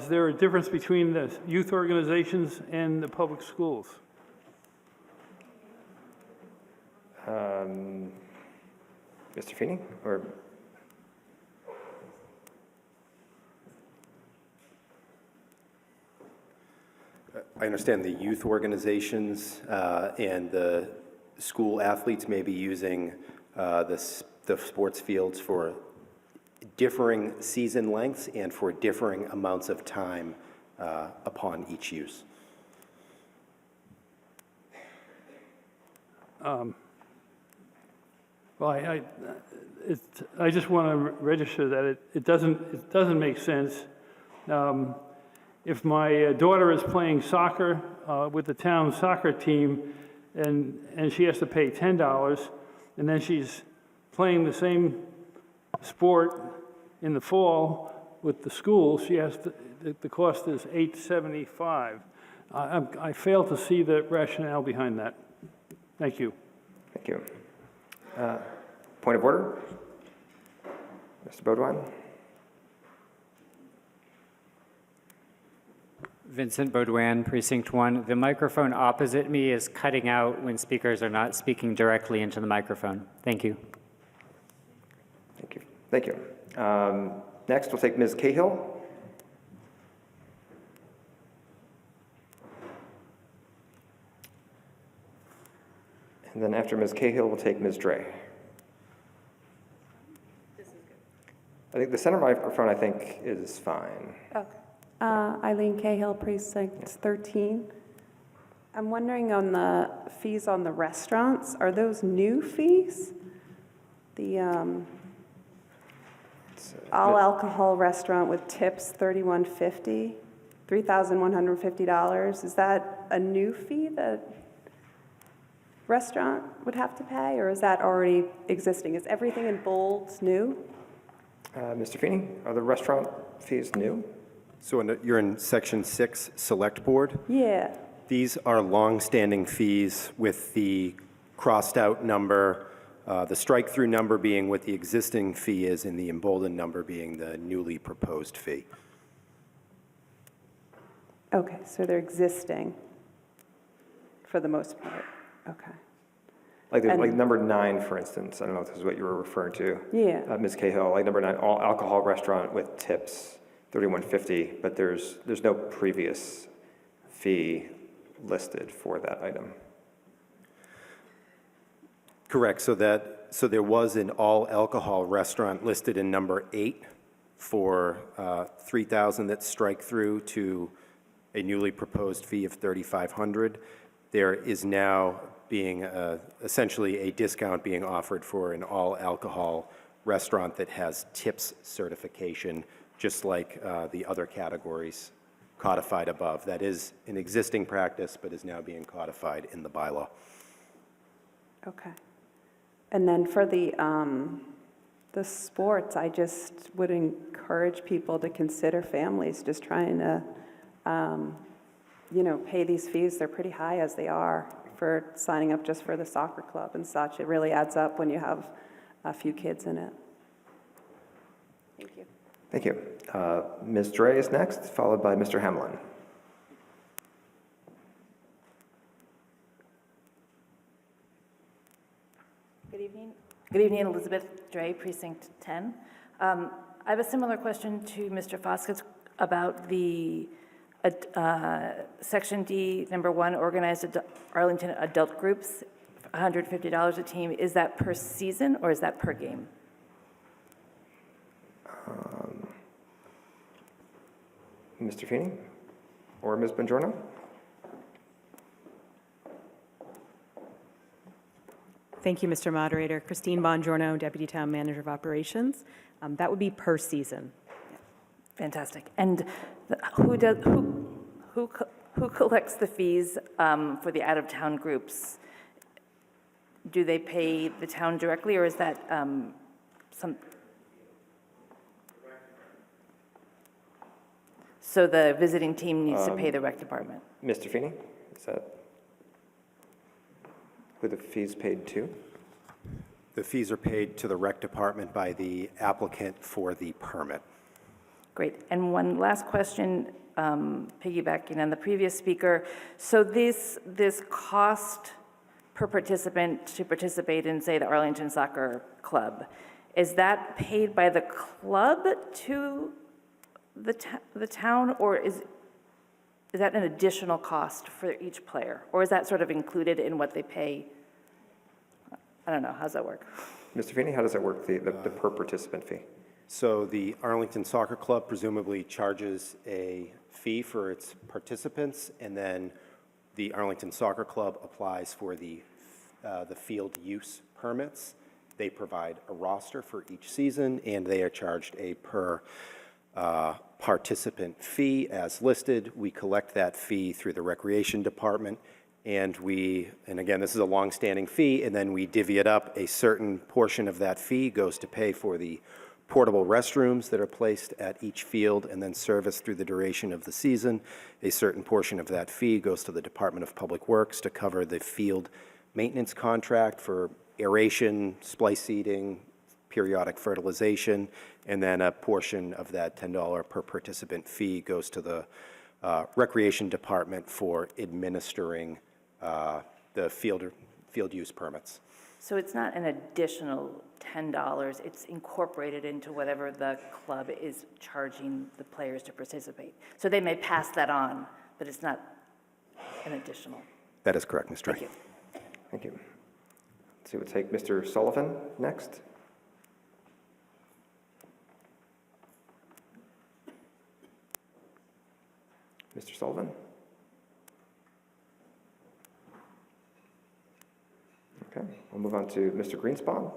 there a difference between the youth organizations and the public schools? Mr. Feeney, or? I understand the youth organizations and the school athletes may be using the sports fields for differing season lengths and for differing amounts of time upon each use. Well, I just want to register that it doesn't make sense. If my daughter is playing soccer with the town soccer team and she has to pay $10, and then she's playing the same sport in the fall with the school, she has to, the cost is $8.75. I fail to see the rationale behind that. Thank you. Thank you. Point of order? Mr. Beaudoin? Vincent Beaudoin, Precinct 1. The microphone opposite me is cutting out when speakers are not speaking directly into the microphone. Thank you. Thank you. Thank you. Next, we'll take Ms. Cahill. And then after Ms. Cahill, we'll take Ms. Dre. I think the center microphone, I think, is fine. Okay. Eileen Cahill, Precinct 13. I'm wondering on the fees on the restaurants, are those new fees? The all alcohol restaurant with tips, $31.50, $3,150. Is that a new fee that restaurant would have to pay, or is that already existing? Is everything in bold new? Mr. Feeney, are the restaurant fees new? So you're in Section 6, Select Board? Yeah. These are long-standing fees with the crossed-out number, the strike-through number being what the existing fee is, and the emboldened number being the newly proposed fee. Okay, so they're existing for the most part. Okay. Like number 9, for instance. I don't know if this is what you were referring to. Yeah. Ms. Cahill, like number 9, all alcohol restaurant with tips, $31.50, but there's no previous fee listed for that item. Correct. So there was an all alcohol restaurant listed in number 8 for $3,000 that strike through to a newly proposed fee of $3,500. There is now being essentially a discount being offered for an all-alcohol restaurant that has TIPS certification, just like the other categories codified above. That is an existing practice, but is now being codified in the bylaw. Okay. And then for the sports, I just would encourage people to consider families just trying to, pay these fees. They're pretty high as they are for signing up just for the soccer club and such. It really adds up when you have a few kids in it. Thank you. Thank you. Ms. Dre is next, followed by Mr. Hamlin. Good evening. Good evening, Elizabeth Dre, Precinct 10. I have a similar question to Mr. Foskett about the Section D, number 1, organized Arlington adult groups, $150 a team. Is that per season or is that per game? Mr. Feeney or Ms. Bongiorno? Thank you, Mr. Moderator. Christine Bongiorno, Deputy Town Manager of Operations. That would be per season. Fantastic. And who collects the fees for the out-of-town groups? Do they pay the town directly, or is that some? So the visiting team needs to pay the rec department. Mr. Feeney, is that who the fees paid to? The fees are paid to the rec department by the applicant for the permit. Great. And one last question, piggybacking on the previous speaker. So this cost per participant to participate in, say, the Arlington Soccer Club, is that paid by the club to the town, or is that an additional cost for each player? Or is that sort of included in what they pay? I don't know. How's that work? Mr. Feeney, how does that work, the per participant fee? So the Arlington Soccer Club presumably charges a fee for its participants, and then the Arlington Soccer Club applies for the field use permits. They provide a roster for each season, and they are charged a per participant fee as listed. We collect that fee through the Recreation Department, and again, this is a long-standing fee, and then we divvy it up. A certain portion of that fee goes to pay for the portable restrooms that are placed at each field and then serviced through the duration of the season. A certain portion of that fee goes to the Department of Public Works to cover the field maintenance contract for aeration, splice seeding, periodic fertilization, and then a portion of that $10 per participant fee goes to the Recreation Department for administering the field use permits. So it's not an additional $10, it's incorporated into whatever the club is charging the players to participate. So they may pass that on, but it's not an additional. That is correct, Ms. Dre. Thank you. Thank you. So we'll take Mr. Sullivan next. Mr. Sullivan? Okay, we'll move on to Mr. Greenspan.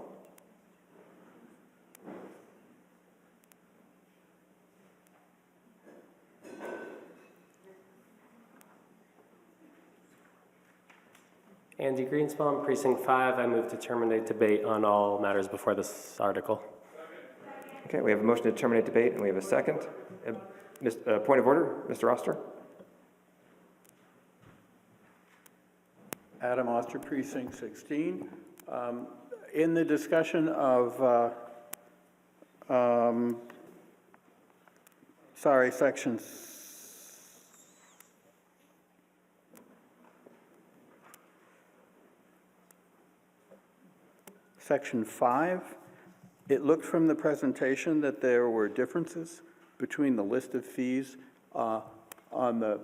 Andy Greenspan, Precinct 5. I move to terminate debate on all matters before this article. Okay, we have a motion to terminate debate, and we have a second. Point of order, Mr. Oster. Adam Oster, Precinct 16. In the discussion of, Section 5, it looked from the presentation that there were differences between the list of fees on the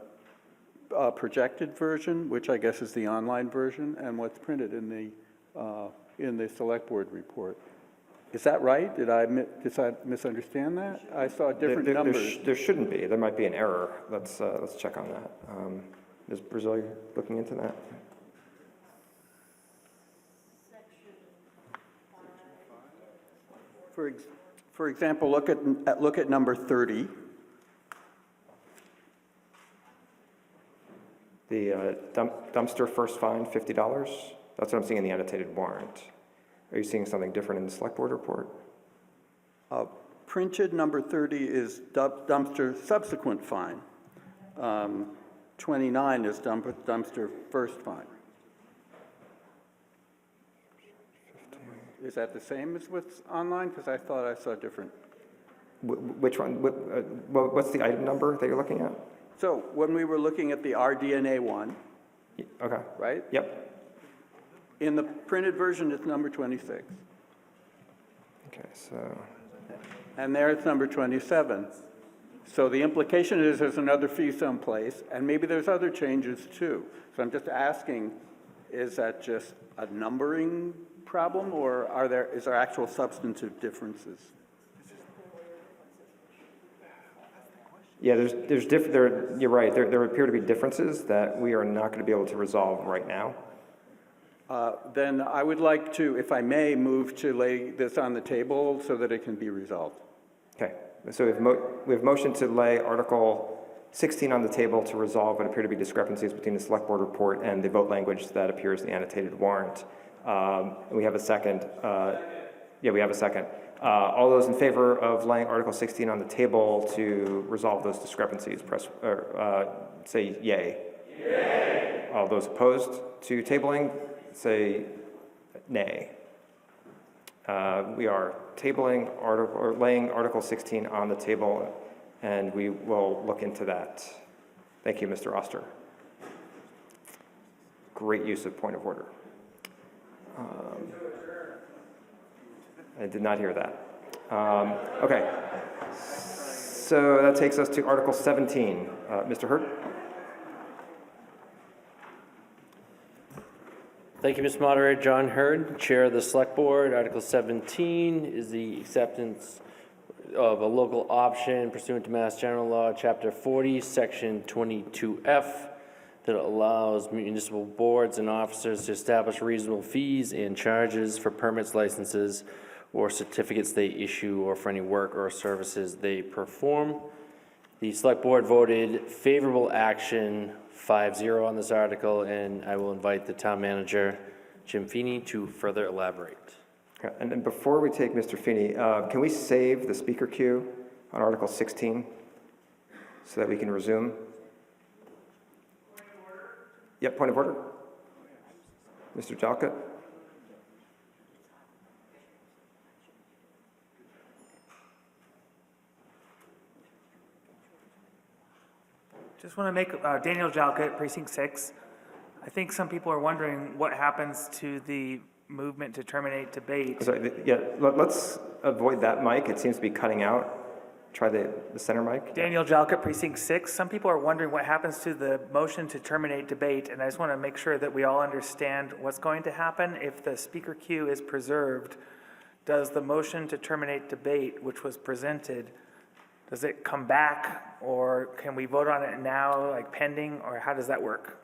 projected version, which I guess is the online version, and what's printed in the Select Board report. Is that right? Did I misunderstand that? I saw different numbers. There shouldn't be. There might be an error. Let's check on that. Ms. Brazil, you're looking into that? For example, look at number 30. The dumpster first fine, $50. That's what I'm seeing in the annotated warrant. Are you seeing something different in the select board report? Printed number 30 is dumpster subsequent fine. 29 is dumpster first fine. Is that the same as what's online? Because I thought I saw different. Which one? What's the item number that you're looking at? So when we were looking at the RDNA one, Okay. right? Yep. In the printed version, it's number 26. Okay, so. And there it's number 27. So the implication is there's another fee someplace, and maybe there's other changes too. So I'm just asking, is that just a numbering problem, or is there actual substantive differences? Yeah, you're right, there appear to be differences that we are not going to be able to resolve right now. Then I would like to, if I may, move to lay this on the table so that it can be resolved. Okay, so we have motion to lay Article 16 on the table to resolve what appear to be discrepancies between the select board report and the vote language that appears in the annotated warrant. We have a second. Yeah, we have a second. All those in favor of laying Article 16 on the table to resolve those discrepancies, say yay. Yay. All those opposed to tabling, say nay. We are tabling or laying Article 16 on the table, and we will look into that. Thank you, Mr. Oster. Great use of point of order. I did not hear that. Okay, so that takes us to Article 17. Mr. Hurd? Thank you, Mr. Moderator. John Hurd, Chair of the Select Board. Article 17 is the acceptance of a local option pursuant to Mass General Law, Chapter 40, Section 22F, that allows municipal boards and officers to establish reasonable fees and charges for permits, licenses, or certificates they issue, or for any work or services they perform. The Select Board voted favorable action 5-0 on this article, and I will invite the Town Manager, Jim Feeney, to further elaborate. Okay, and then before we take Mr. Feeney, can we save the speaker queue on Article 16 so that we can resume? Point of order? Yep, point of order. Mr. Jalkut? Just want to make, Daniel Jalkut, Precinct 6. I think some people are wondering what happens to the movement to terminate debate. Sorry, yeah, let's avoid that mic. It seems to be cutting out. Try the center mic. Daniel Jalkut, Precinct 6. Some people are wondering what happens to the motion to terminate debate, and I just want to make sure that we all understand what's going to happen if the speaker queue is preserved. Does the motion to terminate debate, which was presented, does it come back, or can we vote on it now, like pending, or how does that work?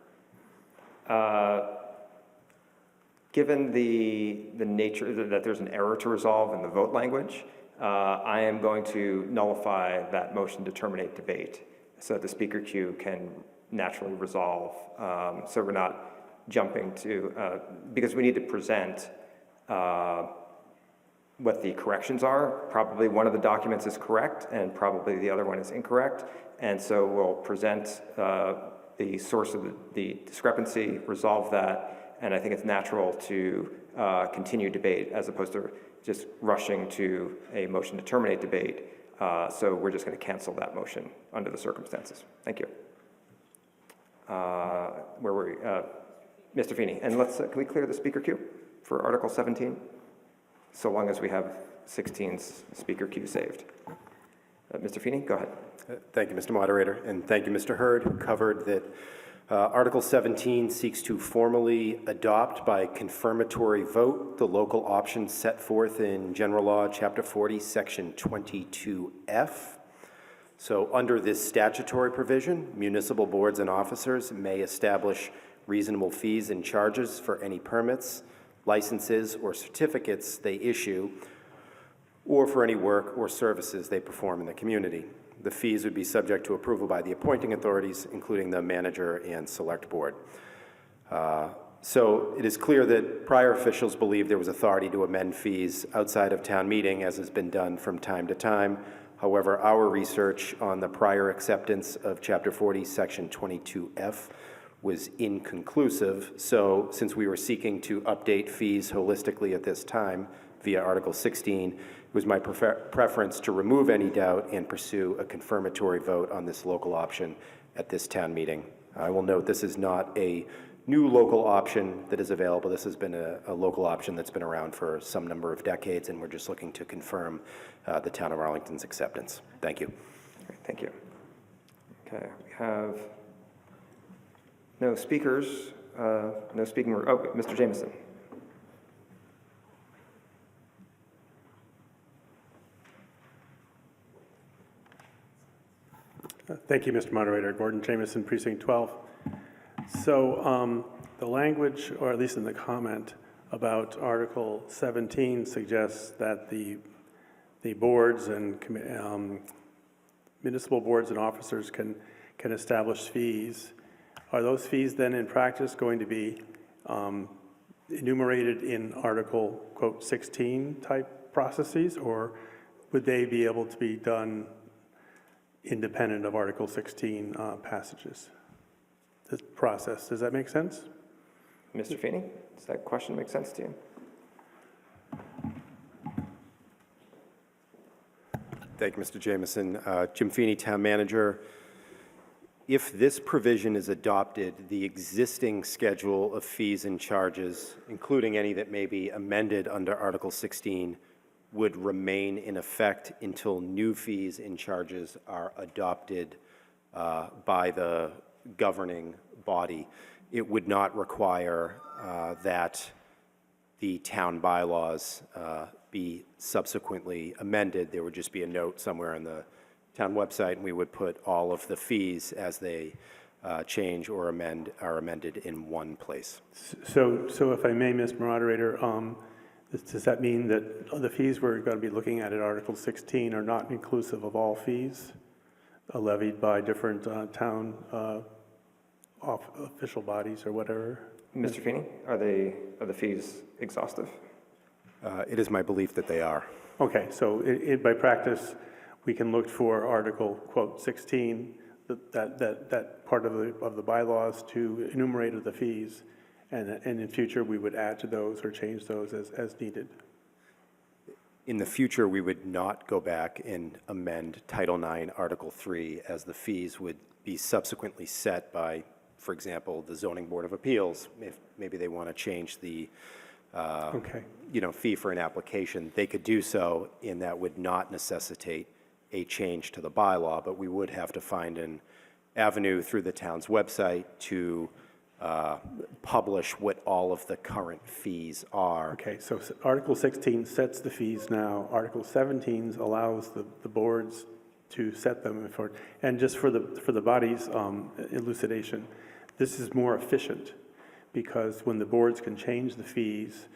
Given the nature that there's an error to resolve in the vote language, I am going to nullify that motion to terminate debate so that the speaker queue can naturally resolve. So we're not jumping to, because we need to present what the corrections are. Probably one of the documents is correct and probably the other one is incorrect. And so we'll present the source of the discrepancy, resolve that, and I think it's natural to continue debate as opposed to just rushing to a motion to terminate debate. So we're just going to cancel that motion under the circumstances. Thank you. Where were we? Mr. Feeney, and can we clear the speaker queue for Article 17? So long as we have 16's speaker queue saved. Mr. Feeney, go ahead. Thank you, Mr. Moderator, and thank you, Mr. Hurd, who covered that Article 17 seeks to formally adopt by confirmatory vote the local options set forth in General Law, Chapter 40, Section 22F. So under this statutory provision, municipal boards and officers may establish reasonable fees and charges for any permits, licenses, or certificates they issue, or for any work or services they perform in the community. The fees would be subject to approval by the appointing authorities, including the manager and select board. So it is clear that prior officials believed there was authority to amend fees outside of town meeting, as has been done from time to time. However, our research on the prior acceptance of Chapter 40, Section 22F was inconclusive. So since we were seeking to update fees holistically at this time via Article 16, it was my preference to remove any doubt and pursue a confirmatory vote on this local option at this town meeting. I will note this is not a new local option that is available. This has been a local option that's been around for some number of decades, and we're just looking to confirm the town of Arlington's acceptance. Thank you. Great, thank you. Okay, we have no speakers, no speaking. Oh, Mr. Jameson. Thank you, Mr. Moderator. Gordon Jameson, Precinct 12. So the language, or at least in the comment, about Article 17 suggests that the boards and municipal boards and officers can establish fees. Are those fees then in practice going to be enumerated in Article, quote, 16 type processes, or would they be able to be done independent of Article 16 passages? The process, does that make sense? Mr. Feeney, does that question make sense to you? Thank you, Mr. Jameson. Jim Feeney, Town Manager. If this provision is adopted, the existing schedule of fees and charges, including any that may be amended under Article 16, would remain in effect until new fees and charges are adopted by the governing body. It would not require that the town bylaws be subsequently amended. There would just be a note somewhere on the town website, and we would put all of the fees as they change or are amended in one place. So if I may, Mr. Moderator, does that mean that the fees we're going to be looking at Article 16 are not inclusive of all fees levied by different town official bodies or whatever? Mr. Feeney, are the fees exhaustive? It is my belief that they are. Okay, so by practice, we can look for Article, quote, 16, that part of the bylaws to enumerate the fees, and in future, we would add to those or change those as needed. In the future, we would not go back and amend Title IX, Article 3, as the fees would be subsequently set by, for example, the Zoning Board of Appeals. If maybe they want to change the fee for an application, they could do so, and that would not necessitate a change to the bylaw, but we would have to find an avenue through the town's website to publish what all of the current fees are. Okay, so Article 16 sets the fees now. Article 17 allows the boards to set them. And just for the body's elucidation, this is more efficient because when the boards can change the fees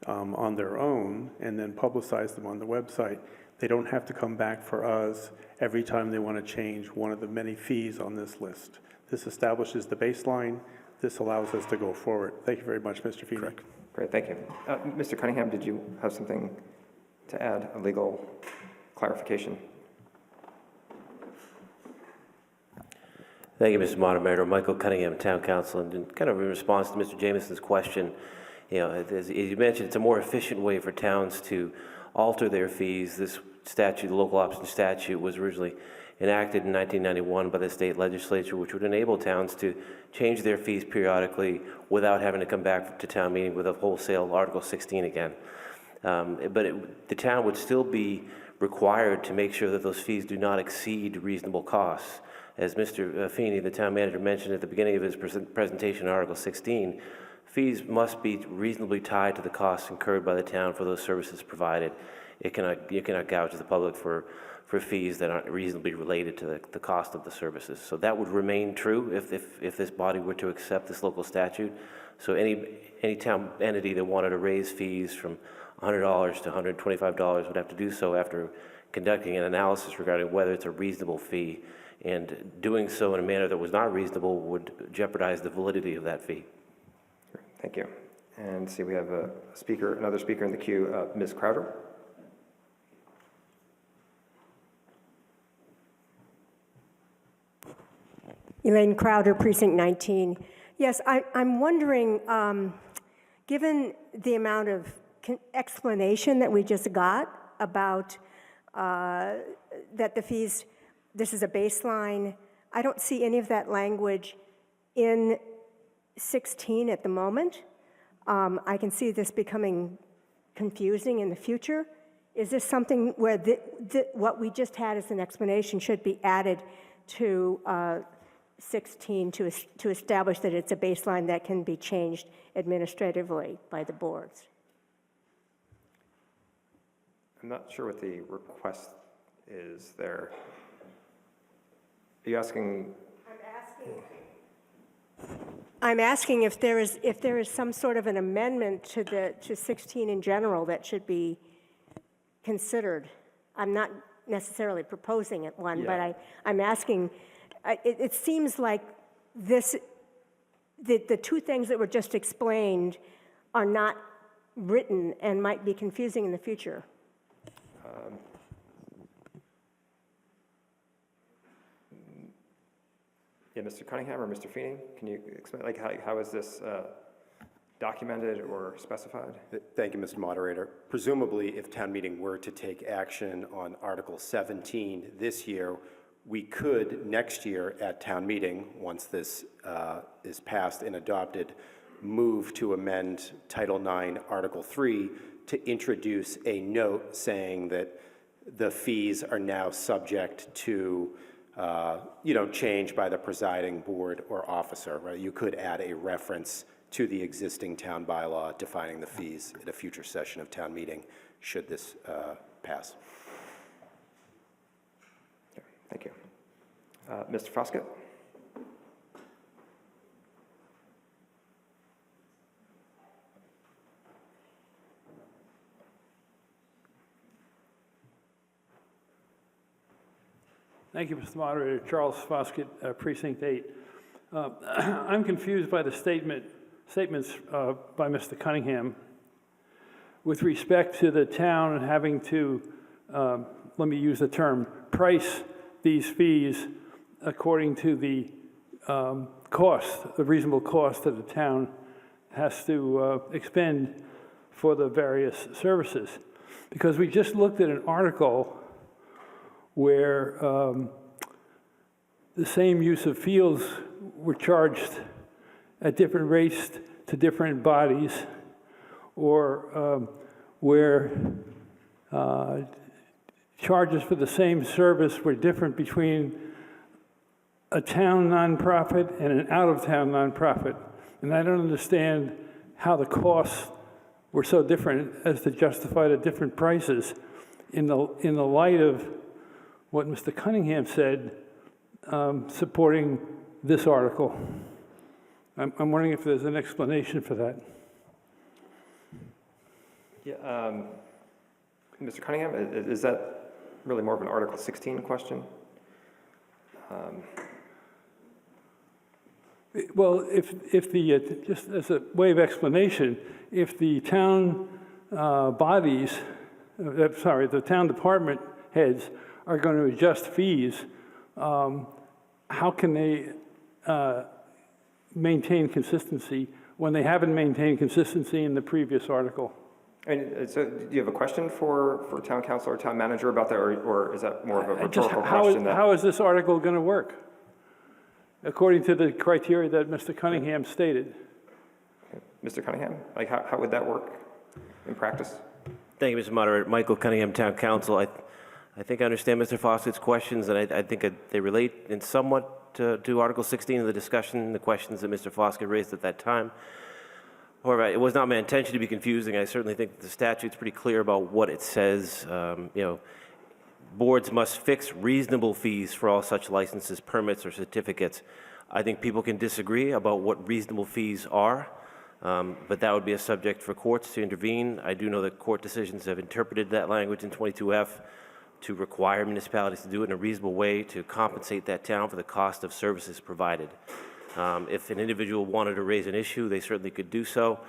on their own and then publicize them on the website, they don't have to come back for us every time they want to change one of the many fees on this list. This establishes the baseline. This allows us to go forward. Thank you very much, Mr. Feeney. Correct. Great, thank you. Mr. Cunningham, did you have something to add, a legal clarification? Thank you, Mr. Moderator. Michael Cunningham, Town Council, and kind of in response to Mr. Jameson's question, as you mentioned, it's a more efficient way for towns to alter their fees. This statute, the local option statute, was originally enacted in 1991 by the state legislature, which would enable towns to change their fees periodically without having to come back to town meeting with a wholesale Article 16 again. The town would still be required to make sure that those fees do not exceed reasonable costs. As Mr. Feeney, the town manager, mentioned at the beginning of his presentation on Article 16, fees must be reasonably tied to the costs incurred by the town for those services provided. You cannot gouge the public for fees that aren't reasonably related to the cost of the services. So that would remain true if this body were to accept this local statute. So any town entity that wanted to raise fees from $100 to $125 would have to do so after conducting an analysis regarding whether it's a reasonable fee, and doing so in a manner that was not reasonable would jeopardize the validity of that fee. Thank you. And see, we have another speaker in the queue, Ms. Crowder. Elaine Crowder, Precinct 19. Yes, I'm wondering, given the amount of explanation that we just got about that the fees, this is a baseline, I don't see any of that language in 16 at the moment. I can see this becoming confusing in the future. Is this something where what we just had as an explanation should be added to 16 to establish that it's a baseline that can be changed administratively by the boards? I'm not sure what the request is there. Are you asking? I'm asking if there is some sort of an amendment to 16 in general that should be considered. I'm not necessarily proposing it one, but I'm asking. It seems like the two things that were just explained are not written and might be confusing in the future. Yeah, Mr. Cunningham or Mr. Feeney, can you explain, like, how is this documented or specified? Thank you, Mr. Moderator. Presumably, if town meeting were to take action on Article 17 this year, we could next year at town meeting, once this is passed and adopted, move to amend Title IX, Article 3, to introduce a note saying that the fees are now subject to change by the presiding board or officer. Right? You could add a reference to the existing town bylaw defining the fees at a future session of town meeting, should this pass. Thank you. Mr. Foskett? Thank you, Mr. Moderator. Charles Foskett, Precinct 8. I'm confused by the statements by Mr. Cunningham with respect to the town having to, let me use the term, price these fees according to the cost, the reasonable cost that the town has to expend for the various services. Because we just looked at an article where the same use of fields were charged at different rates to different bodies, or where charges for the same service were different between a town nonprofit and an out-of-town nonprofit. And I don't understand how the costs were so different as to justify the different prices in the light of what Mr. Cunningham said supporting this article. I'm wondering if there's an explanation for that. Yeah, Mr. Cunningham, is that really more of an Article 16 question? Well, if the, just as a way of explanation, if the town bodies, the town department heads are going to adjust fees, how can they maintain consistency when they haven't maintained consistency in the previous article? And so, do you have a question for town council or town manager about that, or is that more of a rhetorical question? How is this article going to work, according to the criteria that Mr. Cunningham stated? Mr. Cunningham, like how would that work in practice? Thank you, Mr. Moderator. Michael Cunningham, Town Council. I think I understand Mr. Fossett's questions, and I think they relate in somewhat to Article 16 of the discussion, the questions that Mr. Foskett raised at that time. However, it was not my intention to be confusing. I certainly think the statute's pretty clear about what it says. Boards must fix reasonable fees for all such licenses, permits, or certificates. I think people can disagree about what reasonable fees are. But that would be a subject for courts to intervene. I do know that court decisions have interpreted that language in 22F to require municipalities to do it in a reasonable way to compensate that town for the cost of services provided. If an individual wanted to raise an issue, they certainly could do so.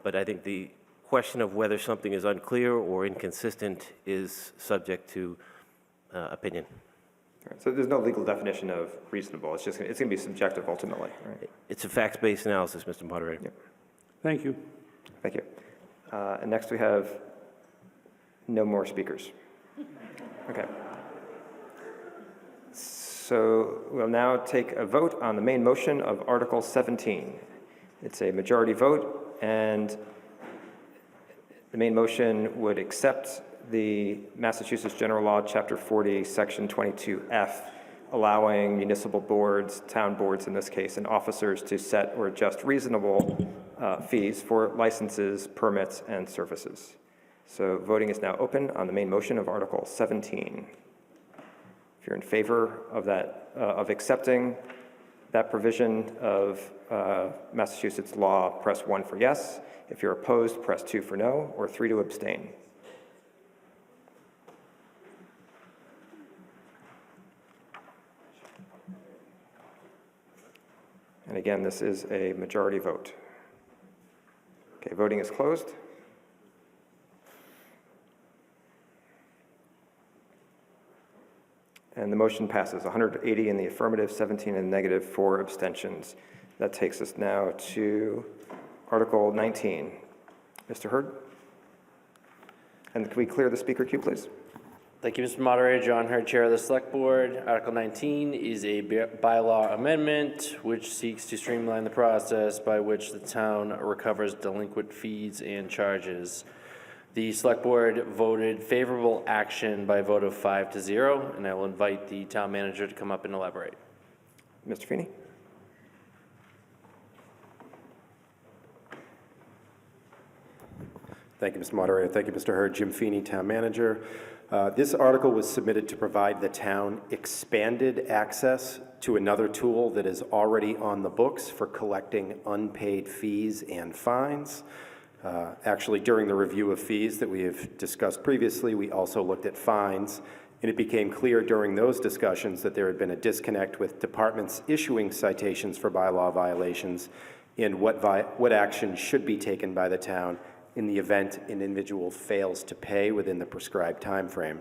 But I think the question of whether something is unclear or inconsistent is subject to opinion. Right, so there's no legal definition of reasonable. It's going to be subjective ultimately, right? It's a facts-based analysis, Mr. Moderator. Yep. Thank you. Thank you. And next we have no more speakers. Okay. So we'll now take a vote on the main motion of Article 17. It's a majority vote, and the main motion would accept the Massachusetts General Law, Chapter 40, Section 22F, allowing municipal boards, town boards in this case, and officers to set or adjust reasonable fees for licenses, permits, and services. So voting is now open on the main motion of Article 17. If you're in favor of that, of accepting that provision of Massachusetts law, press 1 for yes. If you're opposed, press 2 for no, or 3 to abstain. And again, this is a majority vote. Okay, voting is closed. And the motion passes, 180 in the affirmative, 17 in the negative, 4 abstentions. That takes us now to Article 19. Mr. Hurd? And can we clear the speaker queue, please? Thank you, Mr. Moderator. John Hurd, Chair of the Select Board. Article 19 is a bylaw amendment which seeks to streamline the process by which the town recovers delinquent fees and charges. The Select Board voted favorable action by a vote of 5-0, and I will invite the town manager to come up and elaborate. Mr. Feeney? Thank you, Mr. Moderator. Thank you, Mr. Hurd. Jim Feeney, Town Manager. This article was submitted to provide the town expanded access to another tool that is already on the books for collecting unpaid fees and fines. Actually, during the review of fees that we have discussed previously, we also looked at fines, and it became clear during those discussions that there had been a disconnect with departments issuing citations for bylaw violations and what action should be taken by the town in the event an individual fails to pay within the prescribed time frame.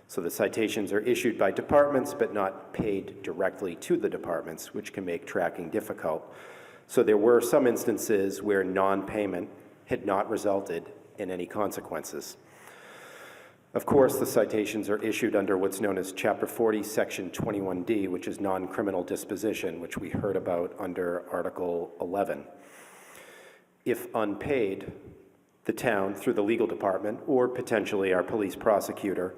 So the citations are issued by departments but not paid directly to the departments, which can make tracking difficult. So there were some instances where non-payment had not resulted in any consequences. Of course, the citations are issued under what's known as Chapter 40, Section 21D, which is non-criminal disposition, which we heard about under Article 11. If unpaid, the town, through the legal department, or potentially our police prosecutor,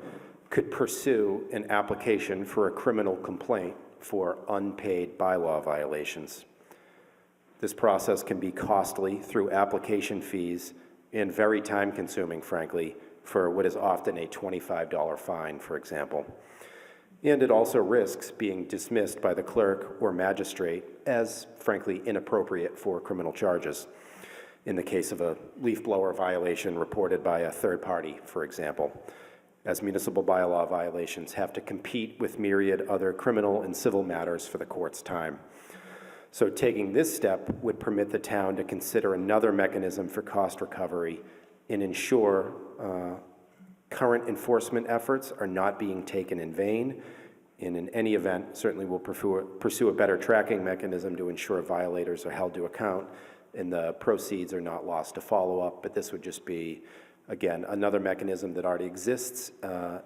could pursue an application for a criminal complaint for unpaid bylaw violations. This process can be costly through application fees and very time-consuming, frankly, for what is often a $25 fine, for example. And it also risks being dismissed by the clerk or magistrate as, frankly, inappropriate for criminal charges. In the case of a leaf blower violation reported by a third party, for example, as municipal bylaw violations have to compete with myriad other criminal and civil matters for the court's time. So taking this step would permit the town to consider another mechanism for cost recovery and ensure current enforcement efforts are not being taken in vain. And in any event, certainly we'll pursue a better tracking mechanism to ensure violators are held to account and the proceeds are not lost to follow-up. But this would just be, again, another mechanism that already exists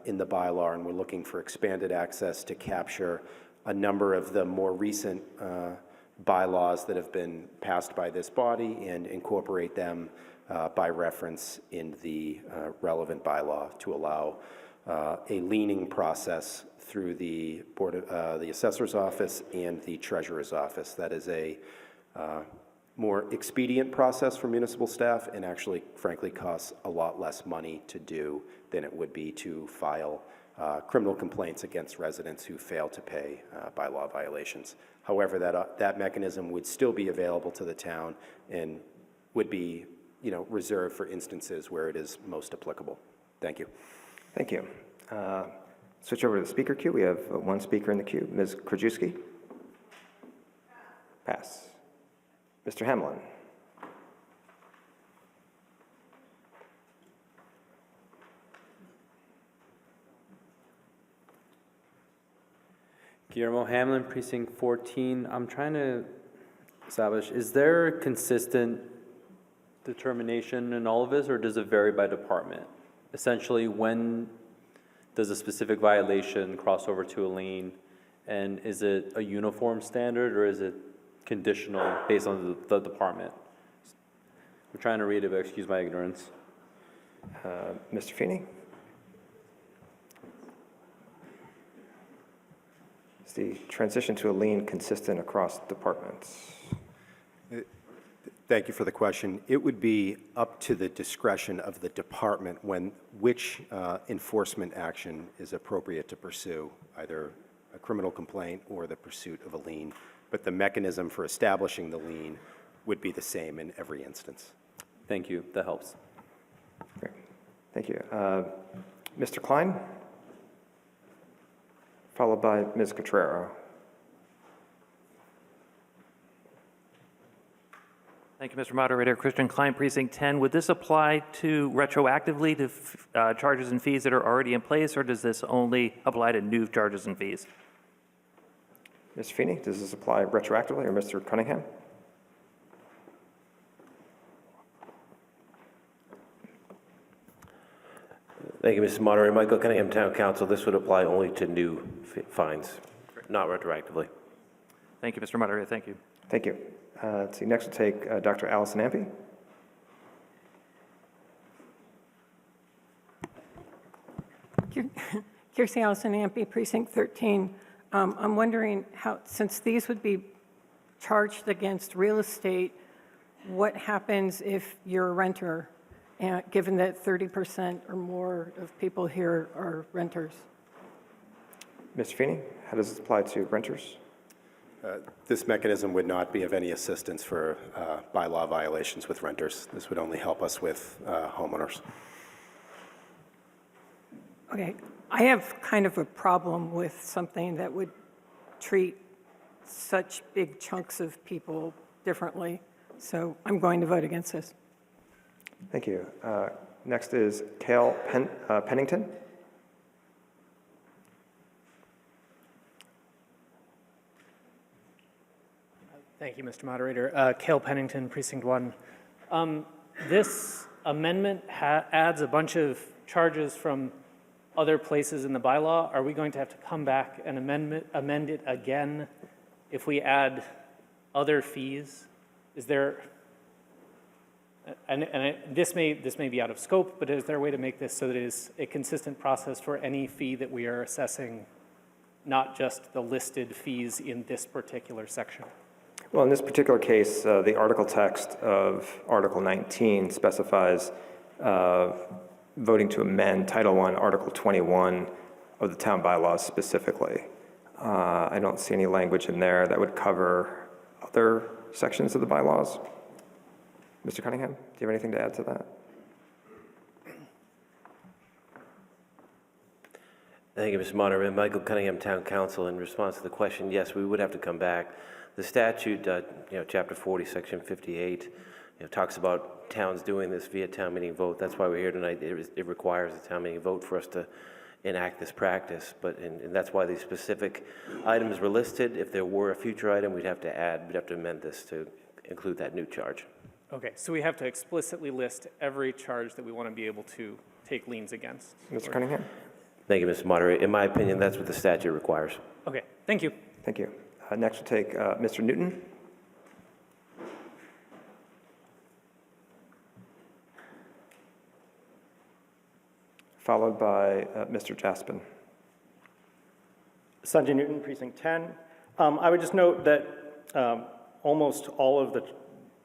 in the bylaw, and we're looking for expanded access to capture a number of the more recent bylaws that have been passed by this body and incorporate them by reference in the relevant bylaw to allow a leaning process through the the assessor's office and the treasurer's office. That is a more expedient process for municipal staff and actually, frankly, costs a lot less money to do than it would be to file criminal complaints against residents who fail to pay bylaw violations. However, that mechanism would still be available to the town and would be, reserved for instances where it is most applicable. Thank you. Thank you. Switch over to the speaker queue. We have one speaker in the queue, Ms. Krajewski. Pass. Mr. Hamlin. Guillermo Hamlin, Precinct 14. I'm trying to establish, is there a consistent determination in all of this, or does it vary by department? Essentially, when does a specific violation cross over to a lien, and is it a uniform standard, or is it conditional based on the department? I'm trying to read it, but excuse my ignorance. Mr. Feeney? Is the transition to a lien consistent across departments? Thank you for the question. It would be up to the discretion of the department which enforcement action is appropriate to pursue, either a criminal complaint or the pursuit of a lien. But the mechanism for establishing the lien would be the same in every instance. Thank you. That helps. Great. Thank you. Mr. Klein, followed by Ms. Cotrero. Thank you, Mr. Moderator. Christian Klein, Precinct 10. Would this apply to retroactively to charges and fees that are already in place, or does this only apply to new charges and fees? Mr. Feeney, does this apply retroactively, or Mr. Cunningham? Thank you, Mr. Moderator. Michael Cunningham, Town Council. This would apply only to new fines, not retroactively. Thank you, Mr. Moderator. Thank you. Thank you. Let's see, next we'll take Dr. Allison Ampe. Kirstie Allison Ampe, Precinct 13. I'm wondering how, since these would be charged against real estate, what happens if you're a renter, given that 30% or more of people here are renters? Mr. Feeney, how does this apply to renters? This mechanism would not be of any assistance for bylaw violations with renters. This would only help us with homeowners. Okay, I have kind of a problem with something that would treat such big chunks of people differently, so I'm going to vote against this. Thank you. Next is Cale Pennington. Thank you, Mr. Moderator. Cale Pennington, Precinct 1. This amendment adds a bunch of charges from other places in the bylaw. Are we going to have to come back and amend it again if we add other fees? Is there, this may be out of scope, but is there a way to make this so that it is a consistent process for any fee that we are assessing, not just the listed fees in this particular section? Well, in this particular case, the article text of Article 19 specifies voting to amend Title I, Article 21 of the town bylaws specifically. I don't see any language in there that would cover other sections of the bylaws. Mr. Cunningham, do you have anything to add to that? Thank you, Mr. Moderator. Michael Cunningham, Town Council. In response to the question, yes, we would have to come back. The statute, Chapter 40, Section 58, talks about towns doing this via town meeting vote. That's why we're here tonight. It requires a town meeting vote for us to enact this practice. And that's why these specific items were listed. If there were a future item, we'd have to amend this to include that new charge. Okay, so we have to explicitly list every charge that we want to be able to take liens against. Mr. Cunningham? Thank you, Mr. Moderator. In my opinion, that's what the statute requires. Okay, thank you. Thank you. Next we'll take Mr. Newton. Followed by Mr. Jaspin. Sanjay Newton, Precinct 10. I would just note that almost all of the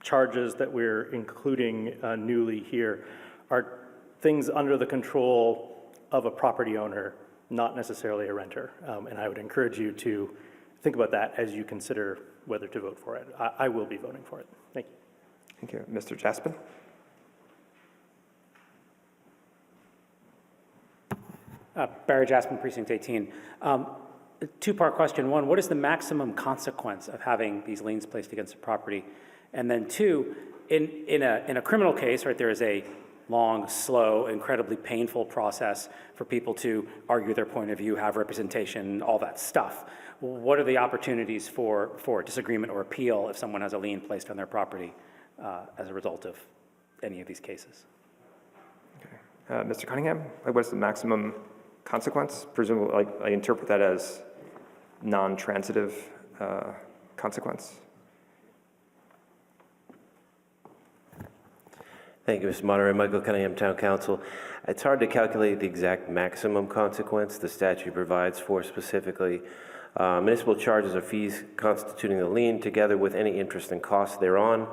charges that we're including newly here are things under the control of a property owner not necessarily a renter. And I would encourage you to think about that as you consider whether to vote for it. I will be voting for it. Thank you. Thank you. Mr. Jaspin? Barry Jaspin, Precinct 18. Two-part question. One, what is the maximum consequence of having these liens placed against the property? And then two, in a criminal case, right, there is a long, slow, incredibly painful process for people to argue their point of view, have representation, all that stuff. What are the opportunities for disagreement or appeal if someone has a lien placed on their property as a result of any of these cases? Okay. Mr. Cunningham, what is the maximum consequence? Presumably, I interpret that as non-transitive consequence. Thank you, Mr. Moderator. Michael Cunningham, Town Council. It's hard to calculate the exact maximum consequence the statute provides for specifically. Municipal charges or fees constituting the lien, together with any interest and costs thereon,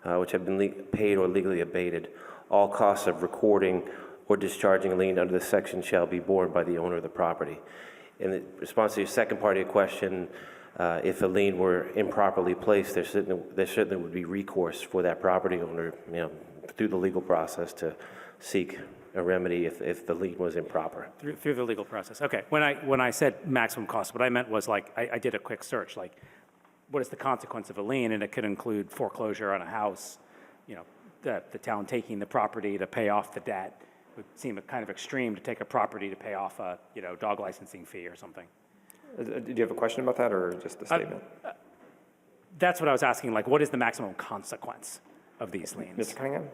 which have been paid or legally abated. All costs of recording or discharging a lien under this section shall be borne by the owner of the property. In response to your second part of your question, if a lien were improperly placed, there certainly would be recourse for that property owner, through the legal process to seek a remedy if the lien was improper. Through the legal process. Okay. When I said maximum cost, what I meant was like I did a quick search, like what is the consequence of a lien, and it could include foreclosure on a house, the town taking the property to pay off the debt. Would seem kind of extreme to take a property to pay off a dog licensing fee or something. Did you have a question about that or just a statement? That's what I was asking, like what is the maximum consequence of these liens? Mr. Cunningham?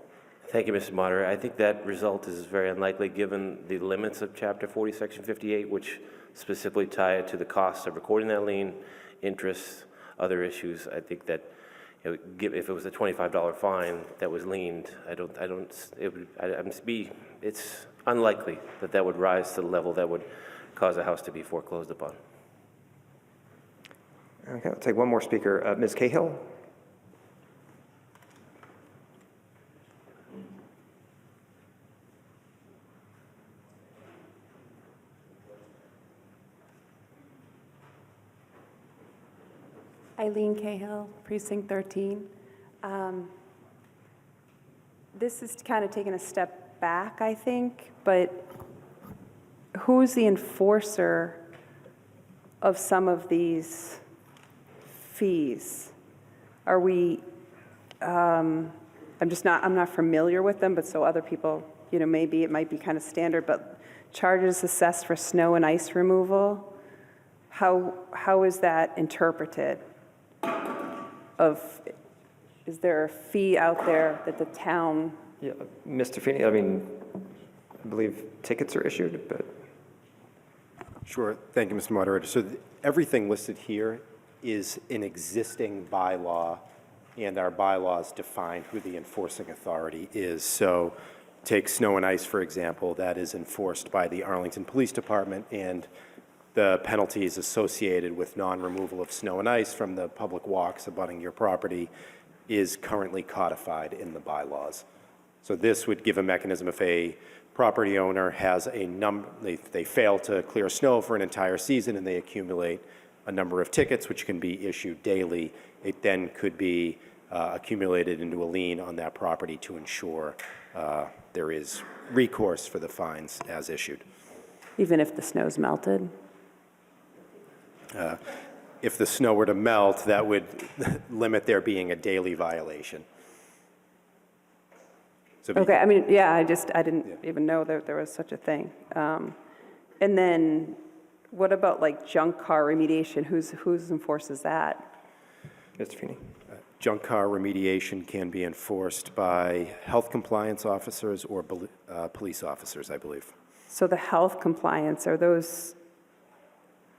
Thank you, Mr. Moderator. I think that result is very unlikely given the limits of Chapter 40, Section 58, which specifically tie it to the cost of recording that lien, interest, other issues. I think that if it was a $25 fine that was liened, it's unlikely that would rise to the level that would cause a house to be foreclosed upon. Okay, I'll take one more speaker. Ms. Cahill? Eileen Cahill, Precinct 13. This is kind of taking a step back, I think, but who's the enforcer of some of these fees? Are we, I'm not familiar with them, but so other people, maybe it might be kind of standard, but charges assessed for snow and ice removal, how is that interpreted? Is there a fee out there that the town? Yeah, Mr. Feeney, I believe tickets are issued, but. Sure. Thank you, Mr. Moderator. So everything listed here is an existing bylaw, and our bylaws define who the enforcing authority is. So take snow and ice, for example, that is enforced by the Arlington Police Department, and the penalties associated with non-removal of snow and ice from the public walks abutting your property is currently codified in the bylaws. So this would give a mechanism if a property owner has a number, they fail to clear snow for an entire season and they accumulate a number of tickets which can be issued daily, it then could be accumulated into a lien on that property to ensure there is recourse for the fines as issued. Even if the snow's melted? If the snow were to melt, that would limit there being a daily violation. So okay, I didn't even know that there was such a thing. And then what about like junk car remediation? Who's enforces that? Mr. Feeney. Junk car remediation can be enforced by health compliance officers or police officers, I believe. So the health compliance, are those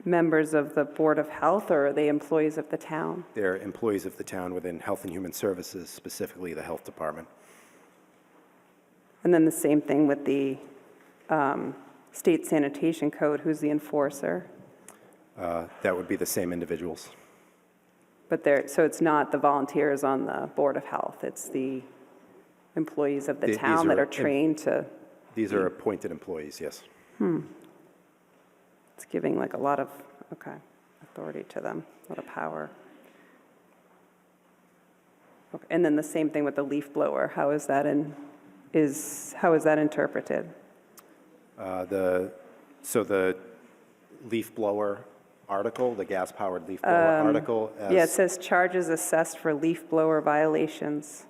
members of the Board of Health, or are they employees of the town? They're employees of the town within Health and Human Services, specifically the Health Department. And then the same thing with the State Sanitation Code, who's the enforcer? That would be the same individuals. But so it's not the volunteers on the Board of Health, it's the employees of the town that are trained to... These are appointed employees, yes. It's giving like a lot of, okay, authority to them, a lot of power. Okay, and then the same thing with the leaf blower. How is that interpreted? So the leaf blower article, the gas-powered leaf blower article. Yeah, it says charges assessed for leaf blower violations.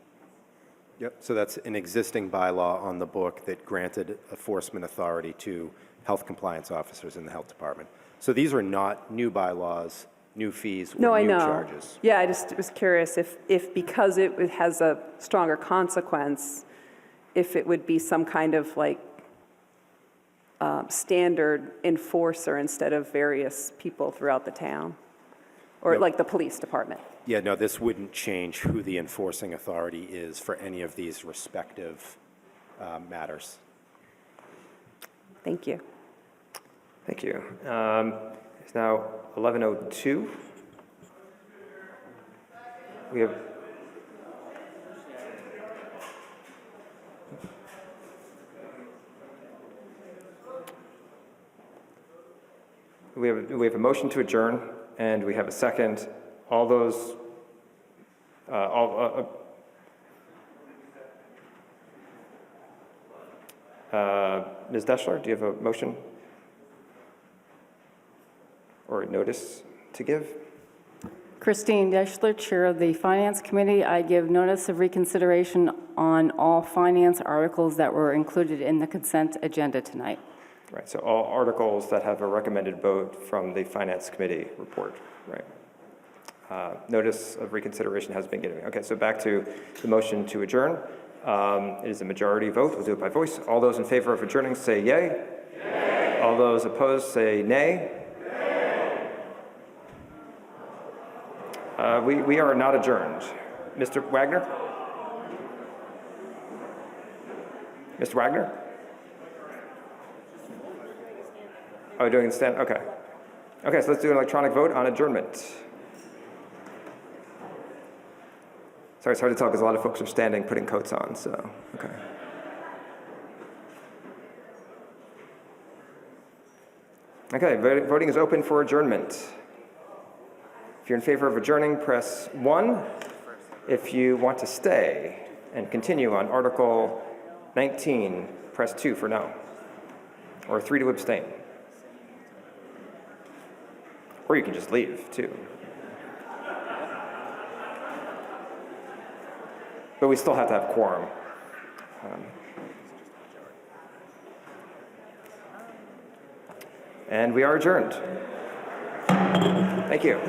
Yep, so that's an existing bylaw on the book that granted enforcement authority to health compliance officers in the health department. So these are not new bylaws, new fees, or No, I new know. charges. Yeah, I just was curious if because it has a stronger consequence, if it would be some kind of like standard enforcer instead of various people throughout the town, or No. like the police department. Yeah, no, this wouldn't change who the enforcing authority is for any of these respective matters. Thank you. Thank you. It's now 11:02. We have we have a motion to adjourn, and we have a second. All those, Ms. Deschler, do you have a motion or a notice to give? Christine Deschler, Chair of the Finance Committee. I give notice of reconsideration on all finance articles that were included in the consent agenda tonight. Right, so all articles that have a recommended vote from the Finance Committee report, right? Notice of reconsideration has been given. Okay, so back to the motion to adjourn. It is a majority vote. We'll do it by voice. All those in favor of adjourning say yay. Yay. All those opposed say nay. We are not adjourned. Mr. Wagner? Mr. Wagner? Oh, we're doing stand, okay. Okay, so let's do an electronic vote on adjournment. Sorry, it's hard to tell because a lot of folks are standing, putting coats on, so, okay. Okay, voting is open for adjournment. If you're in favor of adjourning, press 1. If you want to stay and continue on Article 19, press 2 for no, or 3 to abstain. Or you can just leave, too. But we still have to have quorum. And we are adjourned. Thank you.